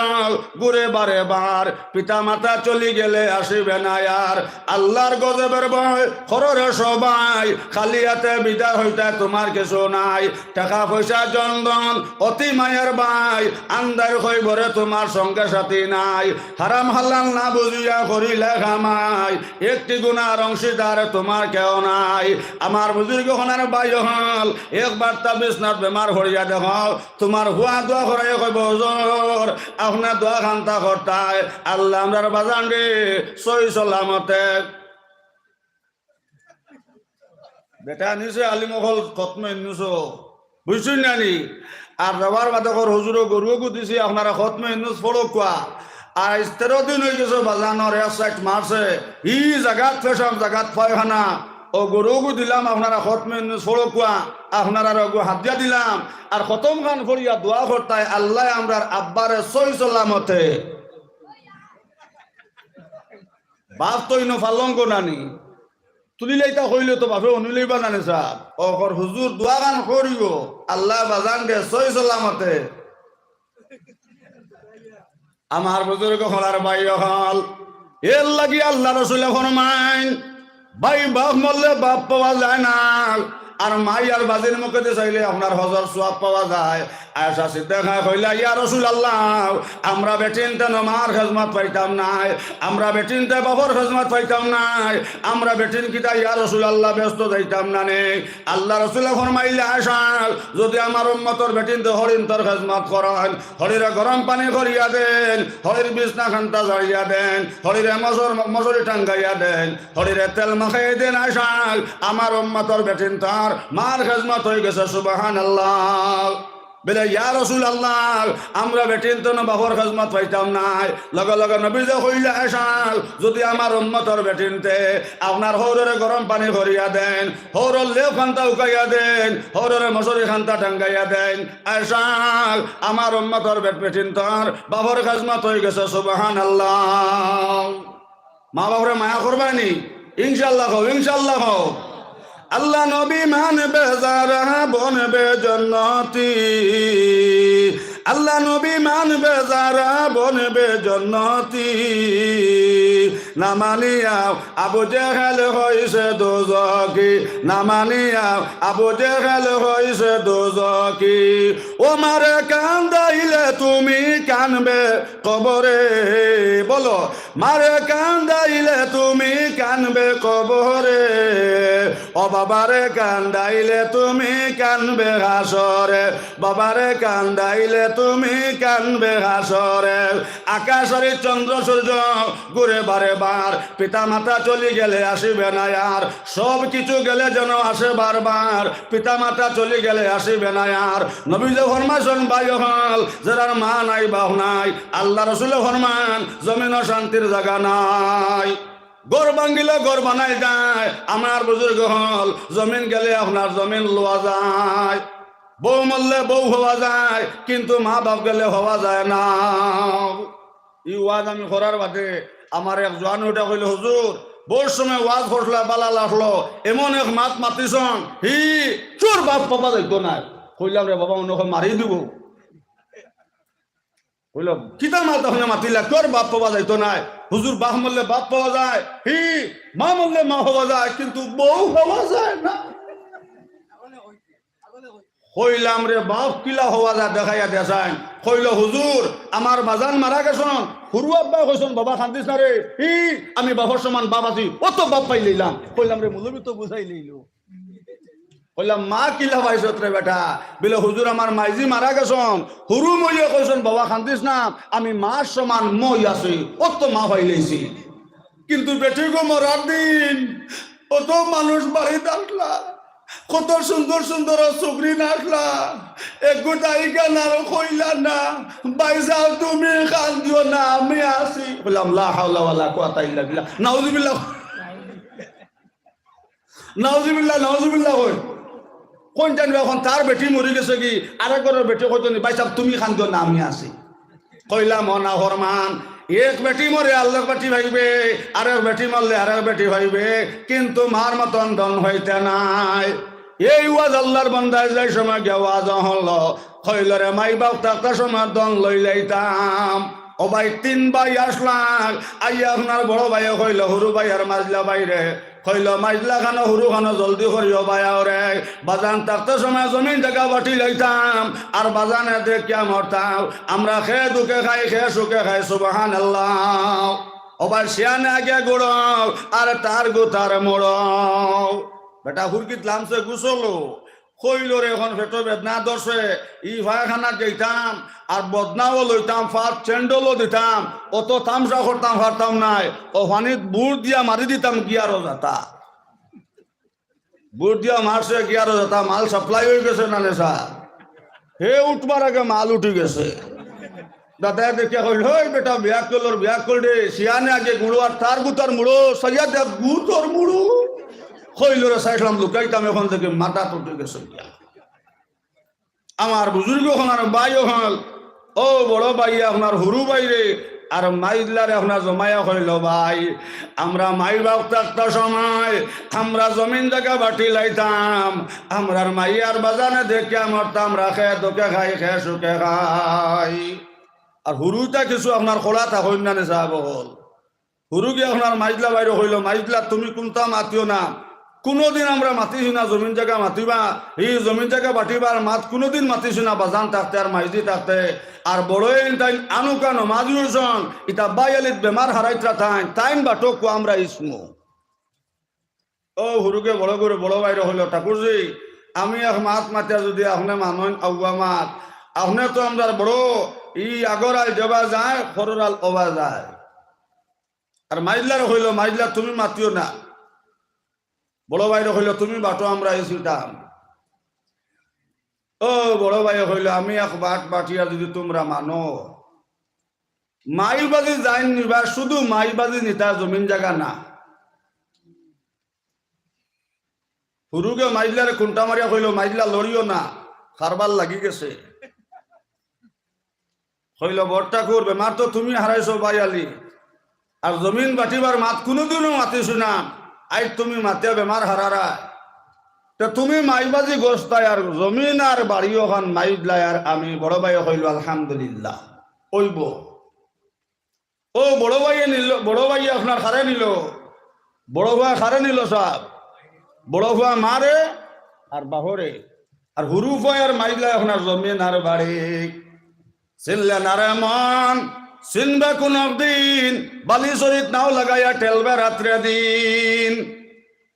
ঘুরে বারে বার পিতা মাতা চলি গেলে আসিবে না আর আল্লাহর গজবের ভয় খররে সবাই খালি হাতে বিদায় হইতে তোমার কিছু নাই টাকা পয়সা জনধন অতি মায়ের ভাই আন্দার হইবরে তোমার সঙ্গে সাথী নাই হারাম হালাল না বুঝিয়া করিলে খামাই একটি গুনার অংশীদার তোমার কেউ নাই আমার বুজুর্গ হনার ভাই হল একবার তা বিছনাত বেমার হরিয়া দেখ তোমার হুয়া দোয়া করাই বজর আপনার দোয়া খান্তা করতায় আল্লাহ আমরার বাজান রে সই সালামতে বেটা নিছে আলিমহল খতমে নিছো বুঝছেন নানি আর রবার বাদকর হুজুর গরুকে দিছি আপনারা খতমে নিউজ ফলো কোয়া আর 13 দিন হয়ে গেছে বাজানোর 61 মার্চে ই জাগাত ফেশন জাগাত পায়খানা ও গরুকে দিলাম আপনারা খতমে নিউজ ফলো কোয়া আপনারা রগু হাত দিয়া দিলাম আর খতম খান ফরিয়া দোয়া করতায় আল্লাহ আমরার আব্বারে সই সালামতে বাপ তো ইনো ফালঙ্গ নানি তুলিলাইতা কইলে তো বাপে অনুলাইবা জানে সাহ অকর হুজুর দোয়া গান করিও আল্লাহ বাজান দে সই সালামতে আমার বুজুর্গ হলার ভাই হল এর লাগি আল্লাহ রসুলে ফরমাইন ভাই বাপ মরলে বাপ পাওয়া যায় না আর মাই আর বাজির মুখে চাইলে আপনার হজর সোয়াব পাওয়া যায় আয়েশা সিদ্দিকা কইলা ইয়া রাসূলুল্লাহ আমরা বেটিনতে নমার খিদমত পাইতাম নাই, আমরা বেটিনতে বাবার খিদমত পাইতাম নাই, আমরা বেটিন কিতা ইয়া রাসূলুল্লাহ ব্যস্ত যাইতাম না নে। আল্লাহ রাসূল ফরমাইলা আয়েশা যদি আমার উম্মতর বেটিনতে হরিণ তোর খিদমত করেন, হরিরে গরম পানি করিয়া দেন, হরির বিছনা খান্তা ঝাড়িয়া দেন, হরিরে মজুরি টাঙ্গাইয়া দেন, হরিরে তেল মাখাই দেন, আয়েশা আমার উম্মতর বেটিন তার মার খিদমত হয়ে গেছে। সুবহানাল্লাহ। বলে ইয়া রাসূলুল্লাহ আমরা বেটিন তো না বাবার খিদমত পাইতাম নাই। লগে লগে নবী যে কইলা আয়েশা যদি আমার উম্মতর বেটিনতে আপনার হৌরে গরম পানি করিয়া দেন, হৌরের লেপ খান্তা উকাইয়া দেন, হৌরের মশারি খান্তা টাঙ্গাইয়া দেন, আয়েশা আমার উম্মতর বেটিন তার বাবার খিদমত হয়ে গেছে। সুবহানাল্লাহ। মা বাবারে মায়া করবানি ইনশাআল্লাহ হও, ইনশাআল্লাহ হও। আল্লাহ নবী মানবে যারা বনবে জান্নাতি, আল্লাহ নবী মানবে যারা বনবে জান্নাতি, না মানিয়া আবু জেহেল হইছে দোজকি, না মানিয়া আবু জেহেল হইছে দোজকি। ও মারে কান্দাইলে তুমি কানবে কবরে, বলো মারে কান্দাইলে তুমি কানবে কবরে, ও বাবারে কান্দাইলে তুমি কানবে হাসরে, বাবারে কান্দাইলে তুমি কানবে হাসরে। আকাশের চন্দ্র সূর্য ঘুরে বারে বার, পিতা মাতা চলে গেলে আসিবে না আর, সব কিছু গেলে যেন আসে বারবার, পিতা মাতা চলে গেলে আসিবে না আর। নবী যে ফরমাইছেন ভাই হল যার মা নাই বাপ নাই, আল্লাহ রাসূল ফরমান জমিন শান্তির জায়গা নাই। গড় ভাঙ্গিলে গড় বানাই যায়, আমার বুজুর্গ হল জমিন গেলে আপনার জমিন লওয়া যায়, বউ মরলে বউ হওয়া যায়, কিন্তু মা বাপ গেলে হওয়া যায় না। ই ওয়াজ আমি করার বাদে আমার এক জোয়ান ওটা কইল হুজুর বউর সময় ওয়াজ করলা বালা লাগলো, এমন এক মাত মাতিছন হি চোর বাপ পাপা যাইতো না। কইলাম রে বাবা অন্য মারি দিব, কইল কিতা মাত ওখানে মাতিলা, তোর বাপ পাওয়া যাইতো না। হুজুর বাপ মরলে বাপ পাওয়া যায়, হি মা মরলে মা হওয়া যায়, কিন্তু বউ হওয়া যায় না। কইলাম রে বাপ কিলা হওয়া যায় দেখাইয়া দেখান। কইল হুজুর আমার বাজান মারা গেছন, হুরু আব্বা কইছন বাবা খান্দিস না রে, হি আমি বাবার সমান বাপ আছি, অত বাপ পাই লইলাম। কইলাম রে মুলবি তো বুঝাই লইল। কইলাম মা কিলা পাইছত রে বেটা, বলে হুজুর আমার মাইজি মারা গেছন, হুরু মইয়া কইছন বাবা খান্দিস না, আমি মার সমান মই আছি, অত মা পাই লইছি। কিন্তু বেটি গো মরার দিন কত মানুষ বাড়িতে আসলা, কত সুন্দর সুন্দর চুকরি নাচলা, এক গোটাইকা না কইলা না বাই যাও তুমি কান্দিও না আমি আছি। বললাম লা হাওলা ওয়ালা কুওয়াতা ইল্লা বিল্লাহ, নাউযুবিল্লাহ নাউযুবিল্লাহ নাউযুবিল্লাহ। কই কোন জানবে এখন তার বেটি মরি গেছে কি, আরেকজনের বেটি কইতো নি ভাই সাহেব তুমি কান্দিও না আমি আছি। কইলাম না ফরমান এক বেটি মরে আল্লাহ বেটি ভাইবে, আরেক বেটি মরলে আরেক বেটি ভাইবে, কিন্তু মার মতন দন হইতে নাই। এই ওয়াজ আল্লাহর বান্দায় যাই সময় গে ওয়াজ হলো, কইল রে মাই বাপ থাকতে সময় দন লই লাইতাম। ও ভাই তিন ভাই আসলাম, আইয়া আপনার বড় ভাই কইল হুরু ভাই আর মাজলা বাইরে, কইল মাইজলা খানো হুরু খানো জলদি করিও ভাইয়াও রে। বাজান থাকতে সময় জমিন জায়গা বাটি লইতাম, আর বাজানে দেখিয়া মরতাম। আমরা খেয়ে দুঃখে খাই খেয়ে সুখে খাই। সুবহানাল্লাহ। ও ভাই শিয়ানে আগে গুড়াও আর তার গুতার মোড়াও। বেটা হুরকিত লামছে গুছলো, কইল রে এখন পেটো বেদনা ধরছে, ই ভাইখানা যেতাম আর বদনাও লইতাম, ফাট চেন্ডলও দিতাম, অত তামসা করতাম পারতাম নাই। ও পানিত বুট দিয়া মারি দিতাম গিয়ারও যাতা, বুট দিয়া মারছে গিয়ারও যাতা। মাল সাপ্লাই হয়ে গেছে না নেশা, হে উঠবার আগে মাল উঠি গেছে। দাদা দেখিয়া কইল হই বেটা বিয়া করলোর বিয়া করলে শিয়ানে আগে গুড়ো আর তার গুতার মুড়ো সাইয়া দেখ গুতর মুড়ো। কইলরে চাইলাম লুকাইতাম, এখন থেকে মাথা তুটে গেছে। আমার বুজুর্গ হল ভাই হল, ও বড় ভাই আপনার হুরু বাইরে আর মাইজলারে আপনার জমাইয়া কইল ভাই আমরা মাই বাপ থাকতে সময় আমরা জমিন জায়গা বাটি লাইতাম, আমরার মাইয়ার বাজানে দেখে মরতাম, রাখে তোকে খাই খেয়ে সুখে খাই। আর হুরুটা কিছু আপনার খোলা থাকুন না নেশা বহল। হুরু গিয়ে আপনার মাইজলা বাইরে হইল, মাইজলা তুমি কোনটা মাতিও না, কোনোদিন আমরা মাতিছি না জমিন জায়গা মাতিবা, এই জমিন জায়গা বাটিবার মাত কোনোদিন মাতিছি না বাজান থাকতে আর মাইজি থাকতে। আর বড়ই তাই আনুকানো মাজুরজন ইতা বাইয়ালিত বেমার হারাইত্রা তাইন বাটক আমরা ইসমু। ও হুরুকে বড় করে বড় বাইরে হইল ঠাকুরজি আমি এক মাত মাতিয়া যদি আপনি মানুষ আউবা মাত আপনি তো আমরা বড় ই আগর আল জবা যায় খরর আল অবা যায়। আর মাইজলার হইল মাইজলা তুমি মাতিও না, বড় বাইরে হইল তুমি বাটো আমরা এসিতাম। ও বড় ভাই হইল আমি এক বাট বাটিয়া যদি তোমরা মানো মাইবাজি যাইন নিবা, শুধু মাইবাজি নিতা জমিন জায়গা না। হুরুকে মাইজলারে খুন্টা মারিয়া কইল মাইজলা লড়িও না, খারবার লাগি গেছে। কইল বড় ঠাকুর বেমার তো তুমি হারাইছো বাইয়ালি, আর জমিন বাটিবার মাত কোনোদিনও মাতিছো না, আই তুমি মাতিয়া বেমার হারারা। তো তুমি মাইবাজি গোস্তায় আর জমিন আর বাড়ি ওখান মাইজলায়। আর আমি বড় ভাই কইল আলহামদুলিল্লাহ ওইব। ও বড় ভাইয়ে নিল, বড় ভাই আপনার খারে নিল, বড় ভাই খারে নিল সব। বড় ভাই মারে আর বাহরে, আর হুরু ভাই আর মাইজলায় আপনার জমিন আর বাড়ি। চিনলে নারে মন চিনবে কোন দিন, বালি শরীর নাও লাগাইয়া টেলবে রাত্রে দিন।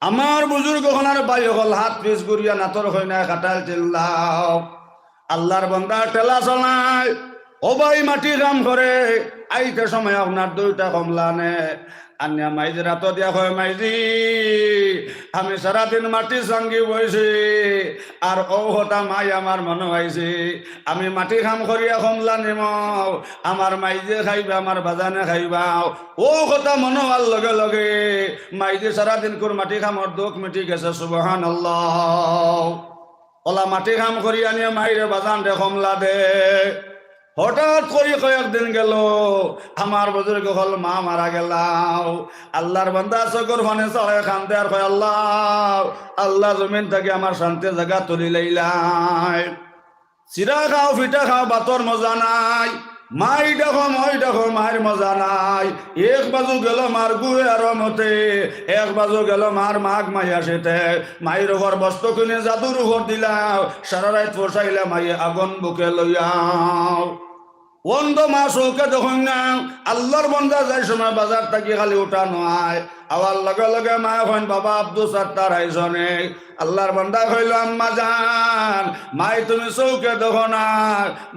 আমার বুজুর্গ হনার বাই হল হাত পিস গুড়িয়া নাতর হয় না কাটাল চিল্লাও। আল্লাহর বন্দা টেলা চলায়, ও ভাই মাটি কাম করে, আইতে সময় আপনার দুইটা কমলা নে আনিয়া মাইজি রাত দিয়া হয় মাইজি আমি সারাদিন মাটি সঙ্গী বইছি, আর ও হতা মাই আমার মনে হয়েছে আমি মাটি খাম করিয়া কমলা নিমাও, আমার মাইজে খাইবা আমার বাজানে খাইবা। ও কথা মনে হওয়ার লগে লগে মাইজি সারাদিন করে মাটি খামর দুঃখ মিটি গেছে। সুবহানাল্লাহ। ওলা মাটি খাম করি আনিয়া মাইরে বাজান দে কমলা দে। হঠাৎ করে কয়েকদিন গেল আমার বুজুর্গ হল মা মারা গেলাও। আল্লাহর বান্দা চকর ফানে চড়ে খানতে আর কয় আল্লাহ আল্লাহ জমিন থেকে আমার শান্তি জায়গা তুলি লাইলাই। চিরা খাও ফিটা খাও বাতর মজা নাই, মাই দেখো মই দেখো মায়ের মজা নাই। এক বাজু গেল মার গুয়ে আর মতে, এক বাজু গেল মার মাঘ মাই আসেতে। মায়ের ঘর বস্তু কিনে জাদুর ঘর দিলাও, সারা রাত পোষাইলে মাইয়ে আগুন বুকে লইয়াও। অন্ধ মা চৌকে দেখুন না আল্লাহর বন্দা যাই সময় বাজার থাকি খালি উঠা নয়। আবার লগে লগে মা হইন বাবা আব্দুল সাত্তার আইসনে। আল্লাহর বন্দা হইল আম্মা জান মাই তুমি চৌকে দেখো না,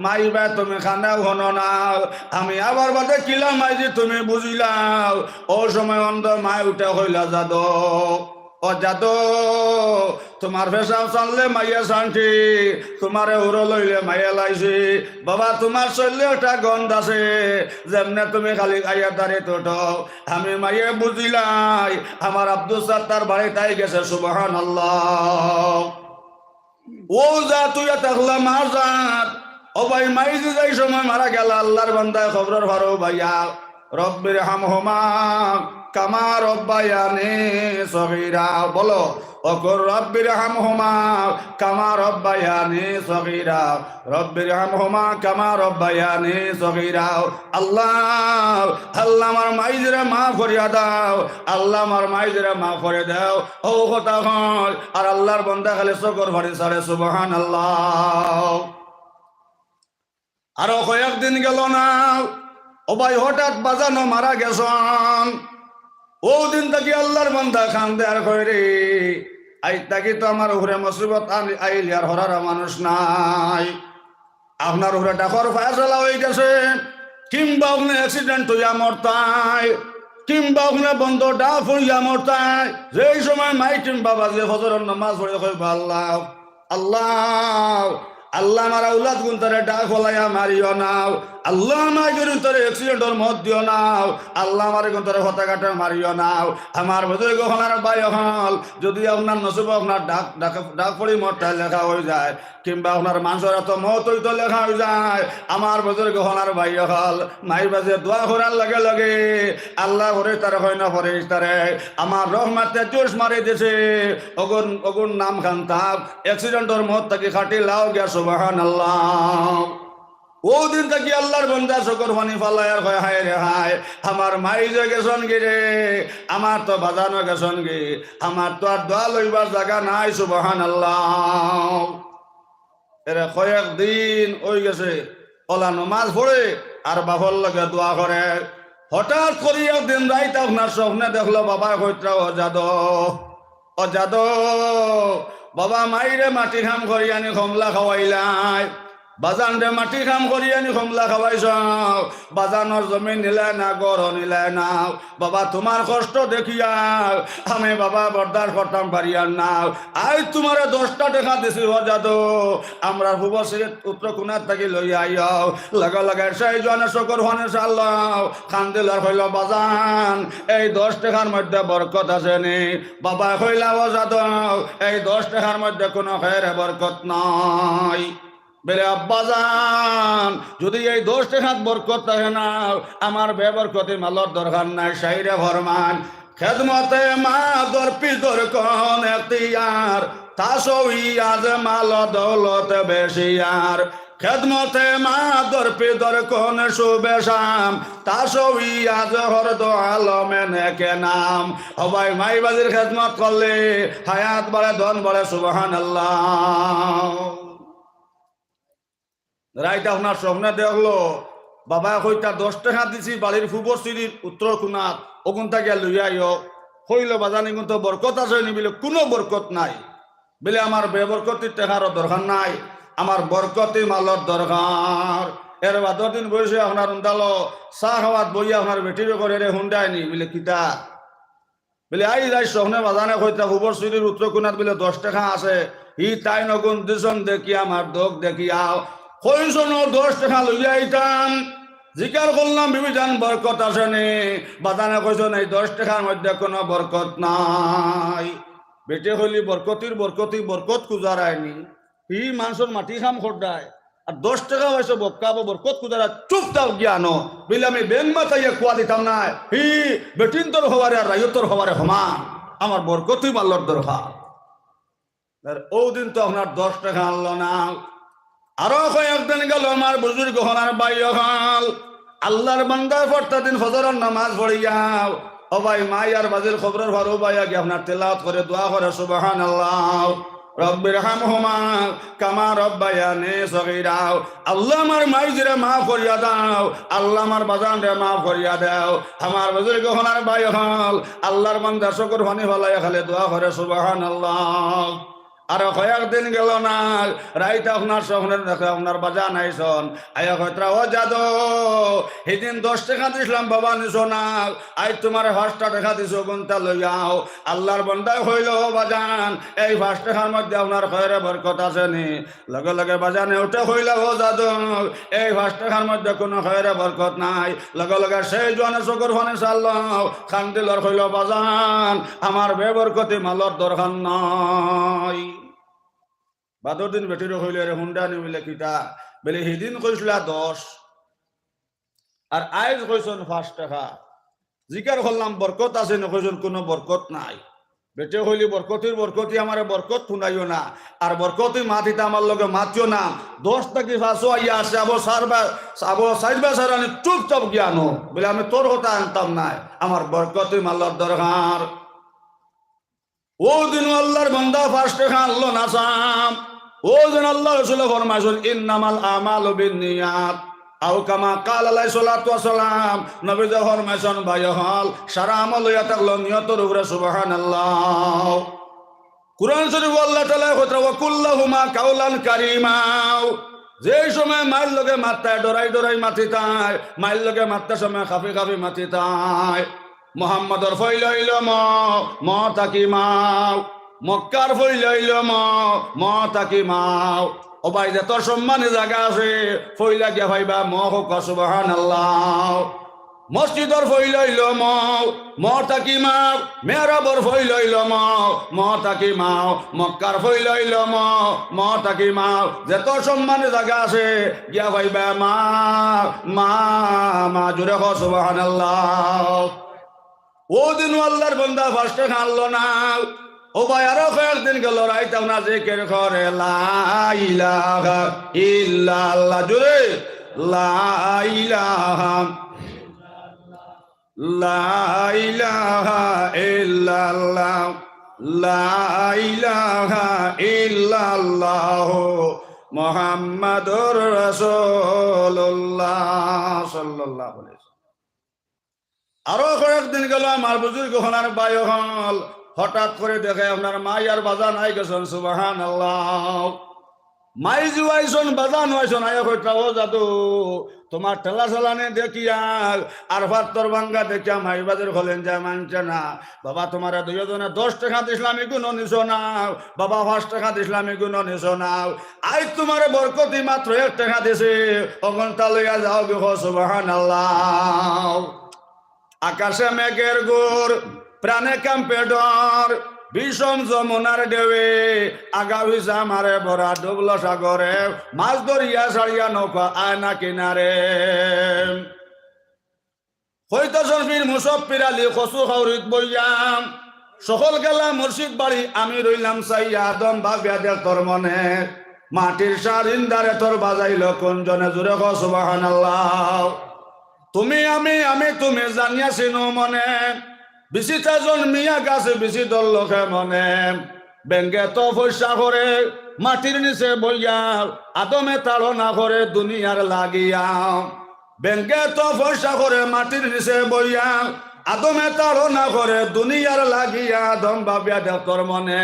মাই বা তুমি খানাও হনো না। আমি আবার বাদে কিলা মাই যে তুমি বুঝিলাও। ও সময় অন্ধ মাই উঠে হইলা যাদ, ও যাদ তোমার ফেসাব চাললে মাইয়া শান্তি, তোমারে উড়ো লইলে মাইয়া লাইছি। বাবা তোমার চললে একটা গন্ধ আছে, যেমনে তুমি খালি আইয়া দাঁড়িয়ে তো আমি মাইয়ে বুঝিলাই আমার আব্দুল সাত্তার বাড়ি তাই গেছে। সুবহানাল্লাহ। ও যা তুই তাহলে মার জাত ও ভাই মাই যে যাই সময় মারা গেল আল্লাহর বান্দায় খবরের ভারো ভাইয়া রব্বির হামহুমা কামা রব্বায়ানি সগীরা। বলো ওকর রব্বির হামহুমা কামা রব্বায়ানি সগীরা, রব্বির হামহুমা কামা রব্বায়ানি সগীরা। আল্লাহ আল্লাহ আমার মাইজরা মাফ করিয়া দাও, আল্লাহ আমার মাইজরা মাফ করে দাও। ও কথা হয় আর আল্লাহর বান্দা খালি চকর ভারি ছাড়ে। সুবহানাল্লাহ। আরো কয়েকদিন গেল না ও ভাই হঠাৎ বাজানো মারা গেছন। ও দিন থাকি আল্লাহর বান্দা খান দেয়ার কইরে আই তাকি তো আমার উপরে মুসিবত আইল আর হরারা মানুষ নাই। আপনার উপরে ডাকর ফায়সালা হয়ে গেছে, কিংবা আপনি অ্যাক্সিডেন্ট হইয়া মরতাই, কিংবা আপনি বন্ধ ডাফ হইয়া মরতাই। যেই সময় মাই কিংবা বাজে ফজরের নামাজ পড়ে কইবা আল্লাহ আল্লাহ আল্লাহ আমার আউলাদ গুণ তারে ডাক হলাইয়া মারিও নাও, আল্লাহ আমার গুণ তারে অ্যাক্সিডেন্টের মত দিও নাও, আল্লাহ আমার গুণ তারে হতা কাটে মারিও নাও। আমার বুজুর্গ হলার বাই হল যদি আপনার নসিব আপনার ডাক ডাক ডাক পড়ি মরটাই লেখা হয়ে যায়, কিংবা আপনার মানুষের এত মত হইতো লেখা হয়ে যায়। আমার বুজুর্গ হলার বাই হল মাই বাজে দোয়া করার লগে লগে আল্লাহ করে তারে হয় না পরে তারে আমার রহমাতে জোশ মারি দিছে। অগুন অগুন নাম খান তাপ অ্যাক্সিডেন্টের মত তাকে খাটি লাও গিয়া। সুবহানাল্লাহ। ও দিন থেকে আল্লাহর বন্দা শকর পানি ফালাই আর কয় হায় রে হায় আমার মাই যে গেছন গে রে, আমার তো বাজানো গেছন গে, আমার তো আর দোয়া লইবার জায়গা নাই। সুবহানাল্লাহ। এরা কয়েকদিন ওই গেছে ওলা নমাজ পড়ে আর বাবার লগে দোয়া করে। হঠাৎ করে একদিন রাইতে আপনার স্বপ্নে দেখলো বাবা কইত্রা অজাদ বাবা মাইরে মাটি খাম করি আনি কমলা খাওয়াইলাই, বাজান রে মাটি খাম করি আনি কমলা খাওয়াইছ, বাজানোর জমি নিলাই না, গড় নিলাই না। বাবা তোমার কষ্ট দেখিয়া আমি বাবা বরদার করতাম পারিয়ার না। আজ তোমার 10টা টাকা দিছি অজাদ, আমরা হুবসির উত্তর কোনার থাকি লইয়া আইও। লাগা লাগা সেই জনে শকর হনে সাল্লাহ খান্দিলার হইল বাজান এই 10 টাকার মধ্যে বরকত আছে নি? বাবা কইলা অজাদ এই 10 টাকার মধ্যে কোনো খের বরকত নাই। বেরে আব্বাজান যদি এই 10 টাকার বরকত থাকে না, আমার বেবরকতি মালর দরকার নাই। শাইরে ফরমান খেদমতে মা দরপিদর কোন এখতিয়ার, তাসই আজ মাল দৌলত বেশিয়ার। খেদমতে মা দরপিদর কোন শুবেশাম, তাসই আজ হরদ আলমে নেকে নাম। সবাই মাই বাজির খেদমত করলে হায়াত বাড়ে, ধন বাড়ে। সুবহানাল্লাহ। রাইতে আপনার স্বপ্নে দেখলো বাবা কইতা 10 টাকা দিছি বাড়ির ফুবর সিঁড়ির উত্তর কোনাত, ওখান থেকে লইয়া আইও। হইল বাজানি কিন্তু বরকত আছে নি? বলে কোনো বরকত নাই। বলে আমার বেবরকতির টাকারও দরকার নাই, আমার বরকতি মালর দরকার। এর বাদর দিন বসে আপনার উন্দালো চা খাওয়াত বইয়া আপনার বেটির করে রে হুন্ডায়নি। বলে কিতা? বলে আই যাই স্বপ্নে বাজানে কইতা ফুবর সিঁড়ির উত্তর কোনাত বলে 10 টাকা আছে। ই তাই নগুন দিছন দেখি আমার দোক দেখিয়াও কইসন 10 টাকা লইয়া আইতাম। জিকার করলাম বিবিধান বরকত আসেনি। বাদানে কইসন এই 10 টাকার মধ্যে কোনো বরকত নাই। বেটে হইলি বরকতির বরকত কুজারায়নি। ই মানুষের মাটি খাম খোদায় আর 10 টাকা হয়েছে বকাবো বরকত কুজারা চুপচাপ জ্ঞান বিলে আমি বেন মাতাইয়া কুয়া দিতাম না। হি বেটিন তোর হওয়ারে আর রায়তর হওয়ারে সমান, আমার বরকতি মাল্লর দরকার। ও দিন তো আপনার 10 টাকা আনলো না। আরো কয়েকদিন গেল আমার বুজুর্গ হনার বাইয় হল আল্লাহর বান্দার পড়তা দিন ফজরের নামাজ পড়িয়াও। ও ভাই মাইয়ার বাজির খবরের ঘর বাইয়া গিয়ে আপনার তেলাওয়াত করে দোয়া করে সুবহানাল্লাহ। রব্বির হামহুমা কামা রব্বায়ানি সগীরা। আল্লাহ আমার মাইজিরে মাফ করিয়া দাও, আল্লাহ আমার বাজান রে মাফ করিয়া দাও। আমার বুজুর্গ হনার বাইয় হল আল্লাহর বান্দা শুকর ফানি ফলাইয়া খালে দোয়া করে সুবহানাল্লাহ। আর কয়েকদিন গেল না রাইতে আপনার স্বপ্নের দেখে আপনার বাজা নাইছন আয়া কয়ত্রা অজাদ সেদিন 10 টাকা দিছিলাম বাবা নিছ না, আজ তোমার 5টা টাকা দিছো কোনটা লইয়াও। আল্লাহর বন্দায় হইল বাজান এই 5 টাকার মধ্যে আপনার খয়রে বরকত আছে নি? লগে লগে বাজানে উঠে হইল অজাদ এই 5 টাকার মধ্যে কোনো খয়রে বরকত নাই। লগে লগে সেই জনে চকুর ফনে চাল্লাম খান্দিলর হইল বাজান আমার বেবরকতি মালর দরকার নাই। বাদর দিন বেটির হইলে রে হুন্ডা নি বলে কিতা? বলে সেদিন কইসলা 10 আর আইজ কইসন 5 টাকা। জিকার করলাম বরকত আছে না? কইসন কোনো বরকত নাই। বেটে হইলি বরকতি আমার বরকত শুনাইও না, আর বরকতি মাতিতে আমার লগে মাতিও না। 10 টাকি 5 আইয়া আছে আবো সাইবা সারানি চুপচাপ জ্ঞান বলে আমি তোর কথা আনতাম নাই, আমার বরকতি মাল্লার দরকার। ও দিন আল্লাহর বান্দা 5 টাকা আনলো না সাম। ও দিন আল্লাহ রাসূল ফরমাইছেন ইন্নামাল আমালু বিন্নিয়াত আও কামা কাল আলাইহিস সালাতু ওয়াস সালাম। নবী ফরমাইছেন ভাই হল সারা আমল হইয়া থাকলো নিয়তের উপরে। সুবহানাল্লাহ। কুরআন শরীফ আল্লাহ তাআলা কইরা ওয়া কুল্লাহুমা কাউলান কারীমা। যে সময় মাইল লগে মাত্তায় ডরাই মাতিতায়, মাইল লগে মাত্তার সময় খাফি মাতিতায়। মোহাম্মদর ফইলাইল ম তাকি মাও, মক্কার ফইলাইল ম তাকি মাও। ও ভাই যে তোর সম্মানী জায়গা আছে ফইলা গিয়া ভাইবা ম হোক সুবহানাল্লাহ। মসজিদর ফইলাইল ম তাকি মাও, মেহরাবর ফইলাইল ম তাকি মাও, মক্কার ফইলাইল ম তাকি মাও। যে তোর সম্মানী জায়গা আছে গিয়া ভাইবা মা মা মা জুড়ে হ সুবহানাল্লাহ। ও দিন আল্লাহর বান্দা 5 টাকা আনলো না। ও ভাই আরো কয়েকদিন গেল রাইতাম না জিকির করে লা ইলাহা ইল্লাল্লাহ জোরে লা ইলাহা লা ইলাহা ইল্লাল্লাহ লা ইলাহা ইল্লাল্লাহ মুহাম্মাদুর রাসূলুল্লাহ সাল্লাল্লাহু আলাইহি ওয়াসাল্লাম। আরো কয়েকদিন গেল আমার বুজুর্গ হনার ভাই হল হঠাৎ করে দেখে আপনার মাই আর বাজান আই গেছেন সুবহানাল্লাহ। মাই জুয়াইছন বাজান হইছন আয় কইতাও জাদু তোমার ঠেলা চালানে দেখিয়া আর ভাতর ভাঙ্গা দেখিয়া মাই বাজার হলেন যে মানছে না। বাবা তোমার দুইজনে 10 টাকা ইসলামী গুণ নিছ না, বাবা 5 টাকা ইসলামী গুণ নিছ না। আজ তোমার বরকতি মাত্র 1 টাকা দিছে, অগন্তা লইয়া যাও গো সুবহানাল্লাহ। আকাশে মেঘের গোর প্রাণে কাম্পে ডর, বিষম যমুনার ঢেউয়ে আগা ভিসা মারে ভরা ডুবল সাগরে, মাছ ধরিয়া সারিয়া নৌকা আয়না কিনারে। হইত সরফির মুসফির আলী কচু খাউরিত বইয়াম, সকল গেলা মুর্শিদ বাড়ি আমি রইলাম চাইয়া দম ভাবিয়া দেখ তোর মনে, মাটির সারিন্দারে তোর বাজাইল কোনজনে জুড়ে ক সুবহানাল্লাহ। তুমি আমি তুমি জানিয়া চিনো মনে, বিচিতা জন্মিয়া গাছে বিচি দল লোকে মনে, বেঙ্গে তো পয়সা করে মাটির নিচে বইয়া আদমে তাড়না করে দুনিয়ার লাগিয়া। বেঙ্গে তো পয়সা করে মাটির নিচে বইয়া আদমে তাড়না করে দুনিয়ার লাগিয়া, দম ভাবিয়া দেখ তোর মনে,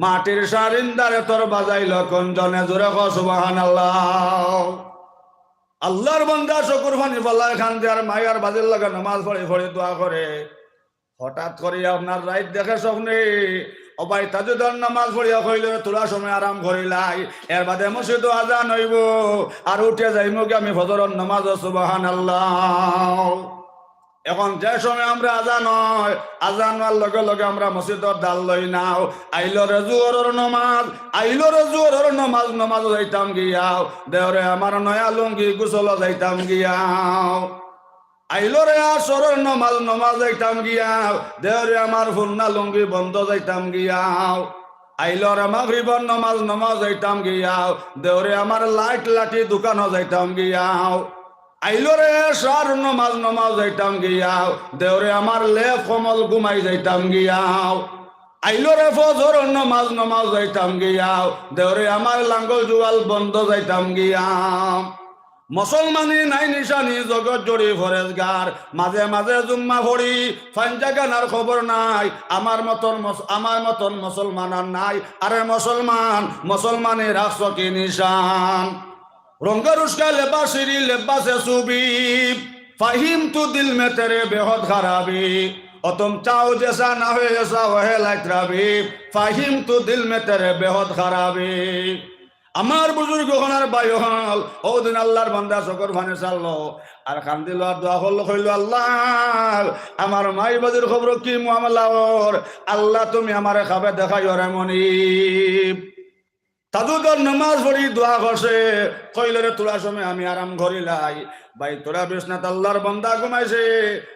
মাটির সারিন্দারে তোর বাজাইল কোনজনে জোরে ক সুবহানাল্লাহ। আল্লাহর বান্দা শুকর ফানি পাল্লা খান দেয়ার মায়ার বাজের লাগা নামাজ পড়ে পড়ে দোয়া করে। হঠাৎ করে আপনার রাইত দেখে স্বপ্নে অবাই তাজুদার নামাজ পড়িয়া কইল তোরা সময় আরাম করিলাই, এর বাদে মসজিদ আজান হইব আর উঠে যাইব কি আমি ফজরের নামাজ সুবহানাল্লাহ। এখন যে সময় আমরা আজান হয়, আজান হওয়ার লগে লগে আমরা মসজিদর ডাল লই নাও, আইলো রে জোহরের নমাজ, আইলো রে জোহরের নমাজ, নমাজ যাইতাম গিয়াও, দেওরে আমার নয়া লুঙ্গি গোসল যাইতাম গিয়াও। আইলো রে আসরের নমাজ, নমাজ যাইতাম গিয়াও, দেওরে আমার ফুন্না লুঙ্গি বন্ধ যাইতাম গিয়াও। আইলো রে মাগরিবর নমাজ, নমাজ যাইতাম গিয়াও, দেওরে আমার লাইট লাঠি দোকানও যাইতাম গিয়াও। আইলো রে সার নমাজ, নমাজ যাইতাম গিয়াও, দেওরে আমার লেপ কমল ঘুমাই যাইতাম গিয়াও। আইলো রে ফজর নমাজ, নমাজ যাইতাম গিয়াও, দেওরে আমার লাঙ্গল জুয়াল বন্ধ যাইতাম গিয়াও। মুসলমানি নাই নিশানি জগৎ জড়ি ফরেজগার, মাঝে মাঝে জুম্মা ভরি ফাঞ্জাগানার খবর নাই, আমার মতন মুসলমান আর নাই। আরে মুসলমান মুসলমানের রাখছ কি নিশান, রঙ্গর উস্কা লেবাসিরি লেবাসে সুবি, ফাহিম তু দিল মে তেরে বেহদ খারাবি, ও তুম চাও জেসা না হয়ে এসা ওহে লাইত্রাবি, ফাহিম তু দিল মে তেরে বেহদ খারাবি। আমার বুজুর্গ হনার ভাই হল ওদিন আল্লাহর বান্দা চকর ভানে চাললো আর কান্দিল আর দোয়া করলো, কইল আল্লাহ আমার মাই বাজুর খবর কি মামলা ওর, আল্লাহ তুমি আমারে খাবে দেখাই ওরে মনিব। তাদুদর নামাজ পড়ি দোয়া করছে, কইল রে তোরা সময় আমি আরাম করিলাই, ভাই তোরা বিছনাত আল্লাহর বান্দা ঘুমাইছে,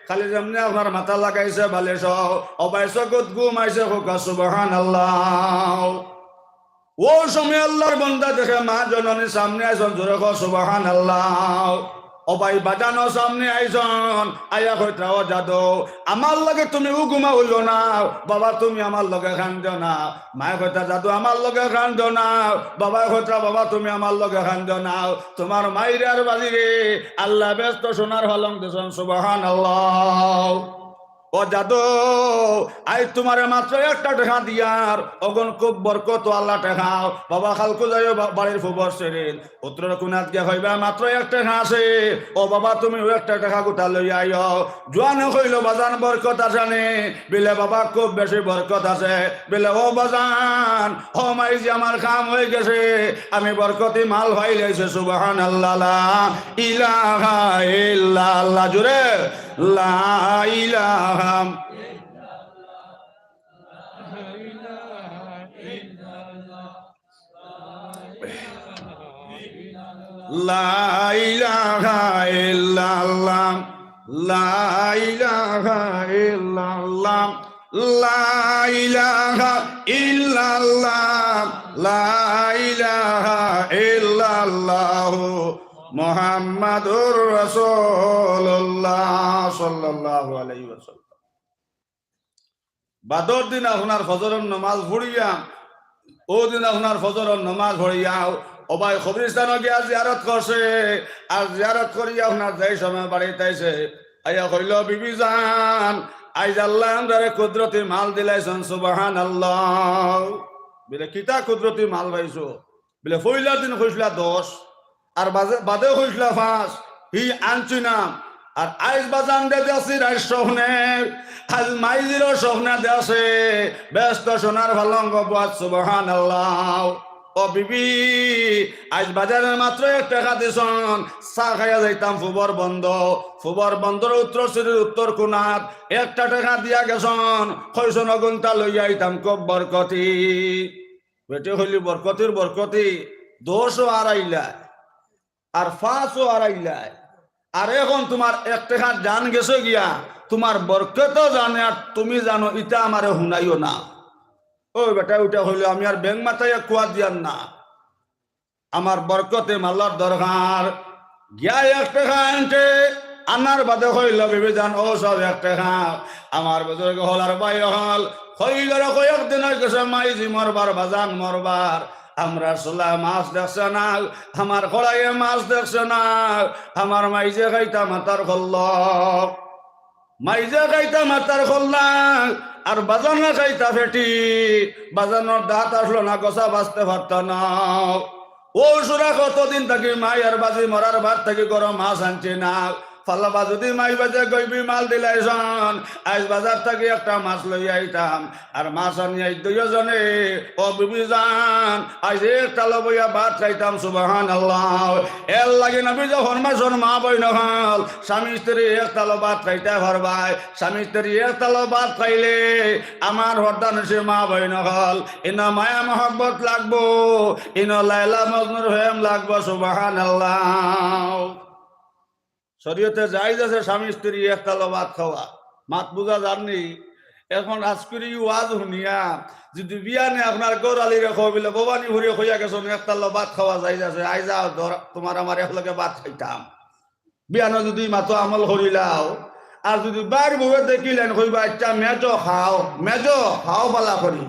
খালি যেমনি আপনার মাথা লাগাইছে বালিশ ও ভাই চকুত ঘুমাইছে, হোক সুবহানাল্লাহ। ও সময় আল্লাহর বান্দা দেখে মা জননী সামনে আইসন, জোরে ক সুবহানাল্লাহ। ও ভাই বাজানো সামনে আইসন, আয়া কইতা ও জাদু আমার লগে তুমি ঘুমা হইল না, বাবা তুমি আমার লগে কান্দ না। মায়ে কইতা জাদু আমার লগে কান্দ না, বাবা কইতা বাবা তুমি আমার লগে কান্দ না। তোমার মাইরে আর বাজিরে আল্লাহ ব্যস্ত সোনার হলং দেশন সুবহানাল্লাহ। ও জাদু আই তোমারে মাত্র 1 টাকা দিয়ার অগন খুব বরকত আল্লাহ টেকাও, বাবা খালকু যাইও বাড়ির ফুবর সেরেন উত্তর কুনাত গিয়া হইবা মাত্র 1 টাকা আছে, ও বাবা তুমি 1 টাকা গোটা লইয়া আইও। জোয়ান হইল বাজান বরকত আছে নে, বিলে বাবা খুব বেশি বরকত আছে, বিলে ও বাজান ও মাই যে আমার কাম হয়ে গেছে, আমি বরকতি মাল ভাই লাইছে সুবহানাল্লাহ। লা ইলাহা ইল্লাল্লাহ, জোরে লা ইলাহা লা ইলাহা ইল্লাল্লাহ, লা ইলাহা ইল্লাল্লাহ, লা ইলাহা ইল্লাল্লাহ, লা ইলাহা ইল্লাল্লাহ মুহাম্মাদুর রাসূলুল্লাহ সাল্লাল্লাহু আলাইহি ওয়াসাল্লাম। বাদর দিন আপনার ফজরের নামাজ পড়িয়া ও দিন আপনার ফজরের নামাজ পড়িয়া ওবাই কবরস্থানে গিয়া জিয়ারত করছে আর জিয়ারত করিয়া আপনার যেই সময় বাড়িতে আইছে আইয়া কইল বিবি জান আইজ আল্লাহ আমরারে কুদরতি মাল দিলাইছেন সুবহানাল্লাহ। বলে কিতা কুদরতি মাল পাইছো? বলে পয়লা দিন কইসলা 10 আর বাদে কইসলা 5 হি আনছি না আর আইজ বাজান দে দেছি রাইস স্বপ্নে আজ মাইজিরও স্বপ্নে দেছে ব্যস্ত সোনার ভালঙ্গ বাদ সুবহানাল্লাহ। ও বিবি আজ বাজারে মাত্র 1 টাকা দিছন চা খাইয়া যাইতাম ফুবর বন্দর উত্তর সিটির উত্তর কোণাত 1 টাকা দিয়া গেছন কইছন অগুনটা লইয়া আইতাম খুব বরকতি। বেটে হইলি বরকতি 10 আর আইলা আর 5 আর আইলা আর এখন তোমার 1 টাকা জান গেছে গিয়া তোমার বরকতও জানে আর তুমি জানো ইটা আমারে শুনাইও না। ও বেটা ওইটা হইলে আমি আর ব্যাংক মাথায় কুয়া দিয়ান না, আমার বরকতে মাল্লার দরকার। গিয়া 1 টাকা আনতে আনার বাদে হইল ভেবে যান ও সব 1 টাকা আমার বুজুর্গ হল আর ভাই হল হইল কয়েকদিন হয়ে গেছে মাইজি মরবার বাজান মরবার আমরা সোলা মাছ দেখছে না, আমার কড়াইয়ে মাছ দেখছে না, আমার মাইজে খাইতা মাতার খল্ল আর বাজানো খাইতা ফেটি বাজানোর দাঁত আসলো না গোসা বাঁচতে পারত না। ও সুরা কতদিন থাকি মাই আর বাজি মরার ভাত থাকি গরম মাছ আনছে না ফাল্লাবা যদি মাই বাজে গইবি মাল দিলাইছন আজ বাজার থেকে একটা মাছ লই আইতাম আর মাছ আনি আই 2 জনে ও বিবি জান আজ একটা লবইয়া ভাত খাইতাম সুবহানাল্লাহ। এর লাগে নবী যখন মাছর মা বই নহল স্বামী স্ত্রী একটা লো ভাত খাইতে পারবাই, স্বামী স্ত্রী একটা লো ভাত খাইলে আমার হরদান সে মা বই নহল ইনা মায়া মহব্বত লাগবো, ইনা লাইলা মজনুর প্রেম লাগবো সুবহানাল্লাহ। শরীয়তে জায়েজ আছে স্বামী স্ত্রী একতালো ভাত খাওয়া, মাত বুঝা জাননি। এখন আজকেরই ওয়াজ শুনিয়া যদি বিয়ানে আপনার গৌরালি রেখো বলে ভবানী ঘুরে হইয়া গেছেন একতালো ভাত খাওয়া জায়েজ আছে আই যাও তোমার আমার একলগে ভাত খাইতাম। বিয়ানো যদি মাতো আমল করিলাও আর যদি বার বউয়ে দেখিলেন কইবা আচ্ছা মেজো খাও বালা করি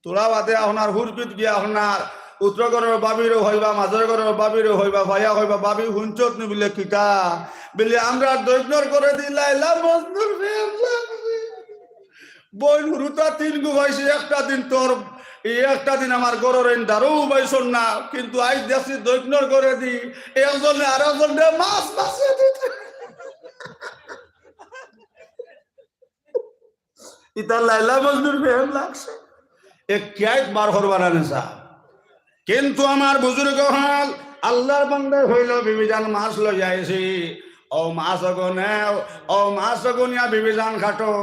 তোরা বাদে আপনার হুরপিত গিয়া আপনার উত্তরগড়ের বাবিরও হইবা মাঝের ঘরের বাবিরও হইবা ভাইয়া হইবা বাবি হুঞ্চত নি বলে কিতা বলে আমরা দৈন্যর করে দিলাইলাম বই হুরুতা 3 গু হয়েছে একটা দিন তোর একটা দিন আমার গরের দারু বাইছন না কিন্তু আজ দেশি দৈন্যর করে দি একজনে আর একজনে মাছ বাঁচিয়ে দিতে ইতা লাইলা মজনুর প্রেম লাগছে এক ক্যাট বার করবার আনেছা। কিন্তু আমার বুজুর্গ হল আল্লাহর বান্দা হইল বিবিজান মাছ লই আইছি ও মাছ গনেও ও মাছ গনিয়া বিবিজান খাটো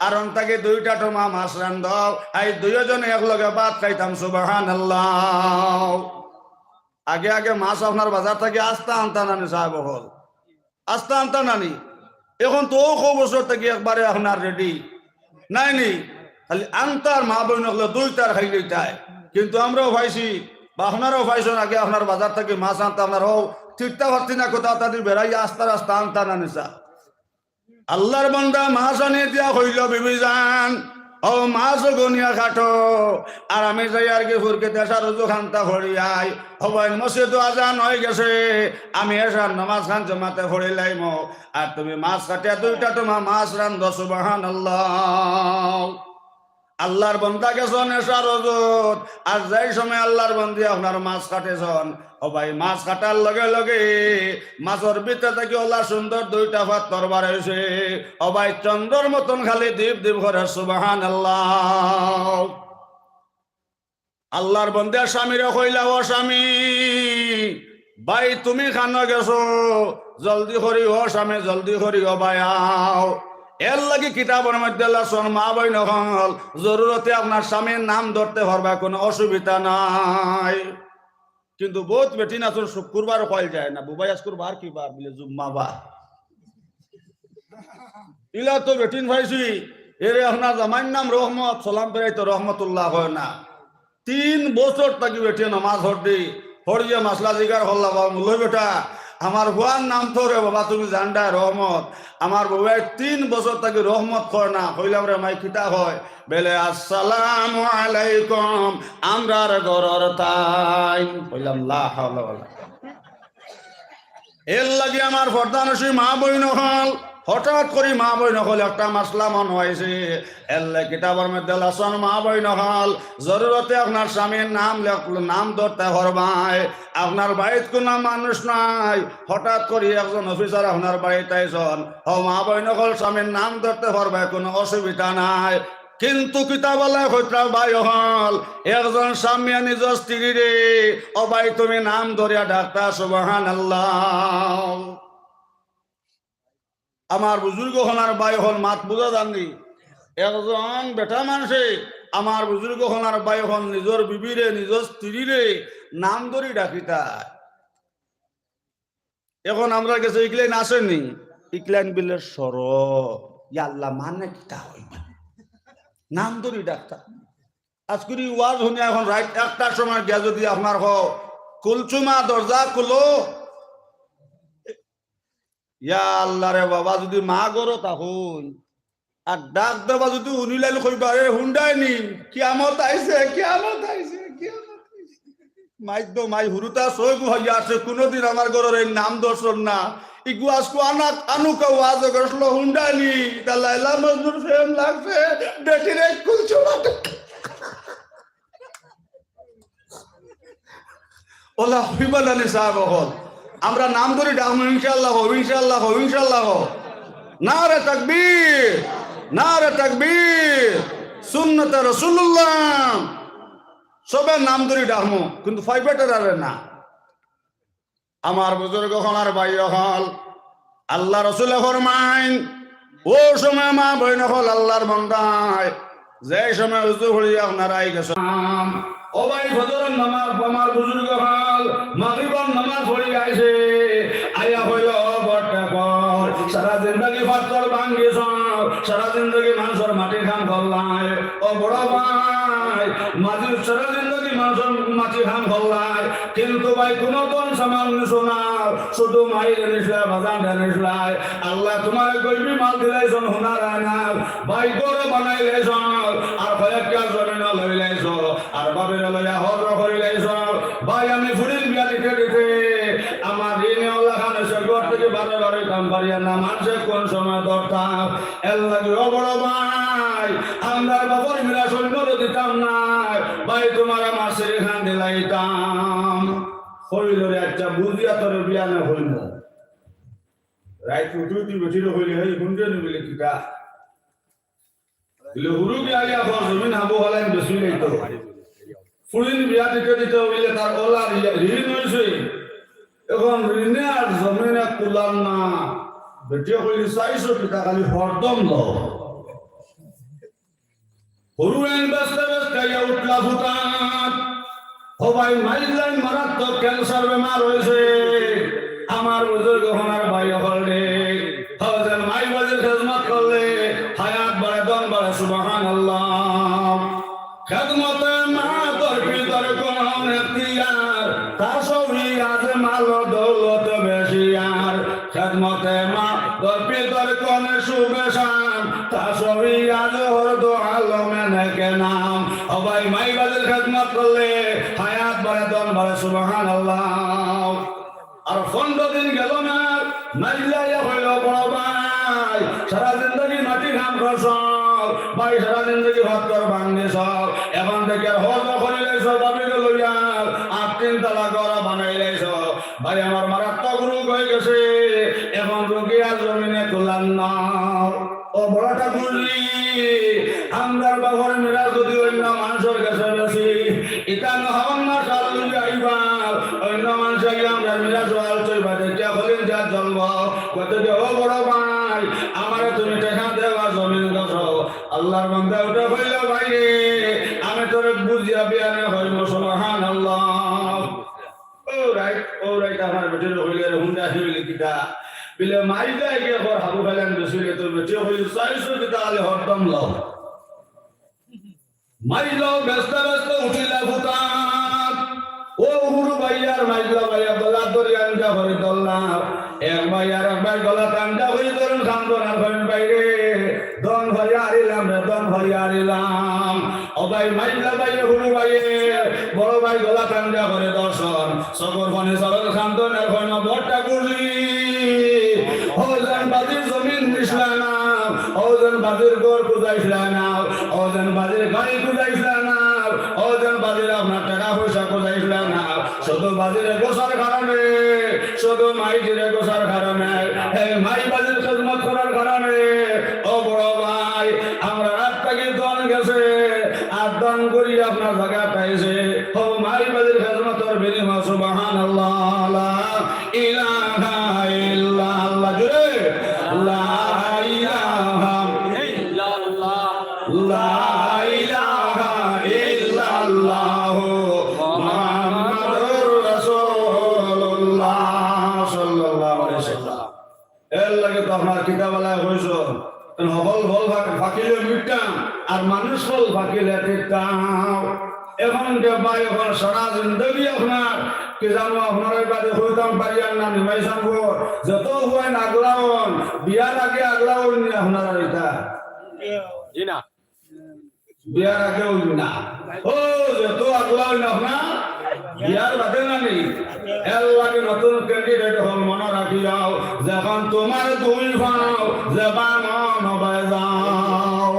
আর তাকে 2টা টমা মাছ রান্ধ এই 2 জনে একলগে ভাত খাইতাম সুবহানাল্লাহ। আগে মাছ আপনার বাজার থেকে আস্তা আনতা নানি সাহেব হল আস্তা আনতা নানি এখন তো ও বছর থেকে একবারে আপনার রেডি নাই নি খালি আনতার মা বোন 2টার খাইলে তাই। কিন্তু আমরাও পাইছি বা আপনারাও পাইছেন আগে আপনার বাজার থেকে মাছ আনতে আপনার হোক ঠিকটা পারছি না কোথাও তাদের বেড়াই আস্তা রাস্তা আনতা না নিসা আল্লাহর বান্দা মাছ আনিয়ে দিয়া হইল বিবিজান ও মাছ গনিয়া খাটো আর আমি যাই আর কি ফুরকে দেশা রুজু খান্তা ফড়িয়াই হবাই মসজিদ আজান হয়ে গেছে আমি এসার নামাজ খান জমাতে ফড়িলাইম আর তুমি মাছ কাটিয়া 2টা তোমার মাছ রান্ধ সুবহানাল্লাহ। আল্লাহর বন্দা গেছন এসা রোজত আর যাই সময় আল্লাহর বন্দি আপনার মাছ কাটেছন ও ভাই মাছ কাটার লগে লগে মাছের ভিতরে থেকে ওলা সুন্দর 2টা ভাত তরবার হয়েছে ও ভাই চন্দ্রর মতন খালি দীপ দীপ করে সুবহানাল্লাহ। আল্লাহর বন্দিয়া স্বামীরে কইলা ও স্বামী ভাই তুমি খানো গেছো জলদি করি ও স্বামী জলদি করি ও ভাই আও এর লাগে কিতাবের মধ্যে লাসন মা বই নহল জরুরতে আপনার স্বামীর নাম ধরতে পারবা কোনো অসুবিধা নাই। কিন্তু বহুত বেটিন আসল শুক্রবার কইল যায় না বুবাই আজকুর বার কি বার বলে জুম্মা বার ইলা তো বেটিন ভাইছি এর আপনার জামাইর নাম রহমত সালাম পেরাই তো রহমতুল্লাহ হয় না 3 বছর থাকি বেটে নামাজ হরদি হরিয়ে মাসলা জিগার হল্লা বাবা মুলো বেটা আমার হুয়ার নাম তো রে বাবা তুমি জানডা রহমত আমার বউয়ের 3 বছর থেকে রহমত কর না কইলাম রে মাই কিতা হয় বেলে আসসালামু আলাইকুম আমরার গরর তাই কইলাম লা হাওলা ওয়ালা এর লাগি আমার ফরদানসি মা বইন হল হঠাৎ করে মা বইন হল একটা মাসলা মন হয়েছে এল্লে কিতাবের মধ্যে লাসন মা বইন হল জরুরতে আপনার স্বামীর নাম ধরতে হরবাই আপনার বাড়িতে কোনো মানুষ নাই হঠাৎ করে একজন অফিসার আপনার বাড়িতে আইসন ও মা বইন হল স্বামীর নাম ধরতে হরবাই কোনো অসুবিধা নাই কিন্তু কিতাবলে হইত্রা ভাই হল একজন স্বামী নিজ স্ত্রী রে ও ভাই তুমি নাম ধরিয়া ডাক্তার সুবহানাল্লাহ আমার বুজুর্গ হনার ভাই হল মাত বুঝা জানি একজন বেটা মানুষে আমার বুজুর্গ হনার ভাই হল নিজের বিবিরে নিজের স্ত্রী রে নাম ধরি ডাকিতা এখন আমরা গেছে ইকলাইন আসেনি ইকলাইন বিলে সর আল্লাহ মানে কিতা হইবা নাম ধরি ডাক্তার আজকুরি ওয়াজ শুনে এখন রাত 1টার সময় গিয়া যদি আপনার হোক কুলচুমা দরজা খুলো ইয়া আল্লাহ রে বাবা যদি মা গরো তাহন আর ডাক দেবা যদি উনিলাইল কইবা এ হুন্ডাই নি কিয়ামত আইছে মাইদ্য মাই হুরুতা সই হইয়া আছে কোনদিন আমার গরর এই নাম দর্শন না ইগু আজকু আনুকা ওয়াজ করছিল হুন্ডাই নি তা লাইলা মজনুর ফেম লাগছে বেটির এক কুলচুমা ওলা হইবালানি সাহেব হল আমরা নাম ধরি ডাকবো ইনশাআল্লাহ নারে তাকবীর সুন্নতে রাসূলুল্লাহ সবে নাম ধরি ডাকবো কিন্তু ফাইবেটার আরে না আমার বুজুর্গ হলার ভাই হল আল্লাহ রাসূল ফরমাইন ও সময় মা বইন হল আল্লাহর বান্দায় যে সময় উজু হলি আপনারা আই গেছে ও ভাই ফজরের নামাজ আমার বুজুর্গ হল মাগরিবের নামাজ পড়ি আইছে আয়া হইল বড়টা কর সারা জিন্দগি ফাতর ভাঙ্গিছ সারা জিন্দগি মানুষের মাটি খান করলাই ও বড় ভাই মাঝির সারা জিন্দগি মানুষের মাটি খান করলাই কিন্তু ভাই কোন কোন সামান নিছো না শুধু মাইর নিছলাই বাজান নিছলাই আল্লাহ তোমার গরিবি মাল দিলাইছন হুনার না ভাই গরে বানাইলেছ আর কয়েকটা জমিন লইলাইছ আর বাবের লইয়া হজর করিলাইছ ভাই আমি ফুরিল বিয়া দিতে আমার ঋণে আল্লাহ খানে সরকার থেকে বারে কাম পারিয়া না মানুষের কোন সময় দরকার এর লাগে ও বড় ভাই আমরা বাবার মিলা সৈন্য দিতাম না ভাই তোমার আমার শ্রী খান দিলাইতাম হইল রে একটা বুঝিয়া তোর বিয়া না হইল রাইট উঠুতি বেঠির হইলে হই গুন্ডে নিবিলে কিটা দিলে হুরু কি আইয়া ঘর জমিন হাবো হলাইন বেশি লইতো ফুরিন বিয়া দিতে হইলে তার ওলা ঋণ হইছে এখন ঋণে আর জমিনে কুলাম না বেটিয়া কইলি 400 টাকা খালি হরদম দাও হরুয়েন ব্যস্তে ইয়া উঠলা ফুটান ও ভাই মাইলাইন মারাত্মক ক্যান্সার বেমার হয়েছে আমার বুজুর্গ হনার ভাই হল রে হজের মাই বাজের খেদমত করলে হায়াত বাড়ে দন বাড়ে সুবহানাল্লাহ খেদমতে মা তোর পিতর কোন এখতিয়ার তার সবই আজ মাল দৌলত বেশি আর খেদমতে মা তোর পিতর কোন সুবেশান তার সবই আজ হরদ আলমে নেকে নাম ও ভাই মাই বাজের খেদমত করলে হায়াত বাড়ে দন বাড়ে সুবহানাল্লাহ আর 15 দিন গেল না মাইলাইয়া হইল বড় ভাই সারা জিন্দগি মাটি ঘাম করছ ভাই সারা জিন্দগি ভাত কর ভাঙিস এখন থেকে হজ করিলেছ বাবিকে লইয়া 3 তালা গড়া বানাইলেছ ভাই আমার মারাত্মক রোগ হয়ে গেছে এখন রোগী আর জমিনে তুলান না ও বড়টা বুঝলি আমরা বাবার মেরা যদি অন্য মানুষের কাছে বেশি এটা নহন না সাল লুই আইবার অন্য মানুষ আমরা মেরা জল চইবা দেখে হলেন যা জন্ম কত যে ও বড় ভাই আমারে তুমি টাকা দেওয়া জমিন গছ আল্লাহর বান্দা ওটা হইল ভাই আমি তোর বুঝিয়া বিয়ানে হইব সুবহানাল্লাহ ও রাইট আমার বেটির হইলে হুন্ডা হইলে কিটা বিলে মাই যায় গে ঘর হাবু ফেলেন বেশিলে তোর বেটি হইল 400 টাকা আলে হরদম লও মাই লও ব্যস্ত উঠিলা ফুটান ও গুরু ভাইয়ার মাইলা ভাইয়া গলা ধরে আনজা করে ধরলাম এক ভাই আর এক ভাই গলা টানজা করে ধরুন খান্দন আর করেন বাইরে দন ভাইয়া আরিলাম রে দন ভাইয়া আরিলাম ও ভাই মাইলা ভাই গুরু ভাইয়ে বড় ভাই গলা টানজা করে দর্শন সকর ফনে সরল খান্দন আর করেন বড়টা গুলি ওজন বাজির জমিন মিশলানা ওজন বাজির গড় কুজাইছলানা ওজন বাজির গাড়ি কুজাইছলানা ওজন বাজির আপনার টাকা পয়সা কুজাইছলানা শুধু বাজির গোসার কারণে শুধু মাইজির গোসার কারণে এই মাই বাজির খেদমত করার কারণে ও বড় ভাই আমরা রাত থেকে দন গেছে আর দন করি আপনার জায়গা পাইছে ও মাই বাজির খেদমতের বিনিময় সুবহানাল্লাহ লা ইলাহা ইল্লাল্লাহ জুড়ে লা ইলাহা ইল্লাল্লাহ লা ইলাহা ইল্লাল্লাহ মুহাম্মাদুর রাসূলুল্লাহ সাল্লাল্লাহু আলাইহি ওয়াসাল্লাম এর লাগে তো আপনার কিতাবালায় হইছো হল হল ফাকিলে মিটাম আর মানুষ হল ফাকিলে তিতাও এখন যে ভাই এখন সারা জিন্দগি আপনার কি জানো আপনার বাদে হইতাম পারিয়ান না নিমাইশানপুর যত হয় আগলাওন বিয়ার আগে আগলাওন নি আপনার এটা জি না বিয়ার আগে হইল না ও যত আগলাওন আপনার বিয়ার বাদে না নি এর লাগে নতুন ক্যান্ডিডেট হল মনে রাখি যাও যখন তোমার দুই ভাও জবান নবায় যাও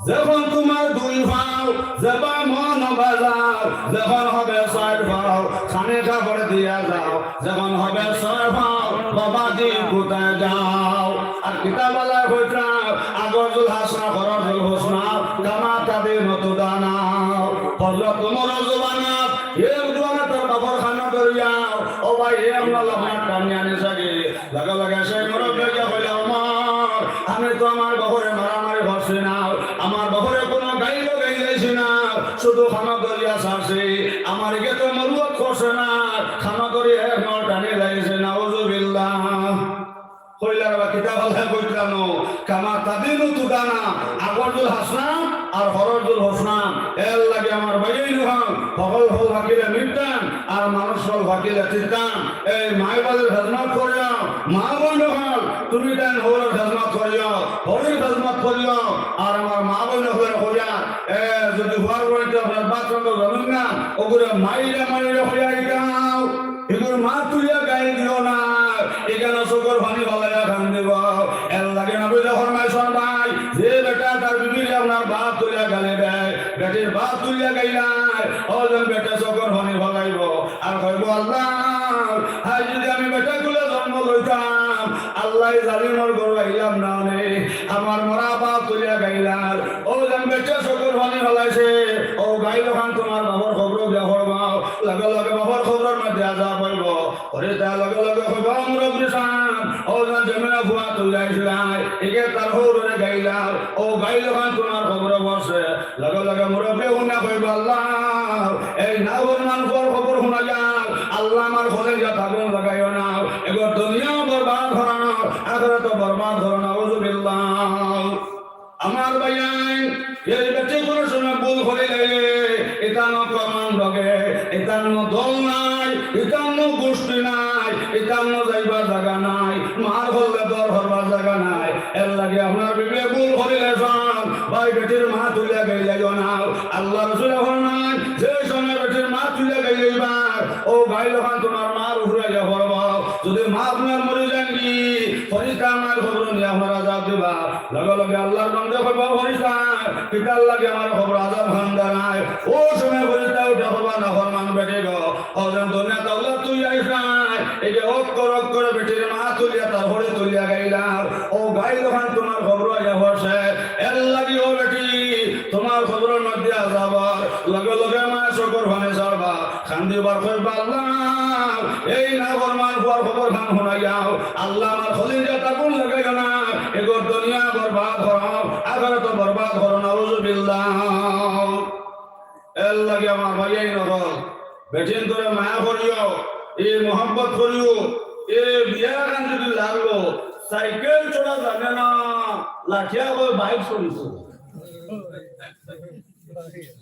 যখন তোমার দুই ভাও জবান নবাজাও যখন হবে ছয় ভাও খানে কাপড় দিয়া যাও যখন হবে ছয় ভাও বাবা দি কোথায় যাও আর কিতাবালায় হইতাম আগরজুল হাসনা খরজুল হোসনা কামা তাদের মতো দানাও ফজল তোমার জবানা এর জবানা তোর বাবার খানা করিয়াও ও ভাই এ আমরা লাভার টানি আনি সাগে লাগা লাগা সেই মরক বেজা হইলে আমার আমি তো আমার বহরে মারামারি হচ্ছে না আমার বহরে কোনো গাইলো গাইলেছি না শুধু খানা দরিয়া ছাড়ছে আমার গে তো মরুয়াত করছে না খানা দরিয়া এখন টানি লাগিয়েছে নাউজুবিল্লাহ কইলার বা কিতাবালায় কইতাম কামা তাদিনু তুদানা আগরজুল হাসনা আর হরজুল হোসনা এর লাগে আমার বাইই নহাম সকল হল ফাকিলে মিটান আর মানুষ হল ফাকিলে তিতান এই মাইবাদের খেদমত করিও মা বোন হল তুমি দেন হল খেদমত করিও হরির খেদমত করিও আর আমার মা বোন হল করিয়া এ যদি হওয়ার পরে আপনার বাথরুম জানেন না ওগুলো মাইরা মাইরা হইয়া গাও এগুলো মা তুলিয়া গায়ে দিও না এখানে চোখের পানি ভালাইয়া খান দেব এর লাগে না বুঝলে ফরমাইশন ভাই যে বেটা তার বিবিরে আপনার বাপ তুলিয়া গালে দেয় বেটির বাপ তুলিয়া গাইলাই ওজন বেটা চোখের পানি ভালাইব আর কইব আল্লাহ আজ যদি আমি বেটা গুলো জন্ম লইতাম আল্লাহ জালিমর গরু আইলাম না আমার মরা বাপ তুলিয়া গাইলার ওজন বেটা চোখের পানি ভালাইছে ও গাইল খান তোমার বাবার খবর দিয়া করবাও লগে লগে বাবার খবরের মধ্যে আজা পাইব ওরে তা লগে লগে কইব মুরব্বি সাহেব ওজন জমিনা ফুয়া তুলাইছিলাই একে তার হৌরে গাইলার ও গাইল খান তোমার খবর বসে লগে লগে মুরব্বি শুনা কইব আল্লাহ এই নাগর মানুষের খবর শোনা যাক আল্লাহ আমার খোলে যা থাকুন লাগাইও না এগো দুনিয়া বরবাদ করানো আখিরাত বরবাদ করানো আউযুবিল্লাহ আমার ভাইয়াই এই বেঁচে কোনো সময় ভুল করে গেলে এটানো প্রমাণ লগে এটানো দল নাই এটানো গোষ্ঠী নাই এটানো যাইবার জায়গা নাই মার হলে দর হরবার জায়গা নাই এর লাগে আপনার বিবে ভুল করিলে যান ভাই বেটির মা তুলে গেলে না আল্লাহ রসুল নাই যে সময় বেটির মা তুলে গেলেইবার ও ভাই লোকান তোমার মার উপরে যা করব যদি মা আপনার মরে যান কি ফরিস্তা আমার খবর নিয়ে আপনারা যাব দিবা লগে লগে আল্লাহর বন্ধে করবো ফরিস্তা পিতার লাগে আমার খবর আজাব ভান্ডা নাই ও সময় ফরিস্তা উঠে হবা না ফরমান বেটে গো ওজন দুনিয়া তাওলা তুই আইস নাই এই যে অক করে বেটির মা তুলিয়া তার হরে তুলিয়া গাইলার ও গাইল খান তোমার খবর আয়া হচ্ছে এর লাগি ও বেটি তোমার খবরের মধ্যে আজাব লগে লগে মা শকর ভানে যাবা খান দিবার কইবা আল্লাহ এই না ফরমান হওয়ার খবর খান শোনা যাও আল্লাহ আমার খলিজা তাকুন লাগাইও না এগো দুনিয়া বরবাদ করো আখিরাত বরবাদ করো নাউযুবিল্লাহ এর লাগে আমার ভাইয়াই নকল বেটিন করে মায়া করিও এই মোহাম্মত করিও এ বিয়া গান যদি লাগলো সাইকেল চড়া জানে না লাঠিয়া করে বাইক চলিছো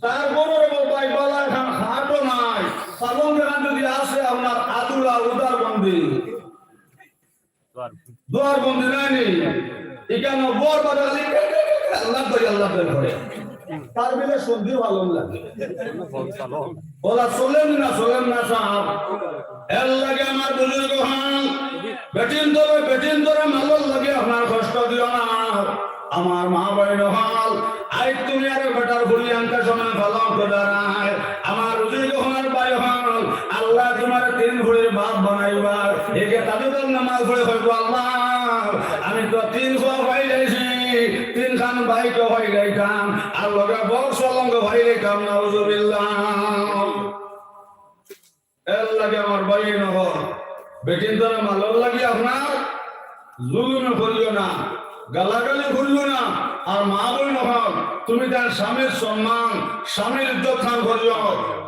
তারপরে বাইক বালা খান খাটো নাই সালন দেখান যদি আসে আপনার আদুলা উদার বন্দি দুয়ার বন্দি নাই এখানে বর বাদালি আল্লাহ করে তার বিলে সন্ধি ভালো লাগে ওলা চলেন না সাহেব এর লাগে আমার বুজুর্গ হন বেটিন ধরে মালর লাগে আপনার কষ্ট দিও না আমার মা বইন হল আই তুমি আর বেটার বলি আনতে সময় ভালো করে রায় আমার বুজুর্গ হন ভাই হল আল্লাহ তোমার 3 ভরির বাপ বানাইবা একে তাদের নামাজ পড়ে হইব আল্লাহ আমি তো 3 সব হয়ে যাইছি 3 খান ভাই তো হয়ে যাইতাম আর লগে বক্স অলঙ্গ ভাই রেখাম নাউজুবিল্লাহ এর লাগে আমার ভাই নহল বেটিন ধরে মালর লাগি আপনার জুলুমে করিও না গালাগালি করিও না আর মা বই নহল তুমি তার স্বামীর সম্মান স্বামীর ইজ্জত খান করিও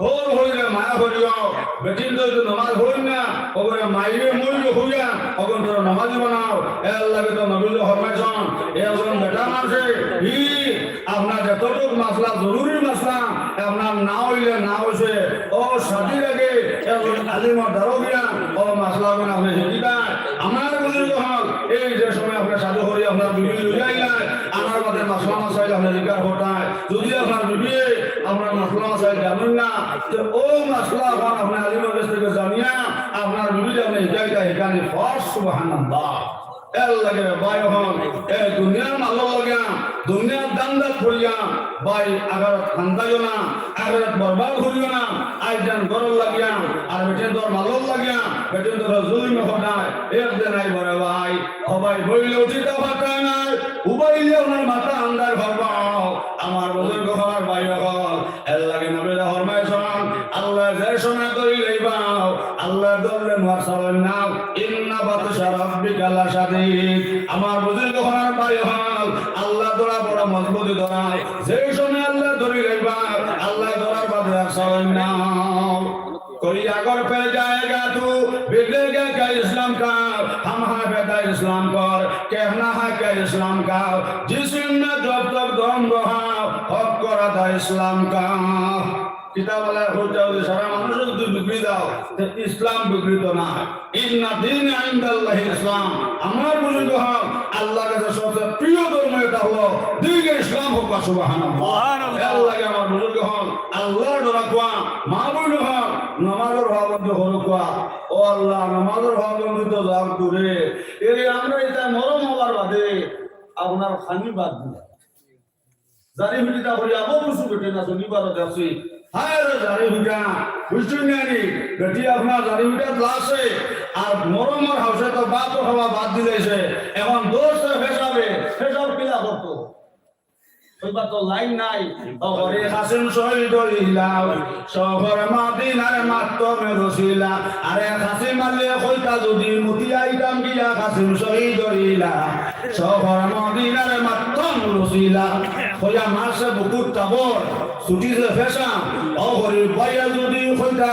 হোর হইলে মায়া করিও বেটিন ধরে নামাজ হই না ওগরে মাইরে মইরে হইয়া ওগন তোর নামাজ বানাও এর লাগে তো নবী ফরমাইছেন এজন বেটা মানুষে ই আপনার যতটুক মাসলা জরুরি মাসলা আপনার না হইলে না হইছে ও শাদির আগে এজন আলিমর দারোগিয়া ও মাসলা গুলো আপনি শিখিবা আমার বুজুর্গ হল এই যে সময় আপনি সাধু করি আপনার বিবি লুজাই যায় আমার মধ্যে মাসলা মাসাইল আপনি জিকার হটায় যদি আপনার বিবি আপনার মাসলা মাসাইল জানেন না যে ও মাসলা এখন আপনি আলিমর কাছ থেকে জানিয়া আপনার বিবি আপনি হিকাইটা হিকানি ফস সুবহানাল্লাহ এর লাগে ভাই হন এ দুনিয়ার মালর লাগে দুনিয়ার দান্দাত করিয়া ভাই আগার খান্দাইও না আগার বরবাদ করিও না আইজান গরল লাগিয়া আর বেটেন তোর মালর লাগিয়া বেটেন তোর জুলুম হটায় এর দেনাই বড় ভাই সবাই বইলে উঠিতে পারে না উবাইলে ওনার মাথা আন্দার করবাও আমার বুজুর্গ হওয়ার ভাই হল এর লাগে নবী ফরমাইছেন আল্লাহ যে শোনা করি লইবাও আল্লাহ দলে মাসালেন না ইন্না বাতশা রাব্বিকা লাশাদীদ আমার বুজুর্গ হওয়ার ভাই হল আল্লাহ দরা বড় মজবুতি ধরায় যে শোনা আল্লাহ ধরি লইবা আল্লাহ দরার বাদে আসালেন না कोई अगर पे जाएगा तू बिगड़ेगा क्या इस्लाम का हम हैं बेटा इस्लाम कर कहना है क्या इस्लाम का जिसमें जब तक दम रहा हक करा था इस्लाम का किताब वाला हो जाओ सारा মানুষ যদি বিগড়ি দাও তো ইসলাম বিগড়িত না ইন্না দীন ইনদাল্লাহ ইসলাম আমার বুজুর্গ হল আল্লাহর কাছে সবচেয়ে প্রিয় ধর্ম এটা হলো দ্বীন ইসলাম হোক সুবহানাল্লাহ আল্লাহ আমার বুজুর্গ হল আল্লাহর ডরা কোয়া মা বইন হল নামাজের ভাবন্ত হলো কোয়া ও আল্লাহ নামাজের ভাবন্ত তো যাও দূরে এর আমরা এটা মরম হবার বাদে আপনার খানি বাদ দিলাম জারি হুটিটা হলি আবু বুসু বেটে না শনিবার যাচ্ছি হায় রে জারি হুটা বুঝছেন না নি বেটি আপনার জারি হুটা লাসে আর মরমর হাউসে তো বাপ খাওয়া বাদ দিলেছে এখন দোস্ত ফেসাবে ফেসাব কিলা করতো ওইবার তো লাইন নাই ওরে হাসিন শহীদ হইলাম শহর মদিনার মাতমে রসিলা আরে হাসি মারলে কইতা যদি মুতি আইতাম গিয়া হাসিন শহীদ হইলাম শহর মদিনার মাতম রসিলা কইয়া মাসে বুকুর তাবর ছুটিছে ফেসাম ওরে বয়া যদি কইতা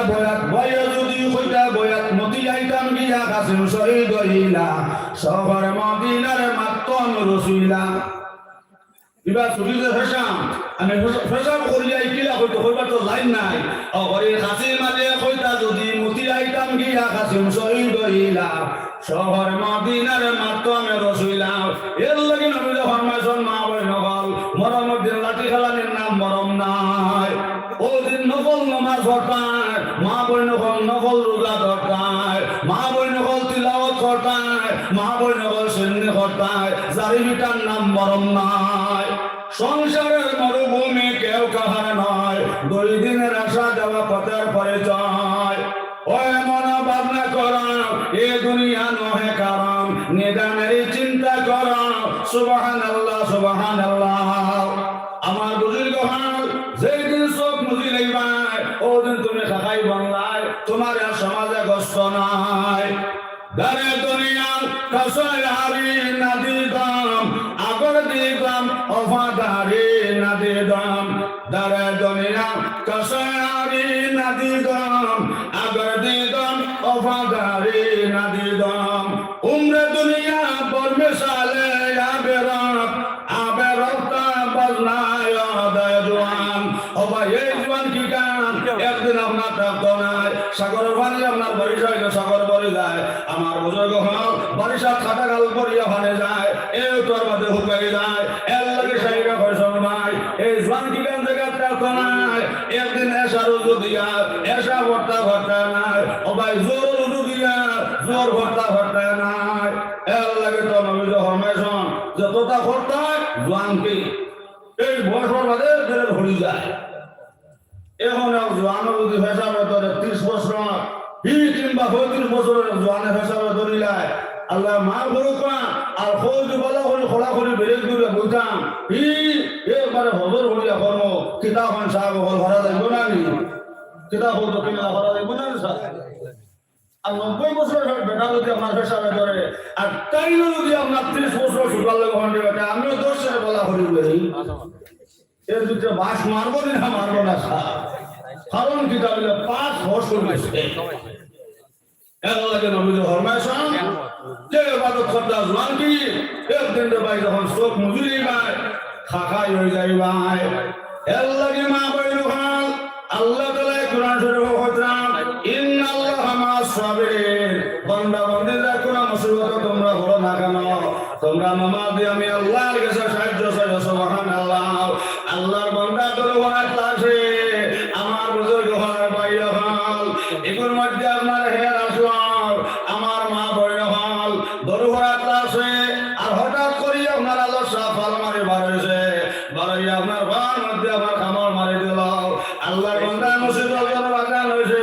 বয়াত মুতি আইতাম গিয়া হাসিন শহীদ হইলাম শহর মদিনার মাতম রসিলা এবার ছুটিতে ফেসাম আমি ফেসাম করিয়া কিলা হইতো হইবার তো লাইন নাই ওরে হাসি মালে কইতা যদি মুতি আইতাম গিয়া কাসিম শহীদ হইলাম শহর মদিনার মাতমে রসুলাম এর লাগে নবী ফরমাইছেন মা বইন হল মরমের দিন লাঠি খেলানির নাম মরম নাই ও দিন নফল নামাজ পড়তায় মা বইন হল নফল রোজা ধরতায় মা বইন হল তিলাওয়াত করতায় মা বইন হল সুন্নি করতায় জারি বিটার নাম মরম নাই সংসারের মরুভূমি কেউ কাহার নয় 2 দিনের আশা যাওয়া পথের পরিচয় ওই মন ভাবনা করা এ দুনিয়া নহে কারণ নিদানের চিন্তা করা সুবহানাল্লাহ সুবহানাল্লাহ আমার বুজুর্গ হল যেই দিন চোখ মুজি লইবাই ও দিন তুমি খাই বাংলায় তোমার আর সমাজে কষ্ট নাই দারে দুনিয়া কাসায় হারি নদী দাম আগর দিলাম অফাদারি নদী দাম দারে দুনিয়া কাসায় হারি নদী দাম আগর দিলাম অফাদারি নদী দাম উমরে দুনিয়া বর মিসালে আবেরত বাজনায় আদায় জওয়ান ও ভাই এই জওয়ান কি কাম একদিন আপনার থাকতো নাই হয়ে যায় আমার বুজুর্গ হল বারিশা খাটা গাল পরিয়া ভানে যায় এই তোর মধ্যে হুকাই যায় এর লাগে সাইরা ফসল ভাই এই জোয়ান কি গান জায়গাটা তো নাই একদিন এসা রুজু দিয়া এসা ভর্তা নাই ও ভাই জোর রুজু দিয়া জোর ভর্তা নাই এর লাগে তো নবীজ ফরমাইছেন যতটা ভর্তা জোয়ান কি এই বছর বাদে ফেরত হয়ে যায় এখন জোয়ানের যদি ফেসাবে তোরে 30 বছর কিংবা 35 বছরের জোয়ানের ফেসাবে ধরিলায় আল্লাহ মা বলুকা আর ফৌজ বলা করে খোলা করে বেরেক দিলে বলতাম এবারে হজর হইয়া কর্ম কিতাব সাহেব হল ভরা যাইব না নি কিতাব হল তো কিনা ভরা যাইব না স্যার আর 90 বছরের বেটা যদি আপনার ফেসাবে ধরে আর তাই যদি আপনার 30 বছর সুগার লাগে হন্ডে বেটা আমিও 10 এর বলা করি বলি এর দুটো বাস মারবো না মারবো না স্যার কারণ কিতাবে 5 বছর গেছে এর লাগে নবীজি ফরমাইছেন যে ইবাদত করতে জোয়ান কি একদিন ভাই যখন চোখ মুজুরি ভাই খাখাই হয়ে যাই ভাই এর লাগে মা বইল ভাই আল্লাহ তাআলা কোরআন শরীফে বলেন ইন্নাল্লাহা মা'আস সাবিরিন বান্দা বান্দীরা কোন মুসিবত তোমরা হলো না কেন তোমরা নামাজ দিয়ে আমি আল্লাহর কাছে সাহায্য চাই সুবহানাল্লাহ আল্লাহর বান্দা তোর ওয়াত আছে আমার বুজুর্গ হল ভাই হল এগুলোর মধ্যে আপনার হেয়ার আসলাম আমার মা বইল হল দরুহাত আছে আর হঠাৎ করে আপনার আলো সাফাল মারি বাড়াইছে বাড়াইয়া আপনার ভার মধ্যে আমার খামার মারি দিল আল্লাহর বান্দা মুসিবত বাগান হয়েছে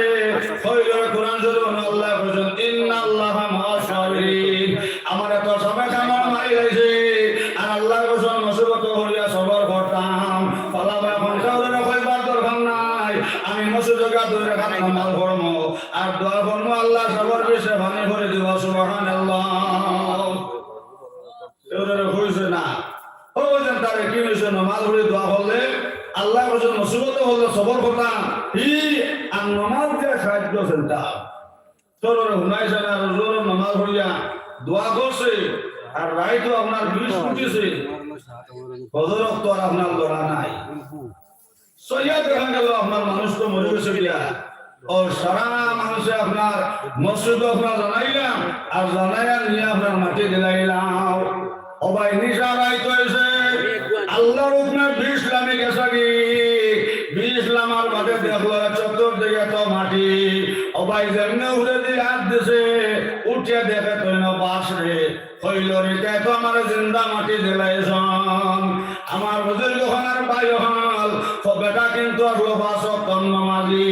কইলে কোরআন শরীফ আল্লাহ বলেন ইন্নাল্লাহা মা'আস সাবিরিন আমার এত সবাই খামার মারি হয়েছে আর আল্লাহর কসম মুসিবত হইয়া সবর করতাম পালাবা এখন কাউরে কইবার দরকার নাই আমি মুসিবত ধরে খানা মাল করব আর দোয়া করব আল্লাহ সবর বেশে ভাঙি করে দিব সুবহানাল্লাহ এবারে হইছে না ও যেন তারে কি হইছে নামাজ পড়ে দোয়া করলে আল্লাহ কসম মুসিবত হলে সবর করতাম আর নামাজ যে সাহায্য চিন্তা তোর হুনাইছে না রোজর নামাজ পড়িয়া দোয়া করছে আর রাইতো আপনার 20 ফুটিছে ফজর তো আর আপনার দোয়া নাই সইয়া দেখা গেল আপনার মানুষ তো মরে গেছে গিয়া ও সারা মানুষে আপনার মসজিদ আপনার জানাইলাম আর জানাইয়া নিয়ে আপনার মাটি দিলাইলাম ও ভাই নিশা রাইতো এসে আল্লাহর হুকমে 20 লামে গেছে কি 20 লামার বাদে দেখলো চত্বর দিকে তো মাটি ও ভাই যেমনে উড়ে দিয়ে হাত দিছে উঠে দেখে তো না বাস রে হইল রে তো আমার জিন্দা মাটি দিলাইছন আমার বুজুর্গ হনার ভাই হল তো বেটা কিন্তু আসলো বাসক তন্নমাজি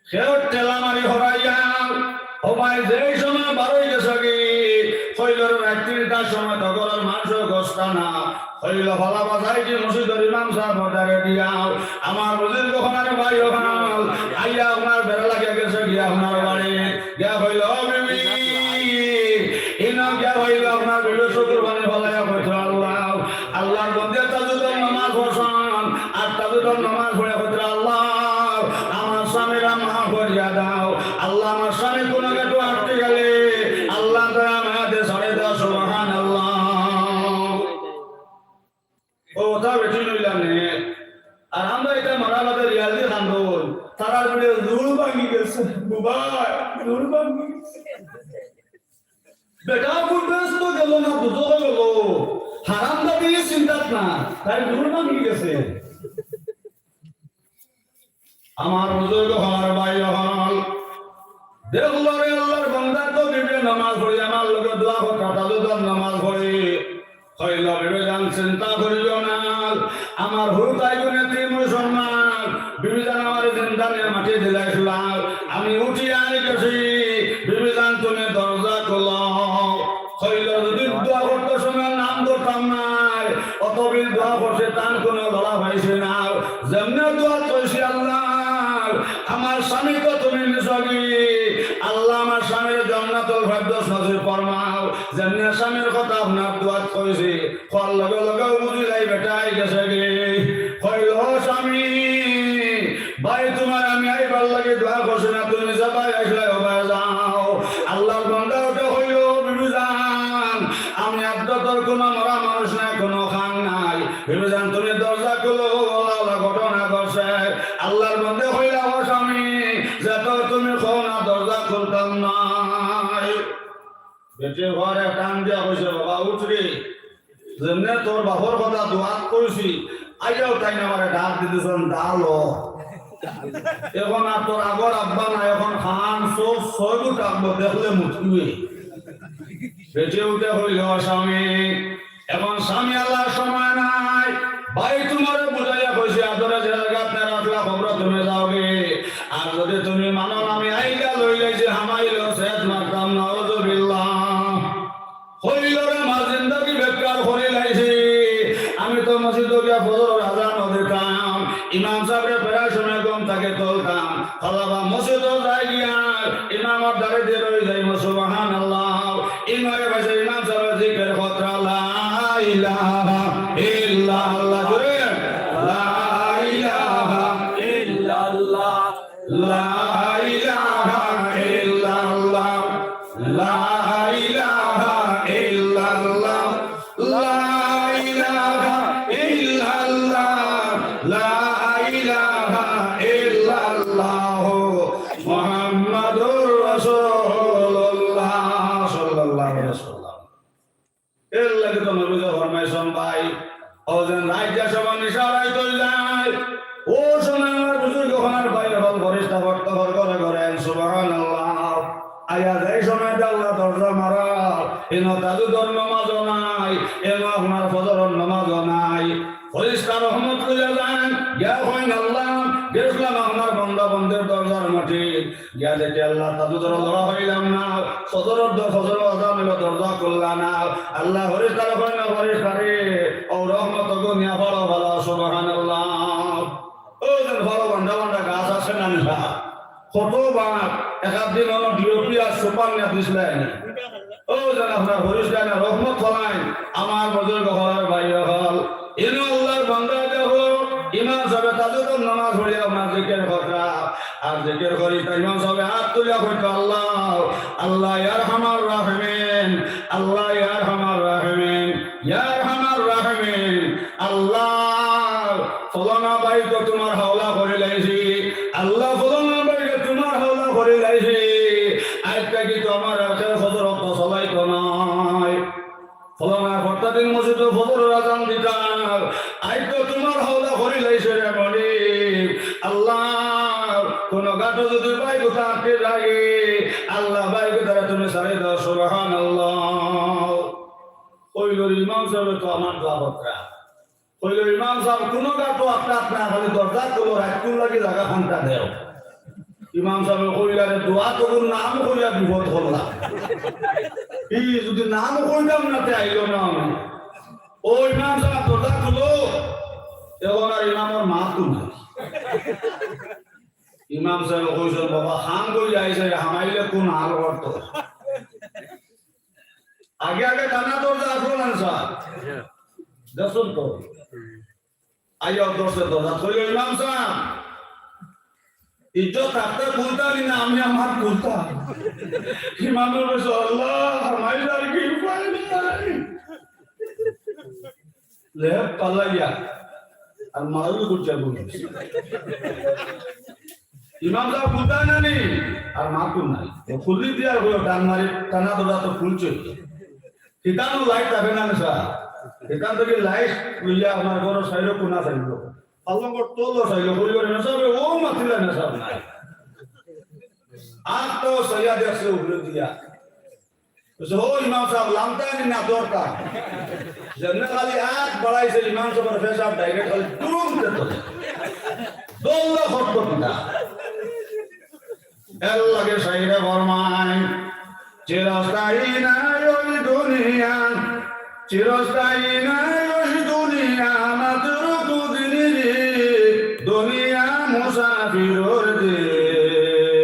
সেও টেলা মারি হরাইয়া ও ভাই যেই সময় বারোই গেছে কি হইলর রাত্রিটার সময় তগরের মাংস গোস্তা না হইল ভালা বাজাই কি মসজিদের ইমাম সাহেব মর্দারে দিয়াও আমার বুজুর্গ হনার ভাই হল আইয়া আপনার বেড়া লাগে গেছে গিয়া আপনার বাড়ি গিয়া হইল বিবি ইনা গিয়া হইল আপনার ভিডিও শুকুর বানি ফলাইয়া কইতো আল্লাহ আল্লাহর বন্দে তাজুদের নামাজ পড়ছান আর তাজুদের নামাজ পড়ে কইতো আল্লাহ আমার স্বামীরা মাফ করিয়া দাও আল্লাহ আমার স্বামী কোনো একটু আটকে গেলে আল্লাহ দয়া মায়াতে ছাড়ে দাও সুবহানাল্লাহ ও তা বেটি লইলাম নে আর আমরা এটা মারাবাদে রিয়ালি খান্দন তারার ভিডিও জুল ভাঙি গেছে বুবাই জুল ভাঙি গেছে বেটা বুঝতেছ তো গেল না বুঝো গেল হারাম দাবি চিন্তা না তাই জুল ভাঙি গেছে আমার বুজুর্গ হওয়ার ভাই হল দেখলো রে আল্লাহর বান্দা তো বিবে নামাজ পড়ি আমার লোকে দোয়া কথা তাজুদের নামাজ পড়ি হইল বিবে জান চিন্তা করিও না আমার হুতাই গুনে তিন মুসলমান বিবে জান আমার জিন্দা নিয়ে মাটি দিলাইছিলাম আমি উঠি আনি গেছি বিবে জান তুমি দরজা খোলো হইল যদি দোয়া করতে সময় নাম ধরতাম নাই অতবিল দোয়া করছে তার কোনো ধরা পাইছে না যেমনে দোয়া কইছি আল্লাহ আমার স্বামীকে তুমি নিসবি আল্লাহ আমার স্বামীর জান্নাতুল ফেরদৌস নসিব ফরমাও যেমনি স্বামীর কথা আপনার দোয়া কইছি ফল লগে লগে বুঝি যাই বেটাই গেছে গে কইল স্বামী ভাই তোমার আমি আইবার লাগে দোয়া করছি না তুমি যাবাই আসলে হবে যাও আল্লাহর বান্দা ওটা হইল বিবিজান আমি আব্দতর কোনো মরা মানুষ নাই কোনো খান নাই বিবিজান তুমি দরজা খুলো আল্লাহ ঘটনা করছে আল্লাহর বান্দা হইলা ও স্বামী যত তুমি খো না দরজা খুলতে কাম নাই বেটে ঘরে টান দিয়া কইছে বাবা উঠরে যেমনে তোর বাপর কথা দোয়াত কইছি আইয়াও তাই না আমারে ডাক দিতেছেন ডালো এখন আর তোর আগর আব্বা না এখন খান সব সয়গু ডাকবো দেখলে মুঠবে বেঁচে উঠে হইল স্বামী এখন স্বামী আল্লাহ সময় নাই ভাই তোমার বুঝাইয়া কইছে আদরে যে জায়গা আপনার রাখলা খবর তুমি যাওগে আর যদি তুমি মানো আমি আইগা লইলে যে হামাইল সেত মারতাম নাউজুবিল্লাহ হইল রে মা জিন্দেগি বেকার করে লাইছি আমি তো মসজিদ গিয়া ফজর আজান দিতাম ইমাম সাহেবের প্রায় সময় গম তাকে তুলতাম আল্লাহ মসজিদ যাই গিয়া ইমামের দাঁড়ে দিয়ে রই যাই সুবহানাল্লাহ ইমামের কাছে ইমাম সাহেব জিকির কথা লা ইলাহা ইল্লাল্লাহ লা ইলাহা ইল্লাল্লাহ লা ইলাহা ইল্লাল্লাহ লা ইলাহা ইল্লাল্লাহ লা ইলাহা ইল্লাল্লাহ লা ইলাহা ইল্লাল্লাহ মুহাম্মাদুর রাসূলুল্লাহ সাল্লাল্লাহু আলাইহি ওয়াসাল্লাম এর লাগে তো নবী ফরমাইছেন ভাই ওজন রাজ্য সভা নিশারাই তো যায় ও সময় আমার বুজুর্গ হওয়ার বাইরে হল ফরিস্তা ভক্ত ঘর করে করেন সুবহানাল্লাহ আয়া এই সময় আল্লাহ দরজা মারা এনো তাজুদর নামাজ নাই এনো আপনার ফজরের নামাজ নাই ফরিস্তা রহমত করে যান ইয়া হইন আল্লাহ গেছলাম আপনার বান্দা বন্দের দরজার মাঠে গিয়া দেখে আল্লাহ তাজুদর ধরা হইলাম না ফজরের ফজর আজান হইল দরজা খুললা না আল্লাহ ফরিস্তা হইন ফরিস্তারে ও রহমত গো নিয়া ভালো ভালো সুবহানাল্লাহ ও যে ভালো বান্দা বান্দা গাছ আছে না না কতবার একাদিন হলো ডিওপি আর সুপার নিয়ে দিছিলেন ও যেন আপনার হরিষ্টানে রহমত ফলাইন আমার বুজুর্গ হওয়ার ভাই হল ইনো আল্লাহর বান্দা দেখো ইমাম সাহেব তাজুদুর নামাজ পড়ে আপনার জিকির কথা আর জিকির করি তাই ইমাম সাহেব হাত তুলিয়া কইতো আল্লাহ আল্লাহ ইয়ারহামার রাহিমিন আল্লাহ ইয়ারহামার রাহিমিন ইয়ারহামার রাহিমিন আল্লাহ ফলানা ভাই তো তোমার হাওলা করে লাইছি আল্লাহ ফলানা ভাই তোমার হাওলা করে লাইছি আজকে কি তোমার আছে হযরত সলাই তো নাই ফলানা প্রতিদিন মসজিদে ফজর আজান দিতাম আজ তো তোমার হাওলা করে লাইছে রে মালিক আল্লাহ কোন গাটো যদি ভাই কোথা আটকে যায় আল্লাহ ভাই দ্বারা তুমি সারে দাও সুবহানাল্লাহ কইল ইমাম সাহেব তো আমার দাওয়াতরা কইল ইমাম সাহেব কোন গাটো আপনার খালি দরজা খুলো রাখতুল লাগি জায়গা খানটা দেও ইমাম সাহেব কইলারে দোয়া করুন নাম কইয়া বিপদ হল্লা এই যদি নাম কইলাম না তে আইলো না আমি ও ইমাম সাহেব দরজা খুলো এখন আর ইমামের মা তুই ইমাম সাহেব কইছেন বাবা খান কই যাইছে হামাইলে কোন হাল করত আগে আগে টানা দরজা আসলো না স্যার দেখুন তো আইয়া দর্শক দরজা কইল ইমাম সাহেব ইজ্জত থাকতে খুলতাম না আমি আমার খুলতাম ইমামের বসে আল্লাহ হামাইলার কি উপায় নাই লেপ পালাইয়া আর মারুল করছে বলে ইমাম সাহেব খুলতা না নি আর মাকুল নাই খুললি দিয়া হলো ডান মারি টানা দরজা তো খুলছে ঠিকানো লাইট থাকে না স্যার এখান থেকে লাইট লইয়া আমার ঘর সাইড কোনা চাইল আল্লাহ তোলো চাইল পরিবার না সব ও মাতিলা না সব নাই আজ তো সইয়া দেখছে উপরে দিয়া ও ইমাম সাহেব লামতা না দরটা যেমনে খালি আজ বাড়াইছে ইমাম সাহেবের ফেসাব ডাইরেক্ট খালি তুরুম দিত দোল্লা ফটফটা এর লাগে সাইরে ফরমায় চিরস্থায়ী নাই ওই দুনিয়া চিরস্থায়ী নাই ওই দুনিয়া মাত্র দুদিনের দুনিয়া মুসাফিরর দেশ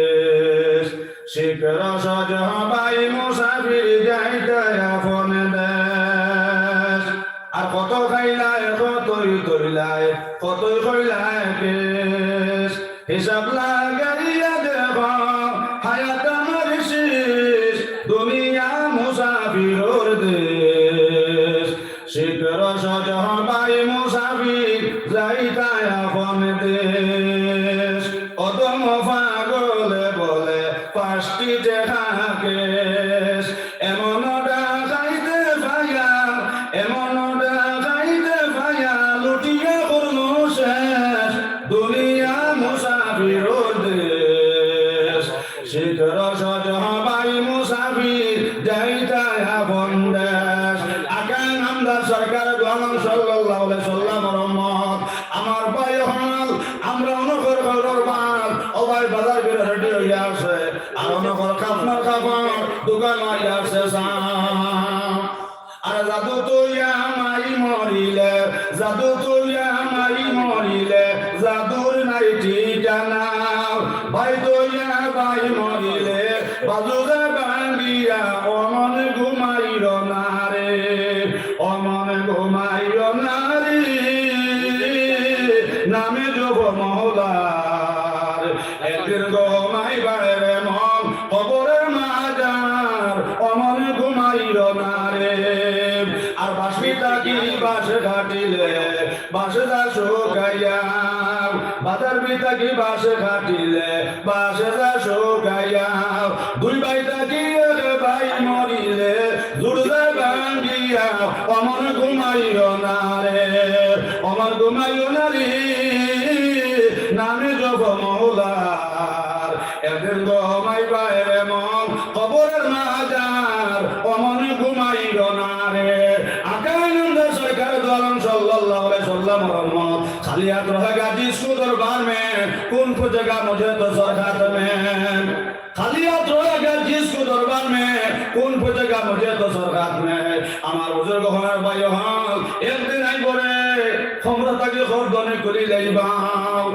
শিখর সজবাই মুসাফির যাইতে আপন দেশ আর কত খাইলায় কতই তৈলায় কতই কইলায় কেশ হিসাব লাগাইয়া দেব হায়াত আমার শেষ দুনিয়া মুসাফিরর দেশ শিখর সজবাই মুসাফির যাইতে আপন দেশ অদম পাগলে বলে পাঁচটি দেখা রাকেশ এমন ডাকাইতে ভাইয়া এমন ডাকাইতে ভাইয়া লুটিয়া করলো শেষ দুনিয়া মুসাফির দেশ শিখর সজবাই মুসাফির যাইতায় আপন দেশ আকান আমদার সরকার গোলাম সাল্লাল্লাহু আলাইহি সাল্লাম রহমত আমার ভাই হল আমরা অনকর খবর বাদ ওবাই বাজার বের রেডি হইয়া আছে আর অনকর খাপনার খাবার দোকান হইয়া আছে সাম আর জাদু তুইয়া মাই মরিলে জাদু তুইয়া মাই মরিলে জাদুর নাই ঠিকানা ভাই তুইয়া ভাই মরিলে বাজুরে ভাঙ্গিয়া অমন ঘুমাইর না রে অমন ঘুমাইর না রে নামে যোগ মহলার একদিন ঘুমাই বাইরে মন কবরের মাজার অমন ঘুমাইর না রে আর বাসবিতা কি বাস ঘাটিলে বাসে যা শোকাইয়া বাজার বিতা কি বাস ঘাটিলে বাসে যা শোকাইয়া দুই ভাইটা কি ভাই মরিলে জুড়ে ভাঙ্গিয়া অমন ঘুমাইর না রে অমর ঘুমাইও না রে নামে জব মৌলার এদের ঘুমাই বাইরে মন কবরের মাজার অমন ঘুমাইর না রে আকানন্দ সরকার দলম সাল্লাল্লাহু আলাইহি সাল্লাম রহমত খালিয়াত রহেগা जिसको दरबार में कौन पूछेगा मुझे तो सरहद में खालियात रहेगा जिसको दरबार में कौन पूछेगा मुझे तो सरहद में আমার বুজুর্গ হওয়ার ভাই হল একদিন আই করে ক্ষমতাকে খরদনে করি লাইবাও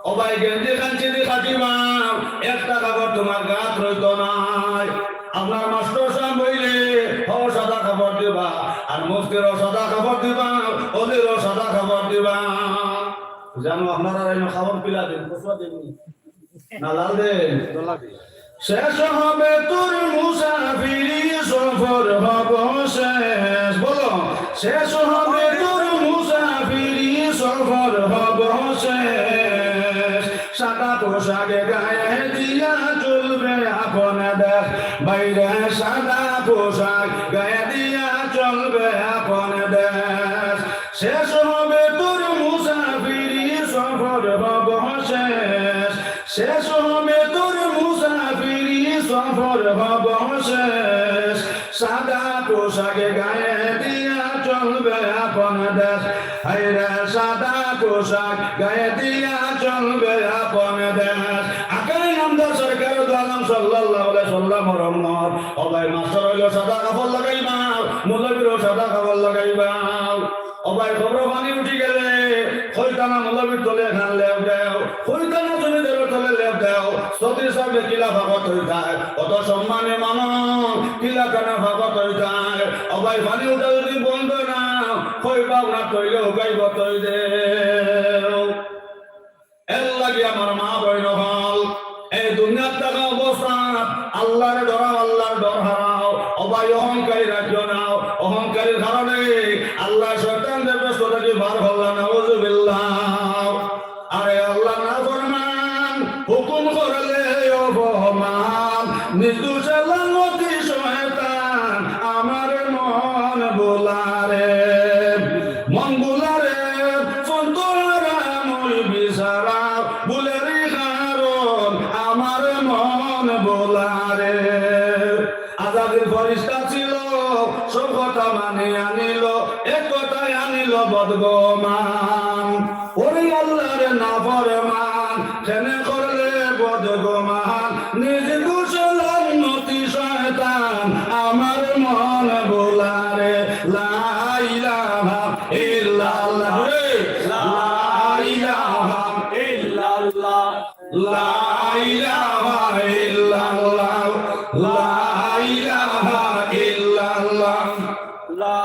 ও ভাই গেঞ্জি কাঞ্চি দি খাটিবাও একটা কাপড় তোমার গাত রইত নাই আপনার মাস্টার সাহেব বইলে ও সাদা কাপড় দিবা আর মুফতিরও সাদা কাপড় দিবা ওদেরও সাদা কাপড় দিবা জানো আপনারা খাবার পিলা দেন কসবা দেননি না লাল দেন শেষ হবে তোর মুসাফিরি সফর হব শেষ বলো শেষ হবে তোর মুসাফিরি সফর হব শেষ সাদা পোশাকে গায়ে দিয়া চলবে আপন দেশ বাইরে সাদা পোশাক গায়ে দিয়া চলবে আপন দেশ শেষ হবে তোর মুসাফিরি সফর হব শেষ শেষ হবে তোর মুসাফিরি সফর হব শেষ সাদা পোশাকে গায়ে দিয়া চলবে আপন দেশ হায়রে সাদা পোশাক গায়ে দিয়া চলবে আপন দেশ আকারে নামদার সরকার দোয়ালাম সাল্লাল্লাহু আলাইহি সাল্লাম রহমত ও ভাই মাস্টার হইল সাদা কাপড় লাগাইবা মুলাবিরও সাদা কাপড় লাগাইবা ও ভাই খবর পানি উঠি গেলে খৈতানা মুলাবির তলে খান লেব দেও খৈতানা জমিদারের তলে লেব দেও সদী সাহেব কিলা ভাগত হই যায় কত সম্মানে মানুষ কিলা কানা ভাগত হই যায় ও ভাই পানি উঠা যদি বন্ধ না খৈ পাওনা তৈলে উগাইব তৈ দেও এর লাগি আমার মা বইন হল এই দুনিয়ার টাকা অবস্থা আল্লাহর ডর হারাও অবাই অহংকারী রাখিও নাও অহংকারীর কারণে আল্লাহ শয়তানদের ব্যস্ত থেকে বার হল্লা নাউযুবিল্লাহ আরে আল্লাহ না ফরমান হুকুম করলে অপমান নির্দোষ লালতি শয়তান আমার মন বোলারে মন বোলারে সন্তরা মই বিসারা বুলেরি কারণ আমার মন বোলারে আজাদের ফরিস্তা ছিল সব কথা মানে আনিল এক কথায় আনিল বদগমান ওরে আল্লাহর না ফরমান কেনে করলে বদগমান নিজ দুশলার নতি শয়তান আমার মন বোলারে লা ইলাহা ইল্লাল্লাহ লা ইলাহা ইল্লাল্লাহ লা ইলাহা ইল্লাল্লাহ লা ইলাহা ইল্লাল্লাহ লা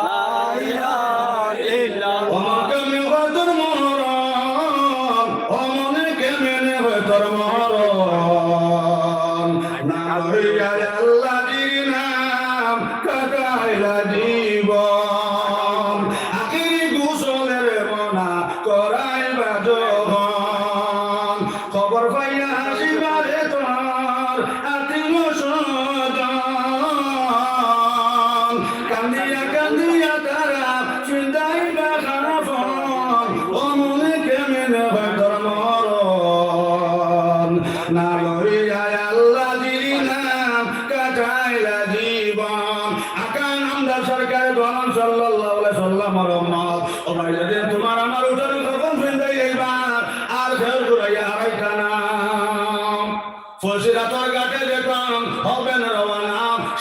ইলাহা ইল্লাল্লাহ ওমনে গদর মরণ ওমনে কেমনে গদর মরণ না হইয়া আল্লাহ জির নাম কাটাইলা জীবন আখিরি গোসলের মনা করাইবা যখন খবর পাইয়া আসিবারে তোর আত্মীয়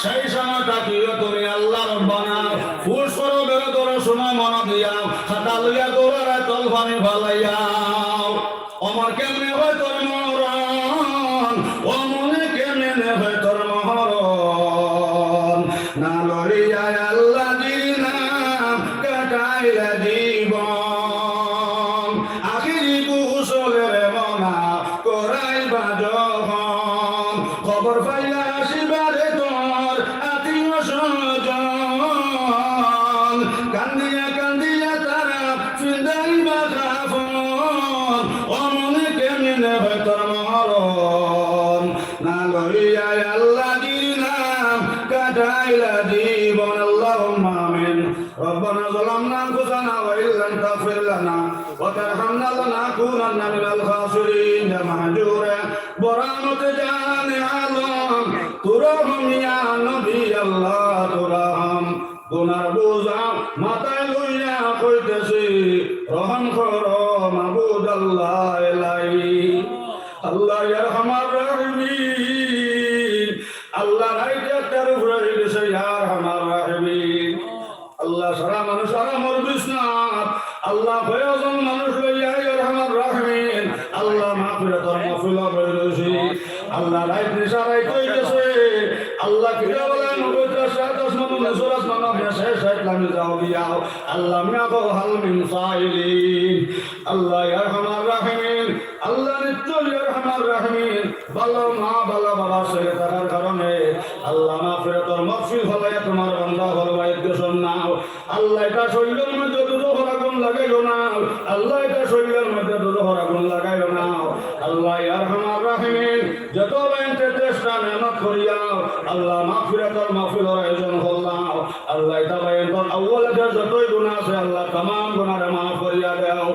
সেই সময় তাকিয়ে তুমি আল্লাহ রব্বানা ফুল সরবের তোরা শোনা মন দিয়া খাতা লইয়া তোরা তল পানি ফালাইয়াও অমর কেমনে হয় তোর মরণ ও মনে কেমনে হয় তোর মরণ না লড়িয়া আল্লাহ দিনাম কাটাইলা জীবন আখিরি কুশলের মনা করাইবা যখন খবর পাইয়া আসিবারে তোর আত্মীয় স্বজন কান্দিয়া কান্দিয়া তারা ফিদাইবা কাফন ও মনে কেমনে হয় তোর মরণ না লইয়া আল্লাহ দিনাম কাটাইলা জীবন আল্লাহুম্মা আমিন ربنا ظلمنا أنفسنا وإن لم تغفر لنا وترحمنا لنكونن من الخاسرين يا مهجور برحمة جان عالم ترحم يا نبي الله ترحم গুনার বোঝা মাথায় লইয়া কইতেছি রহম করো মাবুদ আল্লাহ এলাই আল্লাহ ইয়ারহামার রাহিমিন আল্লাহ রাইতে তার উপরে গেছে ইয়ারহামার রাহিমিন আল্লাহ সারা মানুষ সারা মরবিস না আল্লাহ প্রয়োজন মানুষ লইয়া ইয়ারহামার রাহিমিন আল্লাহ মাগফিরাতুল মাগফিরা বলেছি আল্লাহ রাইত নিশারাই কইতেছে আল্লাহ কিরা বলে নবুত শাহাদাত মামুন সুরাত মামুন শেষ ইসলামী যাও গিয়াও আল্লাহ মিয়াকো হাল মিন সাইলিন আল্লাহ ইয়ারহামার রাহিমিন আল্লাহ নিশ্চয় ইয়ারহামার রাহিমিন ভালো মা ভালো বাবা ছেলে থাকার কারণে আল্লাহ মাগফিরাতুল মাগফির হলায় তোমার বান্দা ভালো বাইত শোনাও আল্লাহ এটা শরীরের মধ্যে দুরূহ আগুন লাগাইও না আল্লাহ এটা শরীরের মধ্যে দুরূহ আগুন লাগাইও না আল্লাহ ইয়ারহামার রাহিমিন যত বাইতে চেষ্টা মেহনত করিয়াও আল্লাহ মাগফিরাতুল মাগফিরার আয়োজন হল্লাও আল্লাহ এটা বাইতের আউয়াল যতই গুনাহ আছে আল্লাহ तमाम গুনাহ মাফ করিয়া দাও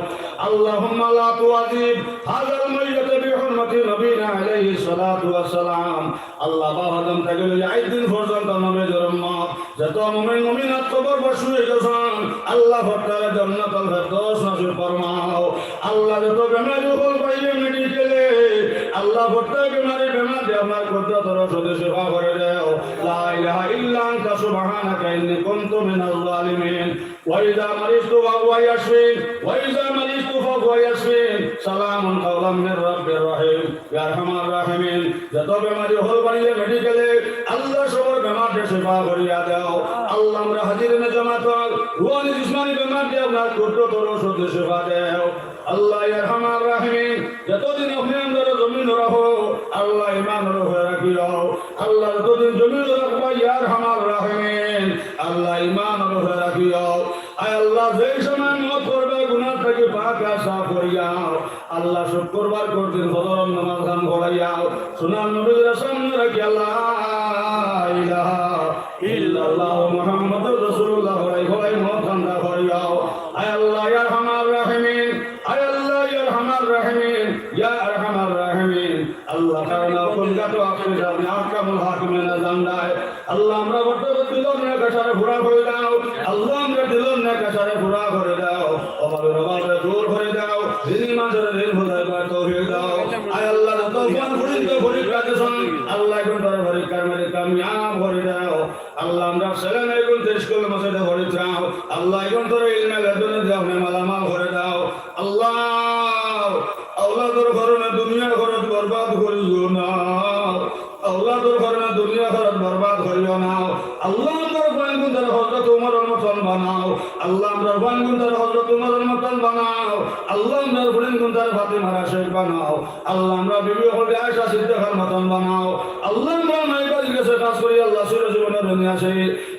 আল্লাহুম্মা লা তুআযিব হাযাল মাইয়্যিত বিহুরমাতি নবিনা আলাইহিস সালাতু ওয়াস সালাম আল্লাহ বাহাদম থেকে আইদিন পর্যন্ত নবীর উম্মত যত মুমিন মুমিনাত কবর বসুয়ে গেছেন আল্লাহ তাআলা জান্নাতুল ফেরদৌস নসিব ফরমাও আল্লাহ যত বেমারি হল পাইয়ে মেডিকেলে আল্লাহ প্রত্যেক বেমার দিয়ে আপনার কুদরতের রশদে সেবা করে দাও লা ইলাহা ইল্লা আনতা সুবহানাকা ইন্নী কুনতু মিনাল জালিমিন ওয়া ইযা মারিতু ফাহুয়া ইয়াশফিন ওয়া ইযা মারিতু ফাহুয়া ইয়াশফিন সালামুন কাওলাম মির রাব্বির রহিম ইয়া আরহামার রাহিমিন যত বেমারি হল পাইয়ে মেডিকেলে আল্লাহ সবার বেমার দিয়ে সেবা করিয়া দাও আল্লাহ আমরা হাজিরিন জামাত রুহানি জিসমানি বেমার দিয়ে আপনার কুদরতের রশদে সেবা দাও আল্লাহ ইয়া আরহামার রাহিমিন যতদিন আপনি আমাদের জমিন রাখো আল্লাহ ইমান রহে রাখিও আল্লাহ যতদিন জমিন রাখবা ইয়া আরহামার রাহিমিন আল্লাহ ইমান রহে রাখিও আয় আল্লাহ যেই সময় মত করবে গুনাহ থেকে পাক সাফ করিয়াও আল্লাহ শুক্রবার করদিন ফজর নামাজ গান করাইয়াও সুনান নবীর সামনে রাখি আল্লাহ ইলাহা ইল্লাল্লাহ মুহাম্মাদুর রাসূলুল্লাহ ওয়াই মত গান করিয়াও আয় আল্লাহ ইয়া আরহামার রাহিমিন আয় আল্লাহ ইয়া আরহামার রাহিমিন ইয়া আরহামার রাহিমিন আল্লাহ কারণে কোন গাটো আপনি জানেন আহকামুল হাকিমিন জান্নায় আল্লাহ আমরা বর্তমান দিলন না কাছারে পুরা করে দাও আল্লাহ আমরা দিলন না কাছারে পুরা করে দাও আমাদের রবাবে দূর করে দাও দিন মাঝে দিন ভুলাই বা তৌফিক দাও আয় আল্লাহ তৌফিক পরিতে পরীক্ষা দেন আল্লাহ কোন ধরে পরীক্ষার মধ্যে কামিয়াব করে দাও আল্লাহ আমরা ছেলে নাই কোন স্কুল মসজিদে ভরে দাও আল্লাহ কোন ধরে ইলমে লাদুনে দাও মালামাল করে দাও আল্লাহ আওলাদের কারণে দুনিয়া খরচ বরবাদ করিও না আওলাদের কারণে দুনিয়া খরচ বরবাদ করিও না আল্লাহ আমরার বাঙ্গুন্দার হযরত উমরের মতন বানাও আল্লাহ আমরার বাঙ্গুন্দার হযরত উমরের মতন বানাও আল্লাহ আমরার বাঙ্গুন্দার ফাতিমা রাশেদ বানাও আল্লাহ আমরা বিবি হযরত আয়েশা সিদ্দিকার মতন বানাও আল্লাহ আমরা মাইবাজ গেছে কাজ করি আল্লাহ সুরে জীবনের দুনিয়া আছে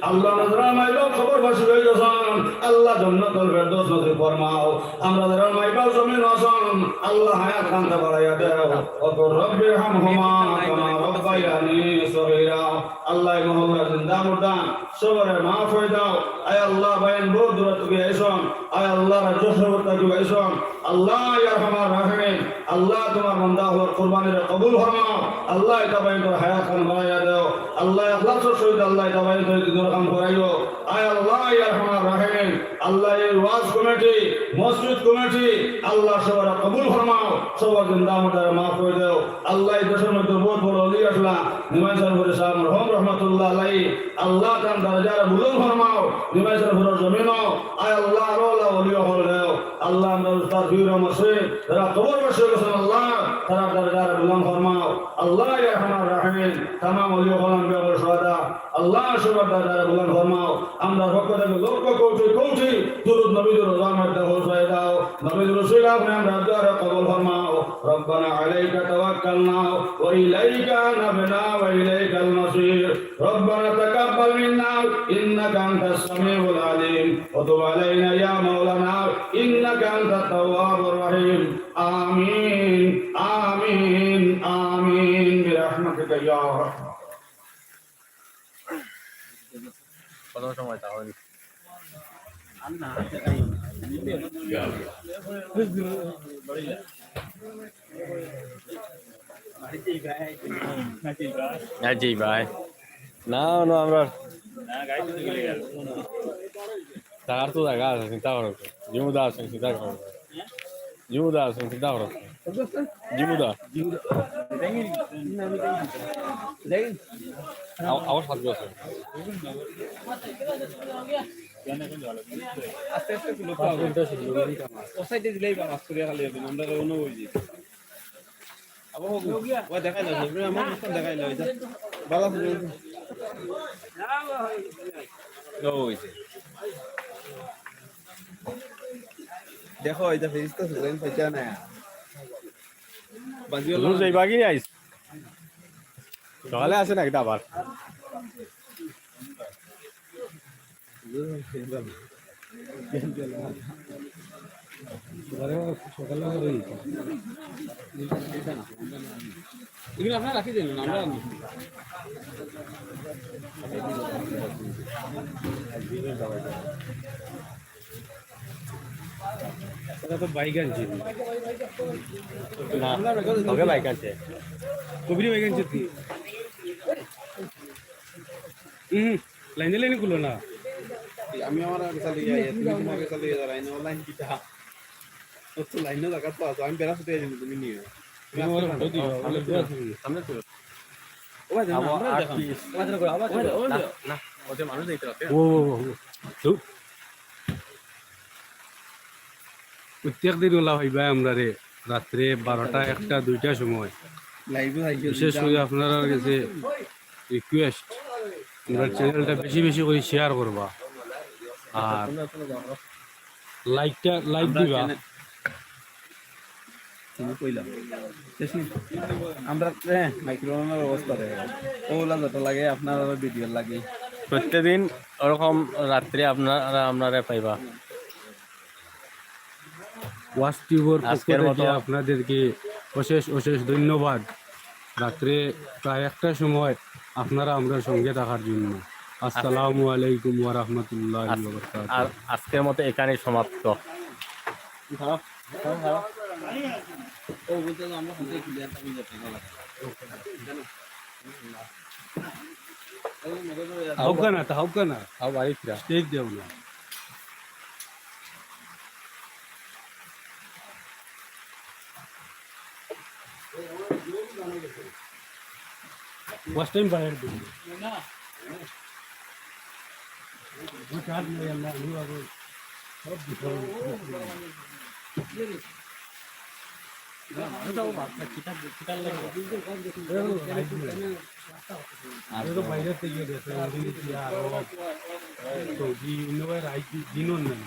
আল্লাহ আমরা মাইবাজ খবর বাসি হয়ে গেছেন আল্লাহ জান্নাতুল ফেরদৌস নসিব ফরমাও আমরা যারা মাইবাজ জমিন আছেন আল্লাহ হায়াত কান্তা বাড়াইয়া দাও ওয়া রব্বির হামহুমা কামা রব্বায়ানি সগীরা আল্লাহ মহল্লা জিন্দা মুর্দা সবরে মাফ হয়ে দাও আয় আল্লাহ বাইন বহুত দূর থেকে আইসন আয় আল্লাহ রাজ্য সবর থেকে আইসন আল্লাহ ইয়া আরহামার রাহিমিন আল্লাহ তোমার বান্দা হওয়ার কুরবানির কবুল ফরমাও আল্লাহ এটা বাইর হায়াত খান বানায়া দাও আল্লাহ ইখলাসের সহিত আল্লাহ এটা বাইর দিনের কাম করাইও আয় আল্লাহ ইয়া আরহামার রাহিমিন আল্লাহ এই ওয়াজ কমিটি মসজিদ কমিটি আল্লাহ সবার কবুল ফরমাও সবার জিন্দা আমাদের মাফ করে দাও আল্লাহ এই দেশের মধ্যে বহুত বড় ওলি আসলা নিমাইচানপুর সাহেব মরহুম রহমাতুল্লাহ আলাইহি আল্লাহ তার দরজার বুলন্দ ফরমাও নিমাইচানপুরের জমিনও আয় আল্লাহ আল্লাহ ওলি হল দাও আল্লাহ আমরা উস্তাদ ফির মসজিদ যারা কবর বসে গেছেন আল্লাহ তারা দরজার বুলন্দ ফরমাও আল্লাহ ইয়া আরহামার রাহিমিন तमाम ওলি হলাম বেগর সাদা আল্লাহ সবার দরজার বুলন্দ ফরমাও আমরা পক্ষ থেকে লক্ষ কোটি দুরূদ নবীর রহমত পৌঁছায় দাও নবীর রাসূল আপনি আমরা দোয়া কবুল ফরমাও রব্বানা আলাইকা তাওয়াক্কালনা ওয়া ইলাইকা আনাবনা ওয়া ইলাইকাল মাসির রব্বানা তাকাব্বাল মিন্না ইন্নাকা আনতাস সামিউল আলিম ওয়া তুব আলাইনা ইয়া মাওলানা ইন্নাকা আনতাত তাওয়াবুর রহিম আমিন আমিন আমিন বিরহমাতিকা ইয়া রাহমান কত সময় তাহলে জি ভাই না না আমরা টাকার তো জায়গা আছে চিন্তা করো জিমুদা আছে চিন্তা করো জিমুদা আছে চিন্তা করো জিমুদা আবার সাত বছর আস্তে আস্তে দিলেই মাছ করে খালি আমরা অন্য হয়ে আবার দেখাই না আমার দেখাই না ভালো দেখো এটা ফেরিস্তা সুরেন পয়সা না যাইবা কি আইস সকালে আসে না এটা আবার এগুলো আপনারা রাখি দেন আমরা এটা তো বাইক আনছি না ওকে বাইক আনছে কবির বাইক আনছে কি লাইনে লাইনে খুলো না আমি আমার চালিয়ে যাই তুমি তোমাকে চালিয়ে যাও লাইনে লাইন কিটা তো লাইনে জায়গা তো আছে আমি বেড়া শুতে যাই তুমি নিয়ে সামনে তো প্রত্যেক দিন ওলা হইবা আমরা রে রাত্রে 12টা 1টা 2টার সময় বিশেষ করে আপনারা কাছে রিকোয়েস্ট আমরা চ্যানেলটা বেশি বেশি করে শেয়ার করবা আর লাইক দিবা আমরা মাইক্রোফোনের ব্যবস্থা ওগুলা যত লাগে আপনার ভিডিও লাগে প্রত্যেকদিন ওরকম রাত্রে আপনারা পাইবা WazTubeর পক্ষ থেকে আপনাদেরকে অশেষ ধন্যবাদ রাত্রে প্রায় 1টার সময় আপনারা আমরা সঙ্গে থাকার জন্য আসসালামু আলাইকুম ওয়া রাহমাতুল্লাহি ওয়া বারাকাতুহু আর আজকের মতো এখানেই সমাপ্ত স্টেজ দেও না First time buyer do. Na. What are you Allah you are सब different. ना तो बात का किताब लगे. अरे तो बाहर से ये देते हैं यार तो जी इनोवे राइट दिनों में.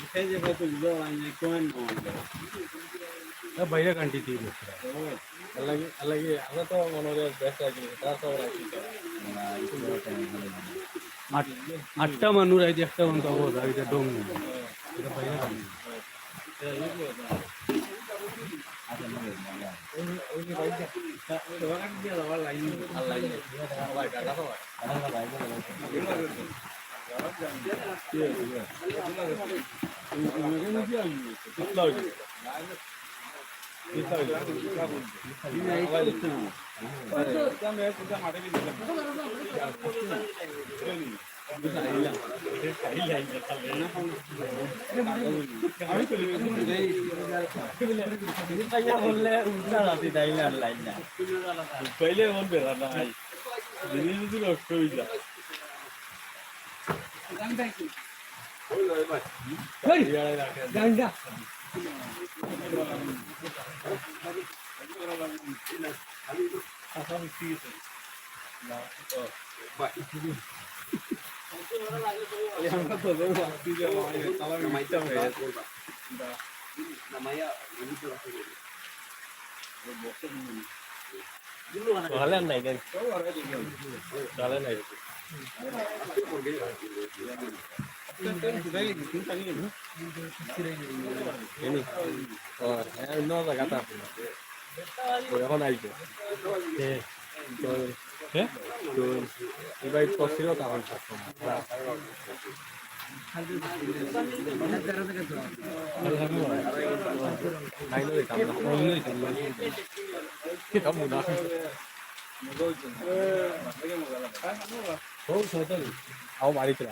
इसे जब तो जो आने कौन বাইরে কান্ট্রি আমরা তো মনে হয় বেস্ট আছি আটটা মানুষ আছে একটা মানুষ অবস্থা এটা ডং এটা বাইরে কান্ট্রি বললে উল্টা রাতে দাইলে আর লাইন না পहिले বলবে না জিনিস যদি নষ্ট হয়ে যায় Soalan naik kan? Soalan naik. Ini, oh, no ada kata. Boleh naik. তো এবার কষ্ট তখন আও বাড়িতে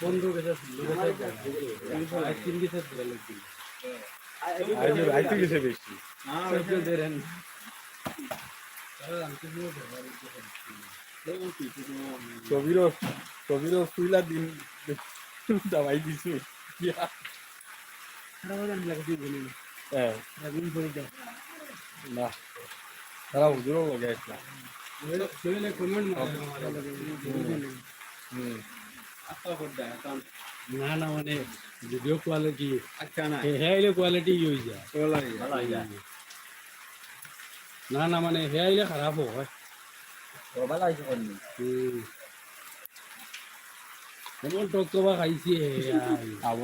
বন্ধু গেছে বেশি কবিরও শুইলা দিন দাবাই দিছি না তারা হুজুরও লগে আসলা না না মানে ভিডিও কোয়ালিটি আচ্ছা না হেয়াইলে কোয়ালিটি হয়ে যায় না না মানে হেয়াইলে খারাপ হয় ভালো আছে কেমন টক খাইছে